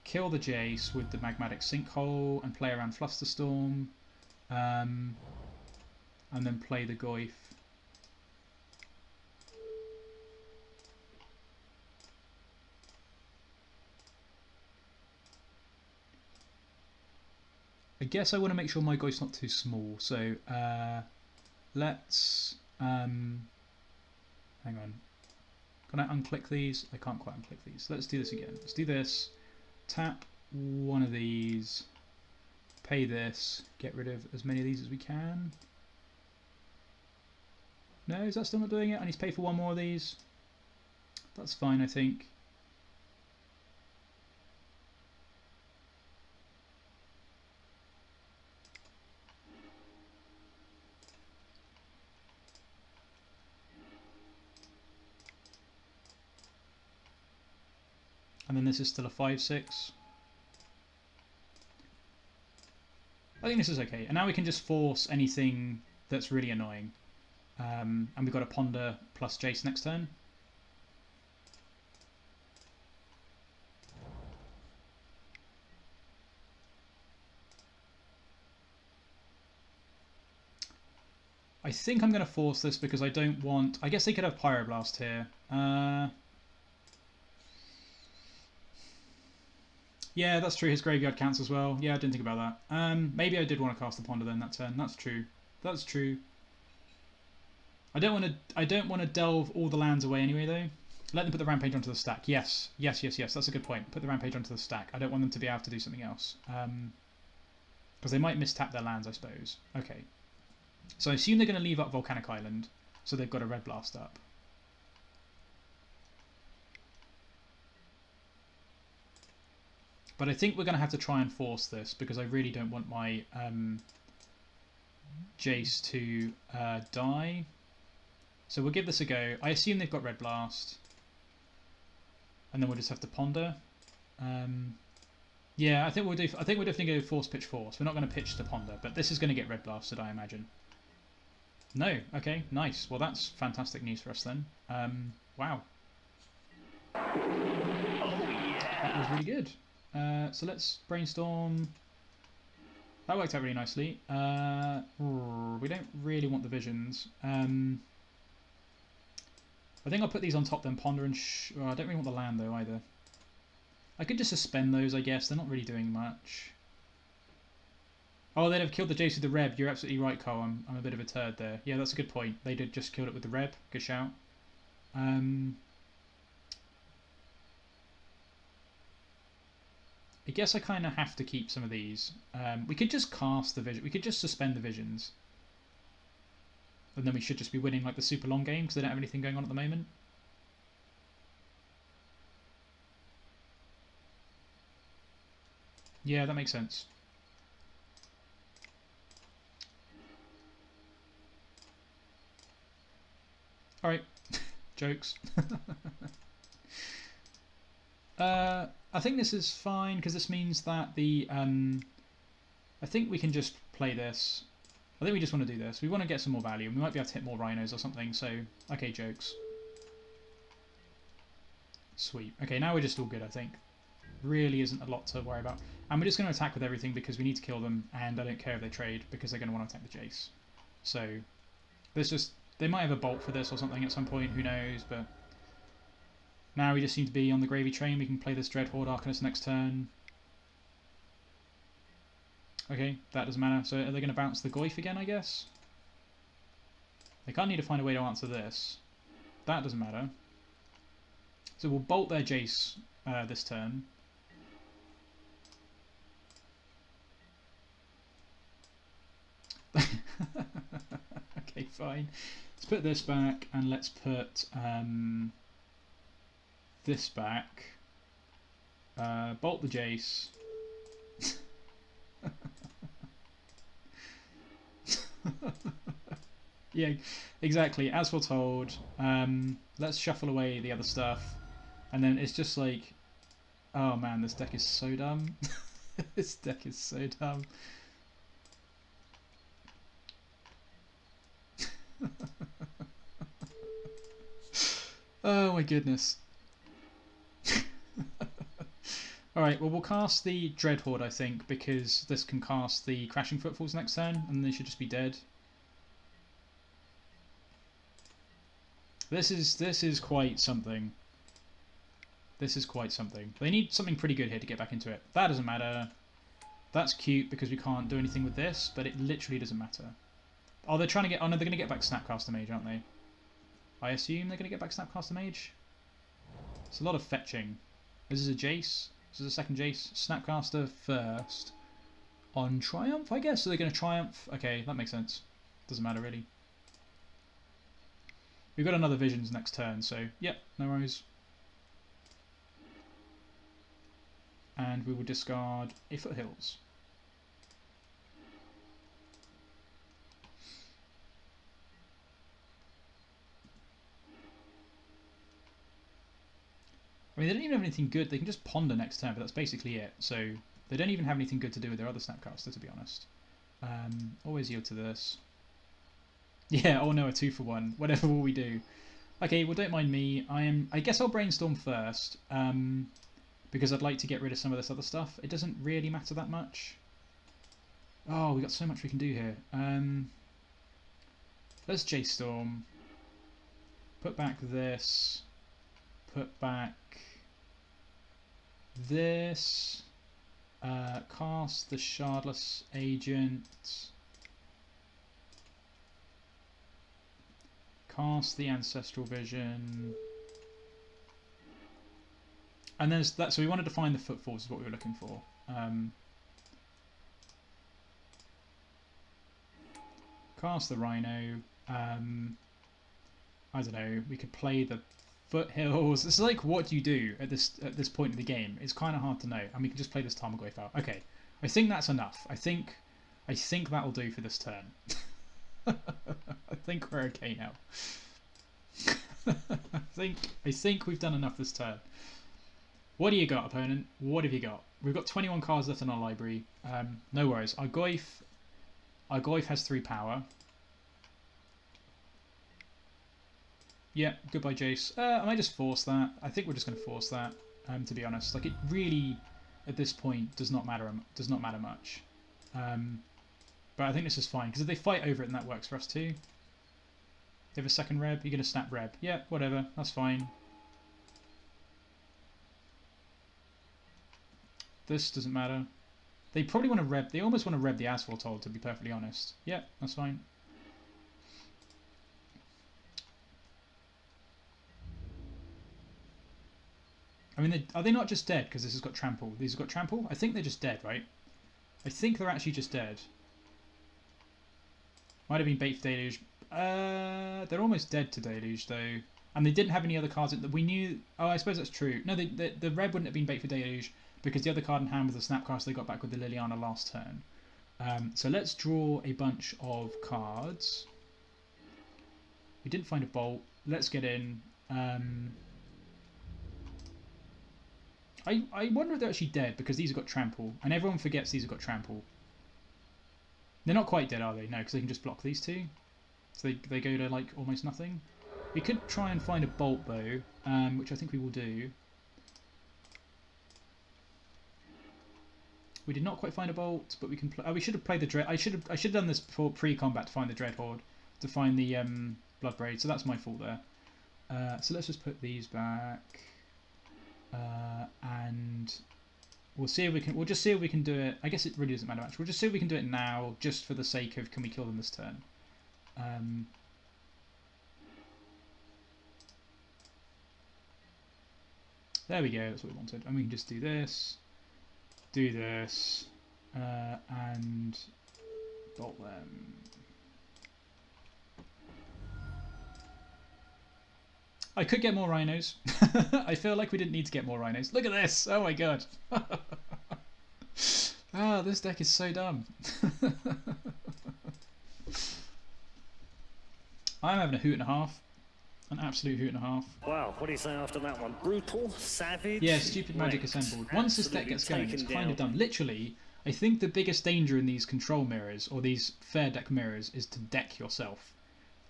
Kill the Jace with the Magmatic Sinkhole and play around Flusterstorm. And then play the Goyf. I guess I want to make sure my Goyf's not too small, so let's... hang on. Can I unclick these? I can't quite unclick these. Let's do this again. Let's do this. Tap one of these. Pay this. Get rid of as many of these as we can. No, is that still not doing it? I need to pay for one more of these. That's fine, I think. And then this is still a 5/6. I think this is okay. And now we can just force anything that's really annoying. And we've got a Ponder plus Jace next turn. I think I'm going to force this because I don't want... I guess they could have Pyroblast here. Yeah, that's true. His graveyard counts as well. Yeah, I didn't think about that. Maybe I did want to cast the Ponder then that turn. That's true. That's true. I don't want to delve all the lands away anyway though. Let them put the Rampage onto the stack. Yes. Yes, yes, yes. That's a good point. Put the Rampage onto the stack. I don't want them to be able to do something else. Because they might mistap their lands, I suppose. Okay. So I assume they're going to leave up Volcanic Island. So they've got a Red Blast up. But I think we're going to have to try and force this because I really don't want my Jace to die. So we'll give this a go. I assume they've got Red Blast. And then we'll just have to Ponder. Yeah, I think we'll definitely go Force Pitch Force. We're not going to pitch to Ponder, but this is going to get Red Blasted, I imagine. No, okay, nice. Well, that's fantastic news for us then. Wow. That was really good. So let's Brainstorm. That worked out really nicely. We don't really want the visions. I think I'll put these on top then Ponder and... I don't really want the land though either. I could just suspend those, I guess. They're not really doing much. Oh, they'd have killed the Jace with the Reb. You're absolutely right, Cole. I'm a bit of a turd there. Yeah, that's a good point. They did just kill it with the Reb. Good shout. I guess I kind of have to keep some of these. We could just cast the vision. We could just suspend the visions. And then we should just be winning like the super long game because they don't have anything going on at the moment. Yeah, that makes sense. Alright. Jokes. I think this is fine because this means that the... I think we can just play this. I think we just want to do this. We want to get some more value. We might be able to hit more Rhinos or something, so... Okay, jokes. Sweet. Okay, now we're just all good, I think. Really isn't a lot to worry about. And we're just going to attack with everything because we need to kill them, and I don't care if they trade because they're going to want to attack the Jace. So, there's just... They might have a bolt for this or something at some point, who knows, but... Now we just seem to be on the gravy train. We can play this Dreadhorde Arcanist next turn. Okay, that doesn't matter. So are they going to bounce the Goyf again, I guess? They kind of need to find a way to answer this. That doesn't matter. So we'll bolt their Jace this turn. Okay, fine. Let's put this back and let's put this back. Bolt the Jace. Yeah, exactly. As Foretold. Let's shuffle away the other stuff. And then it's just like... Oh man, this deck is so dumb. This deck is so dumb. Oh my goodness. Alright, well we'll cast the Dreadhorde I think because this can cast the Crashing Footfalls next turn and they should just be dead. This is quite something. This is quite something. They need something pretty good here to get back into it. That doesn't matter. That's cute because we can't do anything with this, but it literally doesn't matter. Oh, they're trying to get... Oh no, they're going to get back Snapcaster Mage, aren't they? I assume they're going to get back Snapcaster Mage. It's a lot of fetching. This is a Jace. This is a second Jace. Snapcaster first. On Triumph, I guess? So they're going to Triumph. Okay, that makes sense. Doesn't matter, really. We've got another Visions next turn, so yep, no worries. And we will discard a Foothills. I mean, they don't even have anything good. They can just ponder next turn, but that's basically it. So they don't even have anything good to do with their other Snapcaster, to be honest. Always yield to this. Yeah, oh no, a 2-for-1. Whatever will we do? Okay, well, don't mind me. I guess I'll Brainstorm first, because I'd like to get rid of some of this other stuff. It doesn't really matter that much. Oh, we got so much we can do here. Let's Jace Storm. Put back this. Put back this. Cast the Shardless Agent. Cast the Ancestral Vision. And then that. So we wanted to find the Footfalls is what we were looking for. Cast the Rhino. I don't know. We could play the Foothills. It's like, what do you do at this point in the game? It's kind of hard to know. And we can just play this Tarmogoyf out. Okay, I think that's enough. I think that'll do for this turn. I think we're okay now. I think we've done enough this turn. What do you got, opponent? What have you got? We've got 21 cards left in our library. No worries. Our Goyf has 3 power. Yeah, goodbye, Jace. I might just force that. I think we're just going to force that. To be honest, like, it really, at this point, does not matter much. But I think this is fine because if they fight over it, then that works for us too. They have a second Reb. You're going to snap Reb. Yeah, whatever. That's fine. This doesn't matter. They probably want to Reb. They almost want to Reb the As Foretold, to be perfectly honest. Yeah, that's fine. I mean, are they not just dead because this has got trample? These have got trample? I think they're just dead, right? I think they're actually just dead. Might have been bait for Deluge. They're almost dead to Deluge, though. And they didn't have any other cards that we knew. Oh, I suppose that's true. No, the Red wouldn't have been bait for Deluge because the other card in hand was the Snapcaster they got back with the Liliana last turn. So let's draw a bunch of cards. We didn't find a Bolt. Let's get in. I wonder if they're actually dead because these have got trample. And everyone forgets these have got trample. They're not quite dead, are they? No, because they can just block these two. So they go to, like, almost nothing. We could try and find a Bolt, though, which I think we will do. We did not quite find a Bolt, but we can play. Oh, we should have played the Dread. I should have done this before pre-combat to find the Dreadhorde, to find the Bloodbraid. So that's my fault there. So let's just put these back, and we'll see if we can. We'll just see if we can do it. I guess it really doesn't matter much. We'll just see if we can do it now, just for the sake of can we kill them this turn. There we go. That's what we wanted, and we can just do this. Do this and bolt them. I could get more Rhinos. I feel like we didn't need to get more Rhinos. Look at this! Oh my god! Ah, this deck is so dumb. I'm having a hoot and a half. An absolute hoot and a half. Wow, what do you say after that one? Brutal, savage. Yeah, stupid magic assembled. Once this deck gets going, it's kind of done. Literally, I think the biggest danger in these control mirrors, or these fair deck mirrors, is to deck yourself.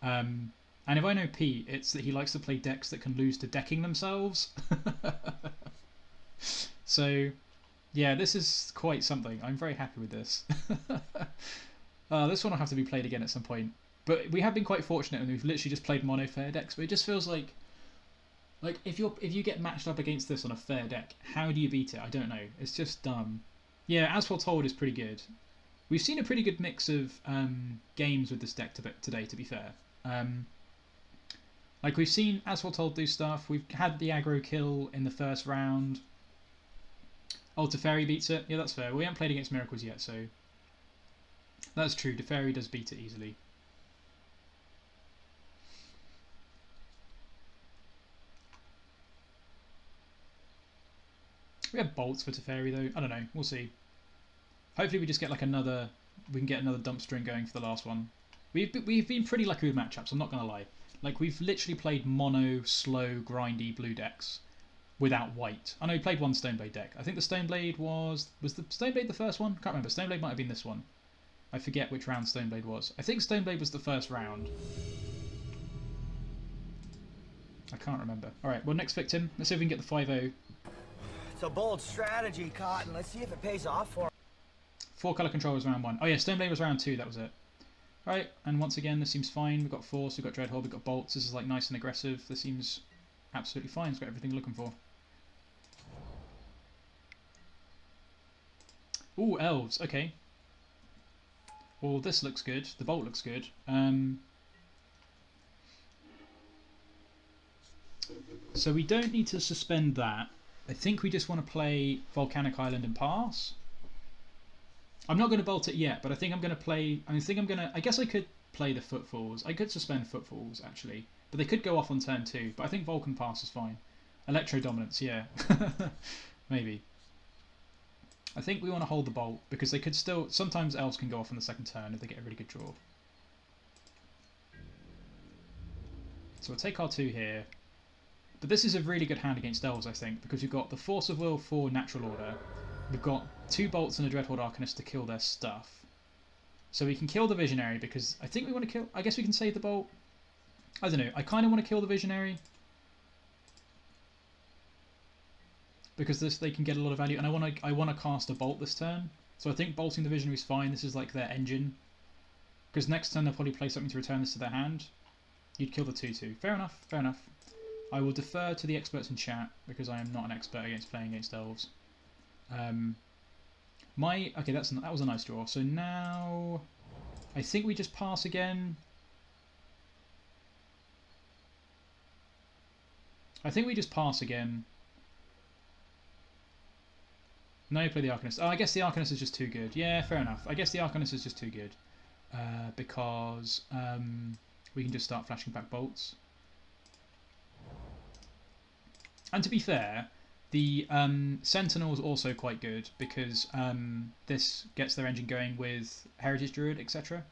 And if I know Pete, it's that he likes to play decks that can lose to decking themselves. So, yeah, this is quite something. I'm very happy with this. This one will have to be played again at some point. But we have been quite fortunate, and we've literally just played mono fair decks. But it just feels like if you get matched up against this on a fair deck, how do you beat it? I don't know. It's just dumb. Yeah, As Foretold is pretty good. We've seen a pretty good mix of games with this deck today. To be fair, like we've seen As Foretold do stuff. We've had the aggro kill in the first round. Oh, Teferi beats it. Yeah, that's fair. We haven't played against Miracles yet, so that's true. Teferi does beat it easily. We have bolts for Teferi though. I don't know. We'll see. Hopefully we just get like another. We can get another dump string going for the last one. We've been pretty lucky with matchups. I'm not gonna lie. Like we've literally played mono, slow, grindy blue decks without white. I know we played one Stoneblade deck. I think the Stoneblade was the Stoneblade the first one? Can't remember. Stoneblade might have been this one. I forget which round Stoneblade was. I think Stoneblade was the first round. I can't remember. Alright, well next victim. Let's see if we can get the 5-0. It's a bold strategy, Cotton. Let's see if it pays off for him. 4 colour control was round 1. Oh yeah, Stoneblade was round 2, that was it. Right, and once again this seems fine. We've got Force, we've got Dreadhorde, we've got Bolts. This is like nice and aggressive. This seems absolutely fine. It's got everything we're looking for. Ooh, Elves, okay. Well, this looks good. The Bolt looks good. So we don't need to suspend that. I think we just want to play Volcanic Island and pass. I'm not going to bolt it yet, but I think I'm going to play... I guess I could play the Footfalls. I could suspend Footfalls, actually. But they could go off on turn 2. But I think Vulcan pass is fine. Electro Dominance, yeah. Maybe. I think we want to hold the Bolt, because they could still... Sometimes Elves can go off on the second turn if they get a really good draw. So we'll take our 2 here. But this is a really good hand against Elves, I think, because we've got the Force of Will for Natural Order. We've got 2 Bolts and a Dreadhorde Arcanist to kill their stuff. So we can kill the Visionary, because I think we want to kill... I guess we can save the Bolt. I don't know. I kind of want to kill the Visionary. Because they can get a lot of value. And I want to cast a Bolt this turn. So I think bolting the Visionary is fine. This is like their engine. Because next turn they'll probably play something to return this to their hand. You'd kill the 2-2. Fair enough. Fair enough. I will defer to the experts in chat, because I am not an expert against playing against Elves. Okay, that was a nice draw. So now I think we just pass again. I think we just pass again. Now you play the Arcanist. Oh, I guess the Arcanist is just too good. Yeah, fair enough. I guess the Arcanist is just too good. Because we can just start flashing back bolts. And to be fair, the Sentinel is also quite good, because this gets their engine going with Heritage Druid, etc.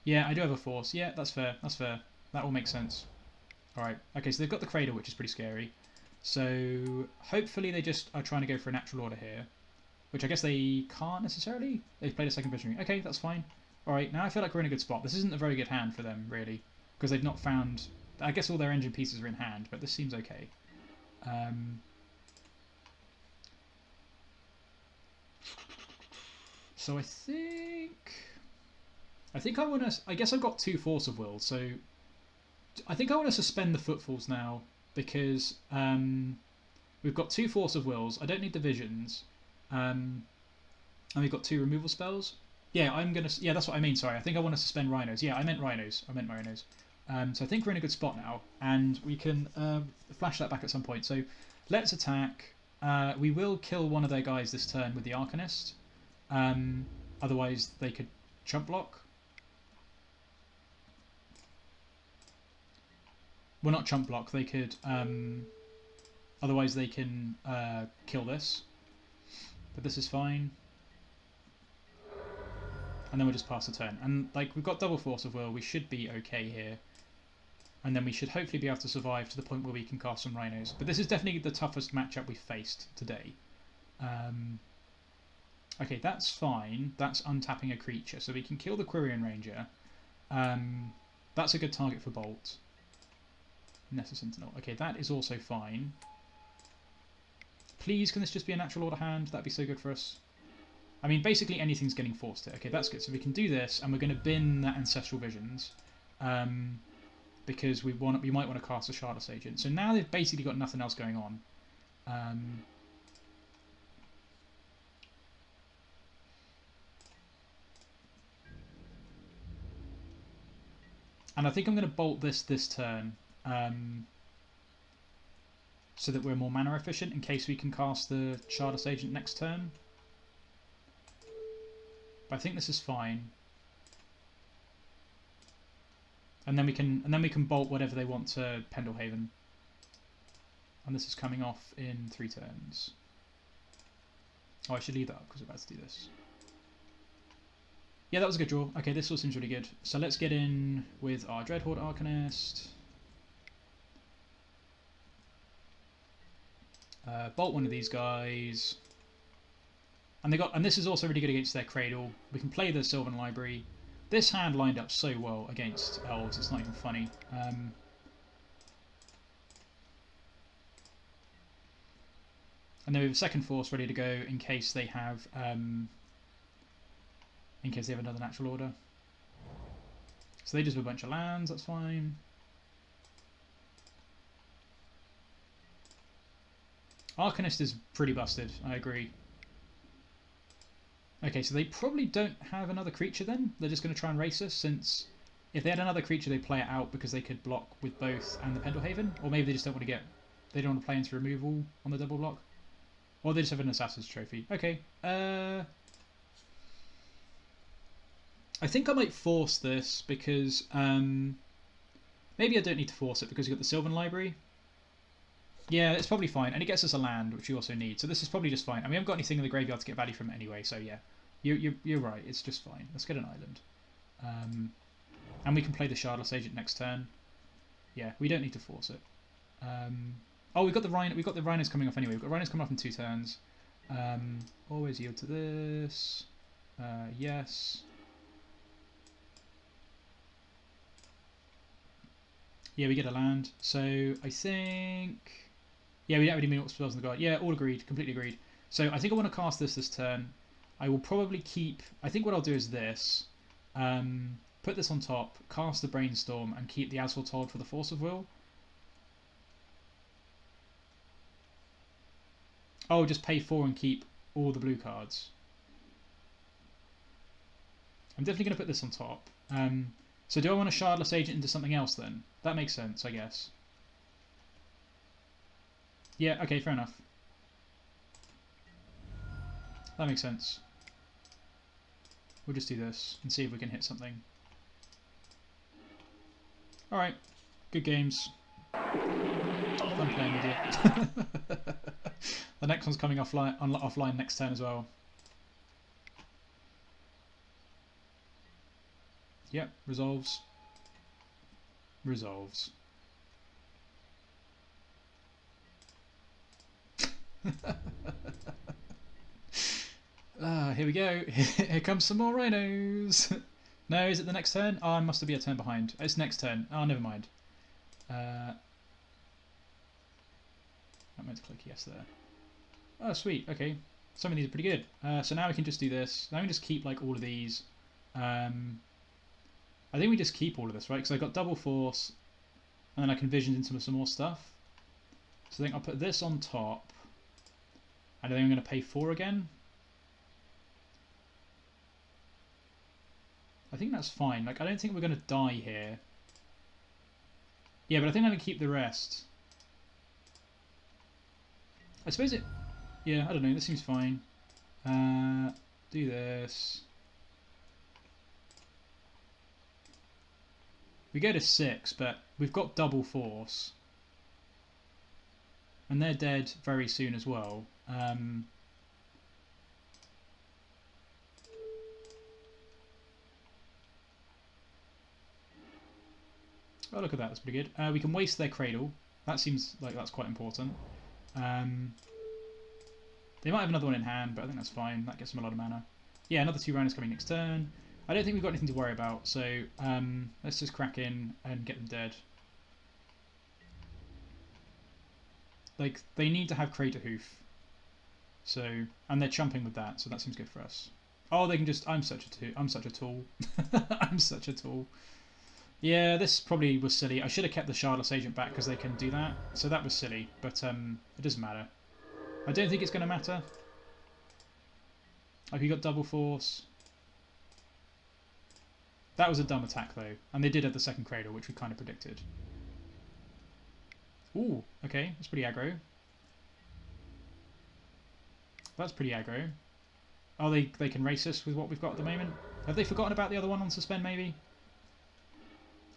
Yeah, I do have a Force. Yeah, that's fair. That's fair. That all makes sense. Alright, okay, so they've got the Cradle, which is pretty scary. So hopefully they just are trying to go for a Natural Order here, which I guess they can't necessarily. They've played a second Visionary. Okay, that's fine. Alright, now I feel like we're in a good spot. This isn't a very good hand for them, really, because they've not found... I guess all their engine pieces are in hand, but this seems okay. So I think I want to... I guess I've got 2 Force of Will, so I think I want to suspend the Footfalls now, because we've got 2 Force of Wills. I don't need Divisions, and we've got 2 removal spells. Yeah, I'm gonna... Yeah, that's what I mean. Sorry, I think I want to suspend Rhinos. Yeah, I meant Rhinos. So I think we're in a good spot now, and we can flash that back at some point. So let's attack. We will kill one of their guys this turn with the Arcanist. Otherwise, they could chump block. Well, not chump block. They could. Otherwise, they can kill this. But this is fine. And then we'll just pass the turn. And like we've got double Force of Will, we should be okay here. And then we should hopefully be able to survive to the point where we can cast some Rhinos. But this is definitely the toughest matchup we've faced today. Okay, that's fine. That's untapping a creature. So we can kill the Quirion Ranger. That's a good target for Bolt. Nessus Sentinel. Okay, that is also fine. Please, can this just be a Natural Order hand? That'd be so good for us. I mean, basically anything's getting forced here. Okay, that's good. So we can do this, and we're going to bin that Ancestral Visions. Because we might want to cast a Shardless Agent. So now they've basically got nothing else going on. And I think I'm going to bolt this turn, so that we're more mana efficient in case we can cast the Shardless Agent next turn. But I think this is fine. And then we can bolt whatever they want to Pendlehaven. And this is coming off in 3 turns. Oh, I should leave that up because we're about to do this. Yeah, that was a good draw. Okay, this all seems really good. So let's get in with our Dreadhorde Arcanist. Bolt one of these guys. And this is also really good against their Cradle. We can play the Sylvan Library. This hand lined up so well against elves, it's not even funny. And then we have a second force ready to go in case they have another natural order. So they just have a bunch of lands, that's fine. Arcanist is pretty busted, I agree. Okay, so they probably don't have another creature then? They're just going to try and race us, since if they had another creature they'd play it out because they could block with both and the Pendlehaven. Or maybe they just don't want to they don't want to play into removal on the double block. Or they just have an Assassin's Trophy. Okay. I think I might force this because maybe I don't need to force it because we've got the Sylvan Library. Yeah, it's probably fine. And it gets us a land, which we also need. So this is probably just fine. And we haven't got anything in the graveyard to get value from anyway, so yeah. You're right, it's just fine. Let's get an island. And we can play the Shardless Agent next turn. Yeah, we don't need to force it. Oh, we've got the Rhinos coming off anyway. We've got Rhinos coming off in 2 turns. Always yield to this. Yes. Yeah, we get a land. So I think... Yeah, we don't really mean what spells in the guard. Yeah, all agreed. Completely agreed. So I think I want to cast this turn. I will probably keep... I think what I'll do is this. Put this on top, cast the Brainstorm, and keep the As Foretold for the Force of Will. Oh, just pay 4 and keep all the blue cards. I'm definitely going to put this on top. So do I want a Shardless Agent into something else then? That makes sense, I guess. Yeah, okay, fair enough. That makes sense. We'll just do this and see if we can hit something. Alright, good games. Fun playing with you. The next one's coming offline next turn as well. Yep, resolves. Resolves. Here we go. Here comes some more Rhinos. No, is it the next turn? Oh, I must be a turn behind. It's next turn. Oh, never mind. I meant to click yes there. Oh, sweet. Okay. Some of these are pretty good. So now we can just do this. Now we can just keep like all of these. I think we just keep all of this, right? Because I've got double force, and then I can vision into some more stuff. So I think I'll put this on top, and I think I'm going to pay 4 again. I think that's fine. Like, I don't think we're going to die here. Yeah, but I think I'm going to keep the rest. I suppose it... Yeah, I don't know. This seems fine. Do this. We go to 6, but we've got double force. And they're dead very soon as well. Oh, look at that. That's pretty good. We can waste their Cradle. That seems like that's quite important. They might have another one in hand, but I think that's fine. That gets them a lot of mana. Yeah, another 2 Rhinos coming next turn. I don't think we've got anything to worry about, so let's just crack in and get them dead. Like, they need to have Crater Hoof. So, and they're chumping with that, so that seems good for us. Oh, they can just... I'm such a tool. I'm such a tool. Yeah, this probably was silly. I should have kept the Shardless Agent back because they can do that. So that was silly, but it doesn't matter. I don't think it's going to matter. Like, you got double force. That was a dumb attack, though. And they did have the second Cradle, which we kind of predicted. Ooh, okay. That's pretty aggro. That's pretty aggro. Oh, they can race us with what we've got at the moment. Have they forgotten about the other one on suspend, maybe?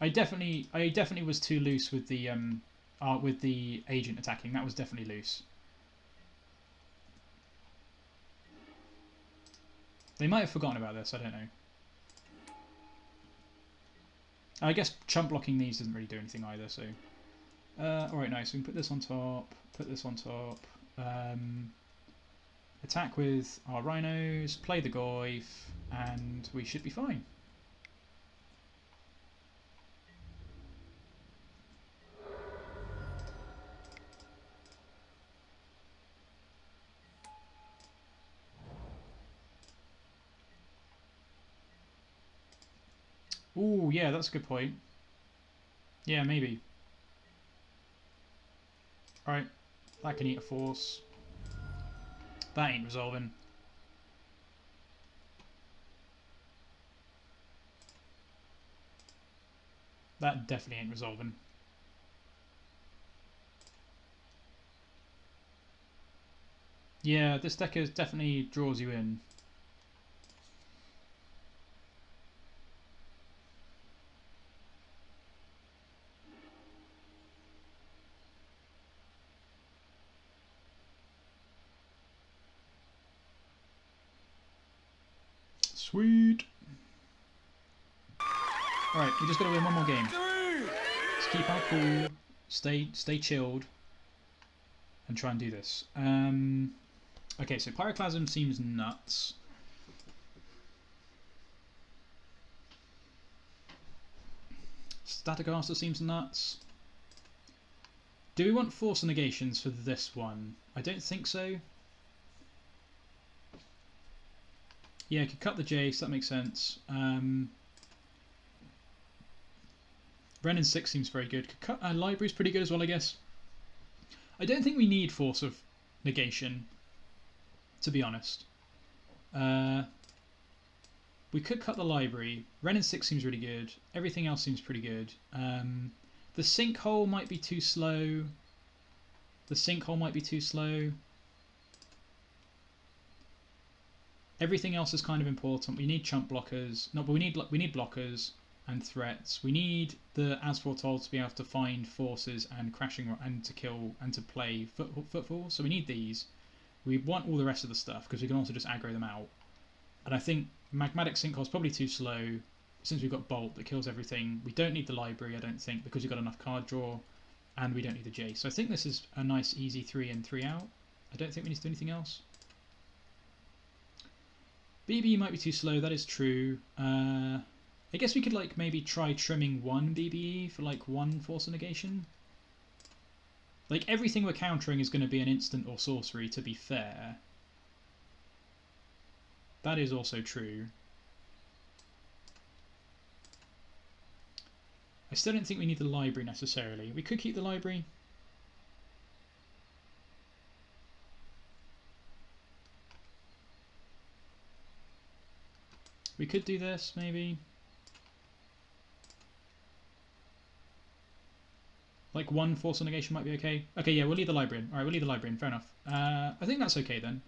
I definitely was too loose with the agent attacking. That was definitely loose. They might have forgotten about this, I don't know. I guess chump blocking these doesn't really do anything either, so... Alright, nice. We can put this on top, put this on top. Attack with our Rhinos, play the Goyf, and we should be fine. Ooh, yeah, that's a good point. Yeah, maybe. Alright, that can eat a force. That ain't resolving. That definitely ain't resolving. Yeah, this deck definitely draws you in. Sweet. Alright, we just got to win one more game. Let's keep our cool, stay chilled, and try and do this. Okay, so Pyroclasm seems nuts. Staticaster seems nuts. Do we want Force of Negations for this one? I don't think so. Yeah, I could cut the Jace, that makes sense. Wrenn and Six seems very good. Could cut Library's pretty good as well, I guess. I don't think we need Force of Negation, to be honest. We could cut the Library. Wrenn and Six seems really good. Everything else seems pretty good. The Sinkhole might be too slow. The Sinkhole might be too slow. Everything else is kind of important. We need chump blockers. No, but we need blockers and threats. We need the As Foretold to be able to find forces and crashing and to kill and to play footfalls. So we need these. We want all the rest of the stuff because we can also just aggro them out. And I think Magmatic Sinkhole is probably too slow since we've got Bolt that kills everything. We don't need the Library, I don't think, because we've got enough card draw, and we don't need the Jace. So I think this is a nice easy 3 in, 3 out. I don't think we need to do anything else. BBE might be too slow, that is true. I guess we could like maybe try trimming 1 BBE for like 1 Force of Negation. Like everything we're countering is going to be an instant or sorcery, to be fair. That is also true. I still don't think we need the Library necessarily. We could keep the Library. We could do this, maybe. Like 1 Force of Negation might be okay. Okay, yeah, we'll leave the Library in. Alright, we'll leave the Library in. Fair enough. I think that's okay then.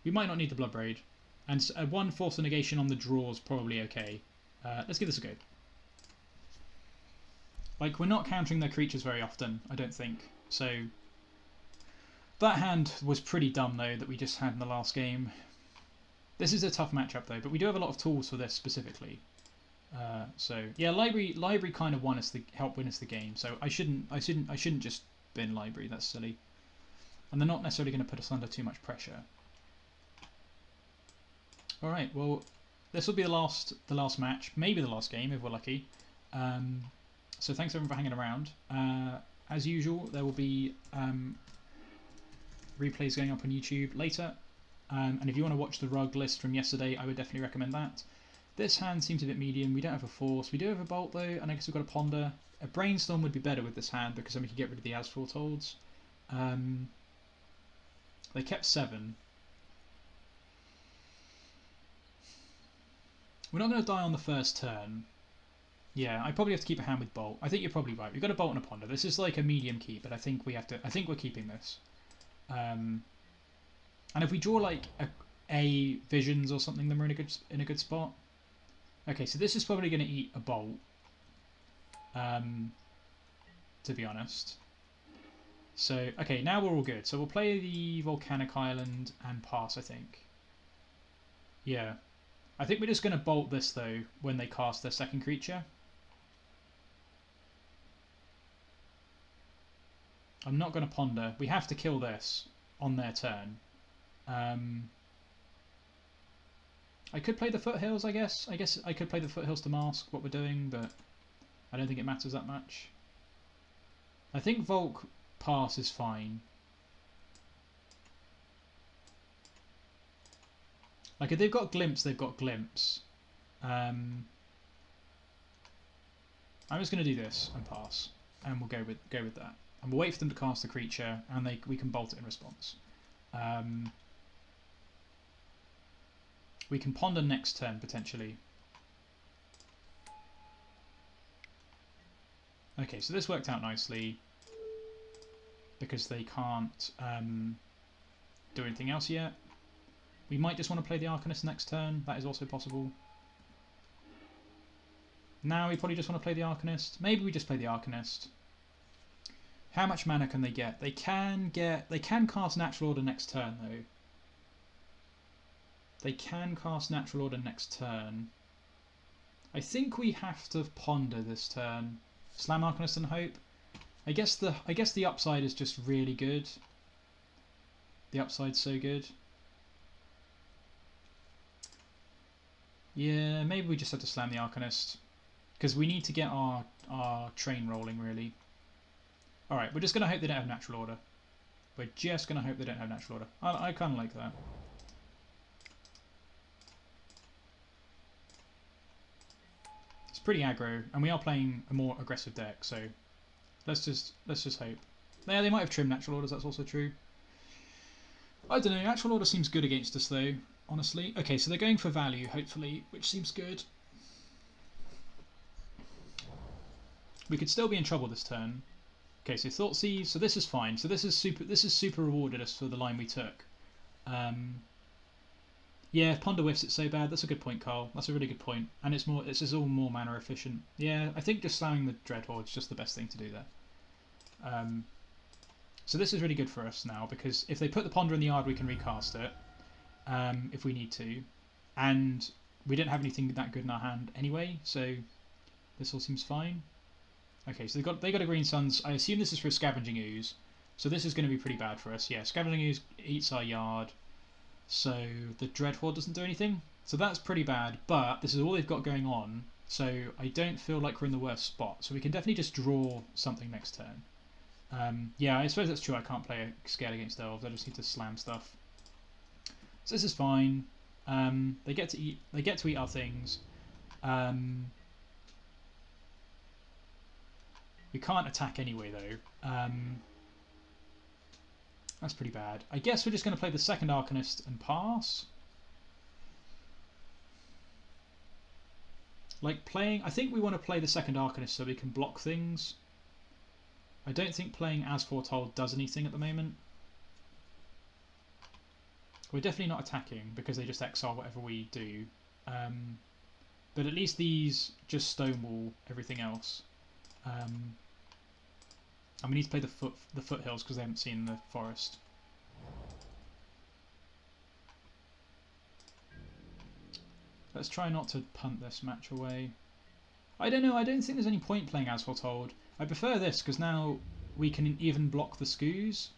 We might not need the Bloodbraid. And 1 Force of Negation on the draw is probably okay. Let's give this a go. Like, we're not countering their creatures very often, I don't think. So, that hand was pretty dumb, though, that we just had in the last game. This is a tough matchup though, but we do have a lot of tools for this specifically. So yeah, library kind of helped win us the game. So I shouldn't just bin Library. That's silly. And they're not necessarily going to put us under too much pressure. All right, well, this will be the last match, maybe the last game if we're lucky. So thanks everyone for hanging around. As usual, there will be replays going up on YouTube later. And if you want to watch the rug list from yesterday, I would definitely recommend that. This hand seems a bit medium. We don't have a Force. We do have a Bolt though, and I guess we've got a Ponder. A Brainstorm would be better with this hand because then we could get rid of the As Foretold. They kept 7. We're not going to die on the first turn. Yeah, I probably have to keep a hand with Bolt. I think you're probably right. We've got a Bolt and a Ponder. This is like a medium keep, but I think we have to. I think we're keeping this. And if we draw like a Visions or something, then we're in a good spot. Okay, so this is probably going to eat a Bolt. To be honest. So okay, now we're all good. So we'll play the Volcanic Island and pass, I think. Yeah, I think we're just going to bolt this, though, when they cast their second creature. I'm not going to ponder. We have to kill this on their turn. I could play the Foothills, I guess. I guess I could play the Foothills to mask what we're doing, but I don't think it matters that much. I think Volk pass is fine. Like, if they've got Glimpse, they've got Glimpse. I'm just going to do this and pass, and we'll go with that. And we'll wait for them to cast the creature, and we can bolt it in response. We can ponder next turn, potentially. Okay, so this worked out nicely, because they can't do anything else yet. We might just want to play the Arcanist next turn. That is also possible. Now we probably just want to play the Arcanist. Maybe we just play the Arcanist. How much mana can they get? They can cast Natural Order next turn, though. They can cast Natural Order next turn. I think we have to ponder this turn. Slam Arcanist and hope. I guess the upside is just really good. The upside's so good. Yeah, maybe we just have to slam the Arcanist, because we need to get our train rolling, really. Alright, we're just going to hope they don't have Natural Order. We're just going to hope they don't have Natural Order. I kind of like that. It's pretty aggro, and we are playing a more aggressive deck, so let's just hope. Yeah, they might have trimmed Natural Orders, that's also true. I don't know, Natural Order seems good against us, though. Honestly. Okay, so they're going for value, hopefully, which seems good. We could still be in trouble this turn. Okay, so Thoughtseize, so this is fine. So this is super rewarded us for the line we took. Yeah, if Ponder whiffs, it's so bad. That's a good point, Carl. That's a really good point. And it's just all more mana efficient. Yeah, I think just slamming the Dreadhorde is just the best thing to do there. So this is really good for us now, because if they put the Ponder in the yard, we can recast it. If we need to, and we don't have anything that good in our hand anyway, so this all seems fine. Okay, so they got a Green Suns. I assume this is for a Scavenging Ooze, so this is going to be pretty bad for us. Yeah, Scavenging Ooze eats our yard, so the Dreadhorde doesn't do anything, so that's pretty bad, but this is all they've got going on, so I don't feel like we're in the worst spot, so we can definitely just draw something next turn. Yeah, I suppose that's true. I can't play a Scale against Elves. I just need to slam stuff. So this is fine. They get to eat our things. We can't attack anyway, though. That's pretty bad. I guess we're just going to play the second Arcanist and pass. I think we want to play the second Arcanist so we can block things. I don't think playing As Foretold does anything at the moment. We're definitely not attacking because they just exile whatever we do. But at least these just stonewall everything else. And we need to play the Foothills because they haven't seen the forest. Let's try not to punt this match away. I don't know, I don't think there's any point playing As Foretold. I prefer this because now we can even block the Skoos.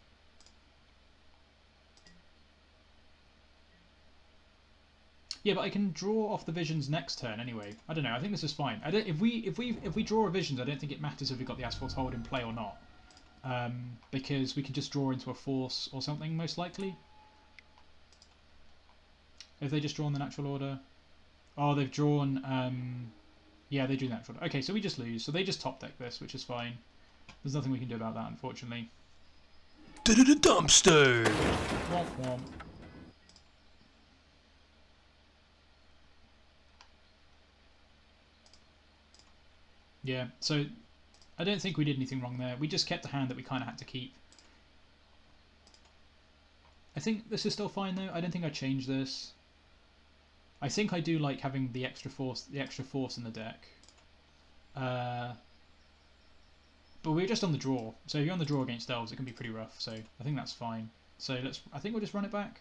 Yeah, but I can draw off the visions next turn anyway. I don't know. I think this is fine. If we draw a visions, I don't think it matters if we've got the As Foretold in play or not, because we can just draw into a force or something most likely. If they just draw in the Natural Order, oh, they've drawn. Yeah, they drew the Natural Order. Okay, so we just lose. So they just top deck this, which is fine. There's nothing we can do about that, unfortunately. Dumpster. Womp womp. Yeah, so I don't think we did anything wrong there. We just kept a hand that we kind of had to keep. I think this is still fine though. I don't think I changed this. I think I do like having the extra force in the deck. But we're just on the draw. So if you're on the draw against Elves, it can be pretty rough. So I think that's fine. So I think we'll just run it back.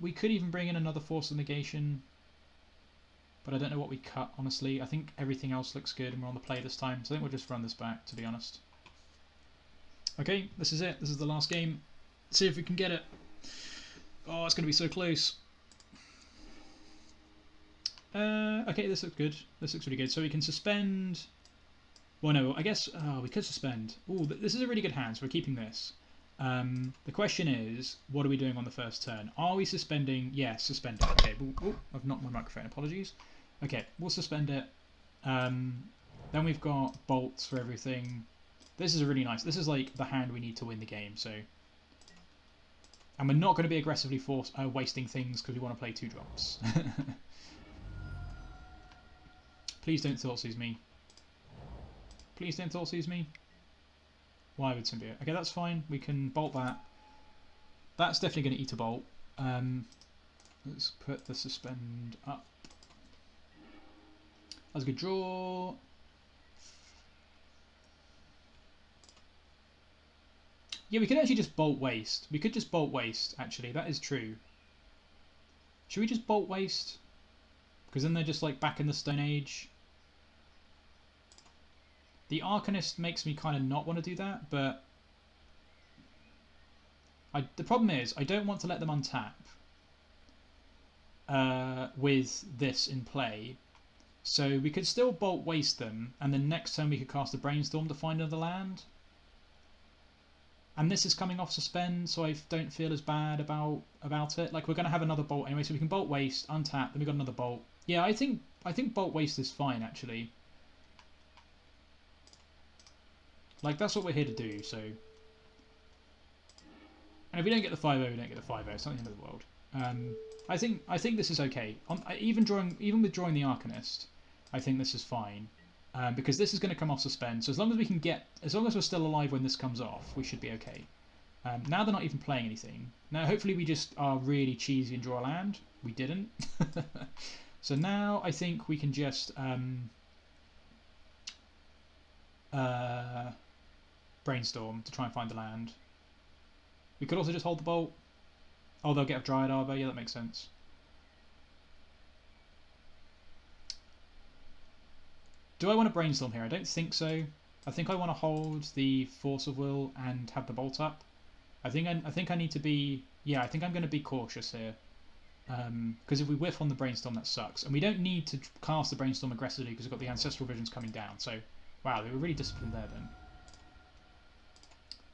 We could even bring in another Force of Negation. but I don't know what we cut, honestly. I think everything else looks good and we're on the play this time, so I think we'll just run this back, to be honest. Okay, this is it. This is the last game. See if we can get it. Oh, it's going to be so close. Okay, this looks good. This looks really good. So we can suspend... Well, no, I guess we could suspend. Oh, this is a really good hand, so we're keeping this. The question is, what are we doing on the first turn? Are we suspending? Yes, suspend it. Okay, I've knocked my microphone. Apologies. Okay, we'll suspend it. Then we've got bolts for everything. This is a really nice. This is like the hand we need to win the game. So, and we're not going to be aggressively wasting things because we want to play 2 drops. Please don't Thoughtseize me. Please don't Thoughtseize me. Why would Symbiote? Okay, that's fine. We can bolt that. That's definitely going to eat a bolt. Let's put the suspend up. That's a good draw. Yeah, we could actually just bolt waste. We could just bolt waste, actually. That is true. Should we just bolt waste? Because then they're just like back in the Stone Age. The Arcanist makes me kind of not want to do that, but the problem is I don't want to let them untap with this in play. So we could still bolt waste them, and then next turn we could cast a Brainstorm to find another land. And this is coming off suspend, so I don't feel as bad about it. Like, we're going to have another bolt anyway, so we can bolt waste, untap, then we've got another bolt. Yeah, I think bolt waste is fine, actually. Like, that's what we're here to do, so... And if we don't get the 5-0, we don't get the 5-0. It's not the end of the world. I think this is okay. Even with drawing the Arcanist, I think this is fine. Because this is going to come off suspend, so as long as we're still alive when this comes off, we should be okay. Now they're not even playing anything. Now hopefully we just are really cheesy and draw a land. We didn't. So now I think we can just Brainstorm to try and find the land. We could also just hold the bolt. Oh, they'll get a Dryad Arbor. Yeah, that makes sense. Do I want to Brainstorm here? I don't think so. I think I want to hold the Force of Will and have the bolt up. I think I need to be... Yeah, I think I'm going to be cautious here. Because if we whiff on the Brainstorm, that sucks. And we don't need to cast the Brainstorm aggressively because we've got the Ancestral Visions coming down. So, wow, they were really disciplined there then.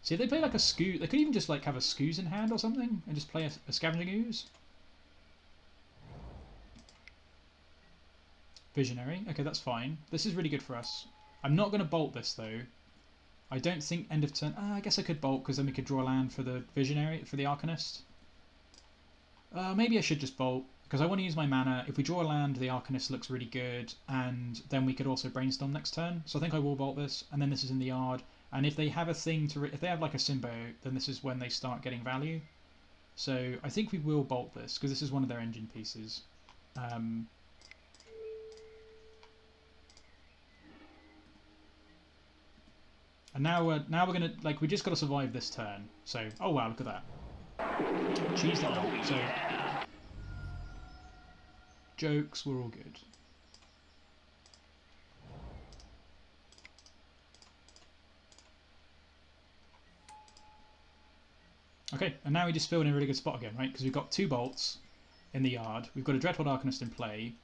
See, if they play like a Scoo... They could even just like have a Scoos in hand or something and just play a Scavenging Ooze. Visionary. Okay, that's fine. This is really good for us. I'm not going to bolt this, though. I don't think end of turn... I guess I could bolt, because then we could draw a land for the Visionary, for the Arcanist. Maybe I should just bolt, because I want to use my mana. If we draw a land, the Arcanist looks really good, and then we could also Brainstorm next turn. So I think I will bolt this, and then this is in the yard. And if they have a thing to... If they have like a Symbiote, then this is when they start getting value. So I think we will bolt this, because this is one of their engine pieces. And now we're gonna, like, we just got to survive this turn. So, oh wow, look at that. Cheese that out. So, jokes were all good. Okay, and now we just filled in a really good spot again, right? Because we've got 2 bolts in the yard. We've got a Dreadhorde Arcanist in play.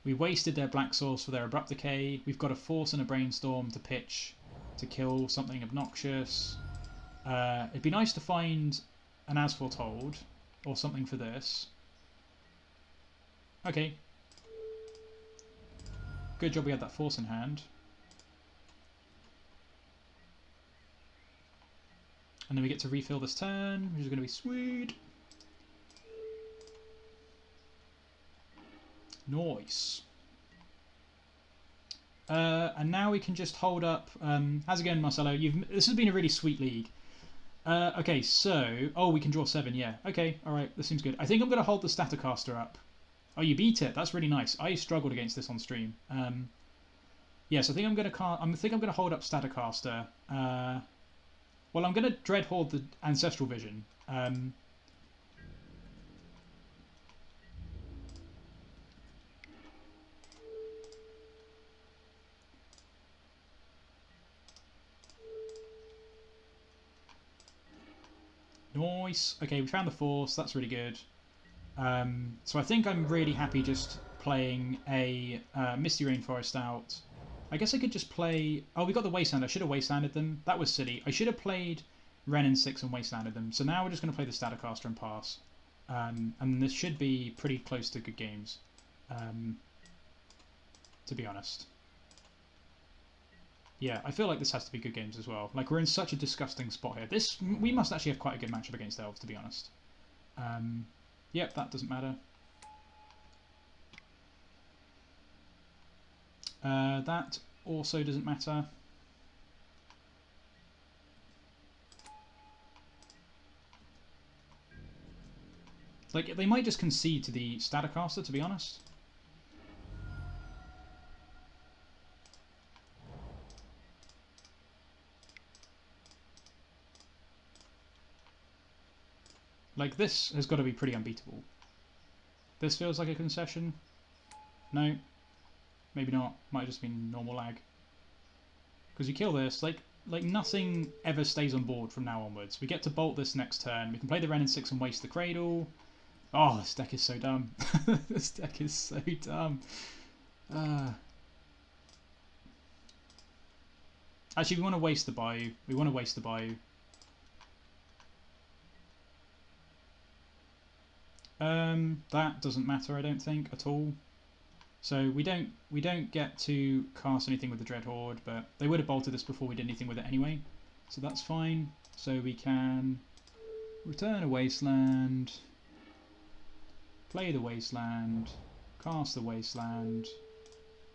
We wasted their Black Source for their Abrupt Decay. We've got a Force and a Brainstorm to pitch to kill something obnoxious. It'd be nice to find an As Foretold or something for this. Okay. Good job we had that Force in hand. And then we get to refill this turn, which is going to be sweet. Nice. And now we can just hold up. How's it going, Marcelo? This has been a really sweet league. Okay, so... Oh, we can draw 7, yeah. Okay, alright, this seems good. I think I'm going to hold the Staticaster up. Oh, you beat it. That's really nice. I struggled against this on stream. Yes, I think I'm going to hold up Staticaster. Well, I'm going to Dreadhorde the Ancestral Vision. Moise. Okay, we found the Force. That's really good. So I think I'm really happy just playing a Misty Rainforest out. I guess I could just play... Oh, we got the Wasteland. I should have Wastelanded them. That was silly. I should have played Wrenn and Six and Wastelanded them. So now we're just going to play the Staticaster and pass. And this should be pretty close to good games. To be honest. Yeah, I feel like this has to be good games as well. Like, we're in such a disgusting spot here. We must actually have quite a good matchup against Elves, to be honest. Yep, that doesn't matter. That also doesn't matter. Like, they might just concede to the Staticaster, to be honest. Like, this has got to be pretty unbeatable. This feels like a concession. No. Maybe not. Might have just been normal lag. Because you kill this, like nothing ever stays on board from now onwards. We get to bolt this next turn. We can play the Wrenn and Six and waste the Cradle. Oh, this deck is so dumb. This deck is so dumb. Actually, we want to waste the Bayou. We want to waste the Bayou. That doesn't matter, I don't think, at all. So we don't get to cast anything with the Dreadhorde, but they would have bolted this before we did anything with it anyway. So that's fine. So we can return a Wasteland, play the Wasteland, cast the Wasteland,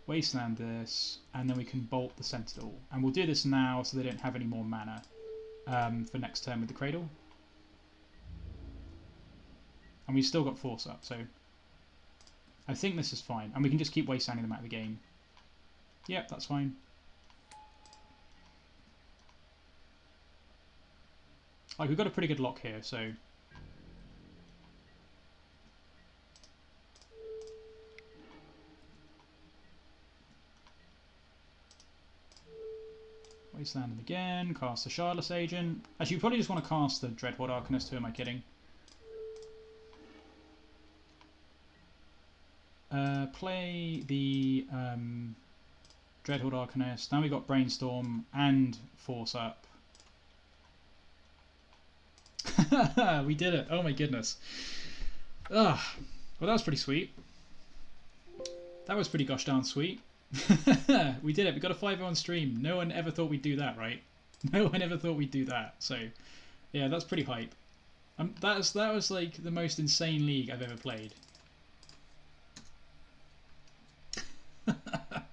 Wasteland this, and then we can bolt the Sentinel. And we'll do this now so they don't have any more mana for next turn with the Cradle. And we've still got Force up, so I think this is fine. And we can just keep wastelanding them out of the game. Yep, that's fine. Like, we've got a pretty good lock here, so... Wasteland them again, cast the Shardless Agent. Actually, you probably just want to cast the Dreadhorde Arcanist, who am I kidding? Play the Dreadhorde Arcanist. Now we've got Brainstorm and Force up. We did it. Oh my goodness. Well, that was pretty sweet. That was pretty gosh darn sweet. We did it. We got a 5-0 on stream. No one ever thought we'd do that, right? No one ever thought we'd do that. So, yeah, that's pretty hype. That was like the most insane league I've ever played.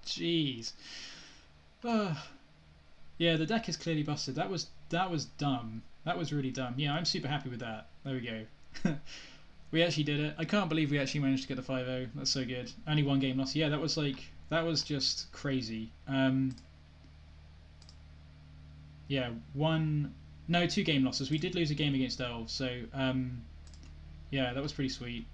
Jeez. Yeah, the deck is clearly busted. That was dumb. That was really dumb. Yeah, I'm super happy with that. There we go. We actually did it. I can't believe we actually managed to get the 5-0. That's so good. Only one game loss. Yeah, that was just crazy. Yeah, 2 game losses. We did lose a game against Elves, so yeah, that was pretty sweet.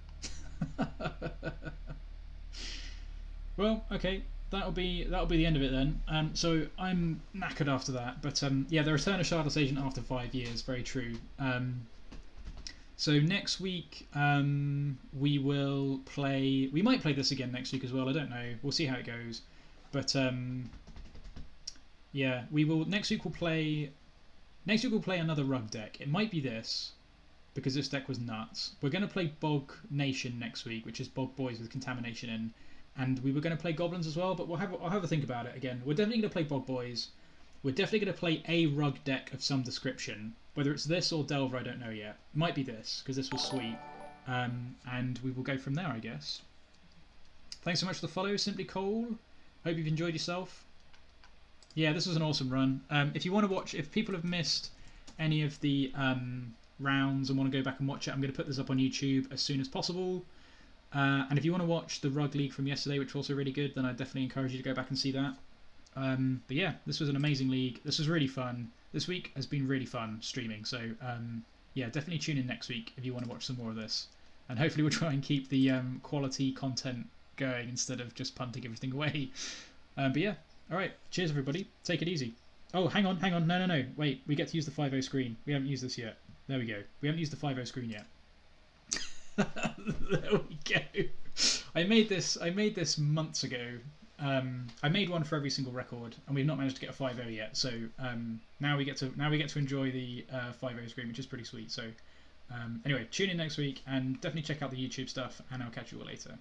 Well, okay, that'll be the end of it then. So I'm knackered after that, but yeah, the return of Shardless Agent after 5 years, very true. So next week we will play. We might play this again next week as well. I don't know. We'll see how it goes. But yeah, we will. Next week we'll play another rug deck. It might be this, because this deck was nuts. We're going to play Bog Nation next week, which is Bog Boys with Contamination in. And we were going to play Goblins as well, but I'll have a think about it again. We're definitely going to play Bog Boys. We're definitely going to play a rug deck of some description. Whether it's this or Delver, I don't know yet. Might be this, because this was sweet. And we will go from there, I guess. Thanks so much for the follow, Simply Cole. Hope you've enjoyed yourself. Yeah, this was an awesome run. If you want to watch, if people have missed any of the rounds and want to go back and watch it, I'm going to put this up on YouTube as soon as possible. And if you want to watch the Rug League from yesterday, which was also really good, then I definitely encourage you to go back and see that. But yeah, this was an amazing league. This was really fun. This week has been really fun streaming. So yeah, definitely tune in next week if you want to watch some more of this. And hopefully we'll try and keep the quality content going instead of just punting everything away. But yeah, alright. Cheers everybody. Take it easy. Oh, hang on. No. Wait, we get to use the 5-0 screen. We haven't used this yet. There we go. We haven't used the 5.0 screen yet. There we go. I made this months ago. I made one for every single record, and we've not managed to get a 5.0 yet. So now we get to enjoy the 5.0 screen, which is pretty sweet. So anyway, tune in next week and definitely check out the YouTube stuff, and I'll catch you all later.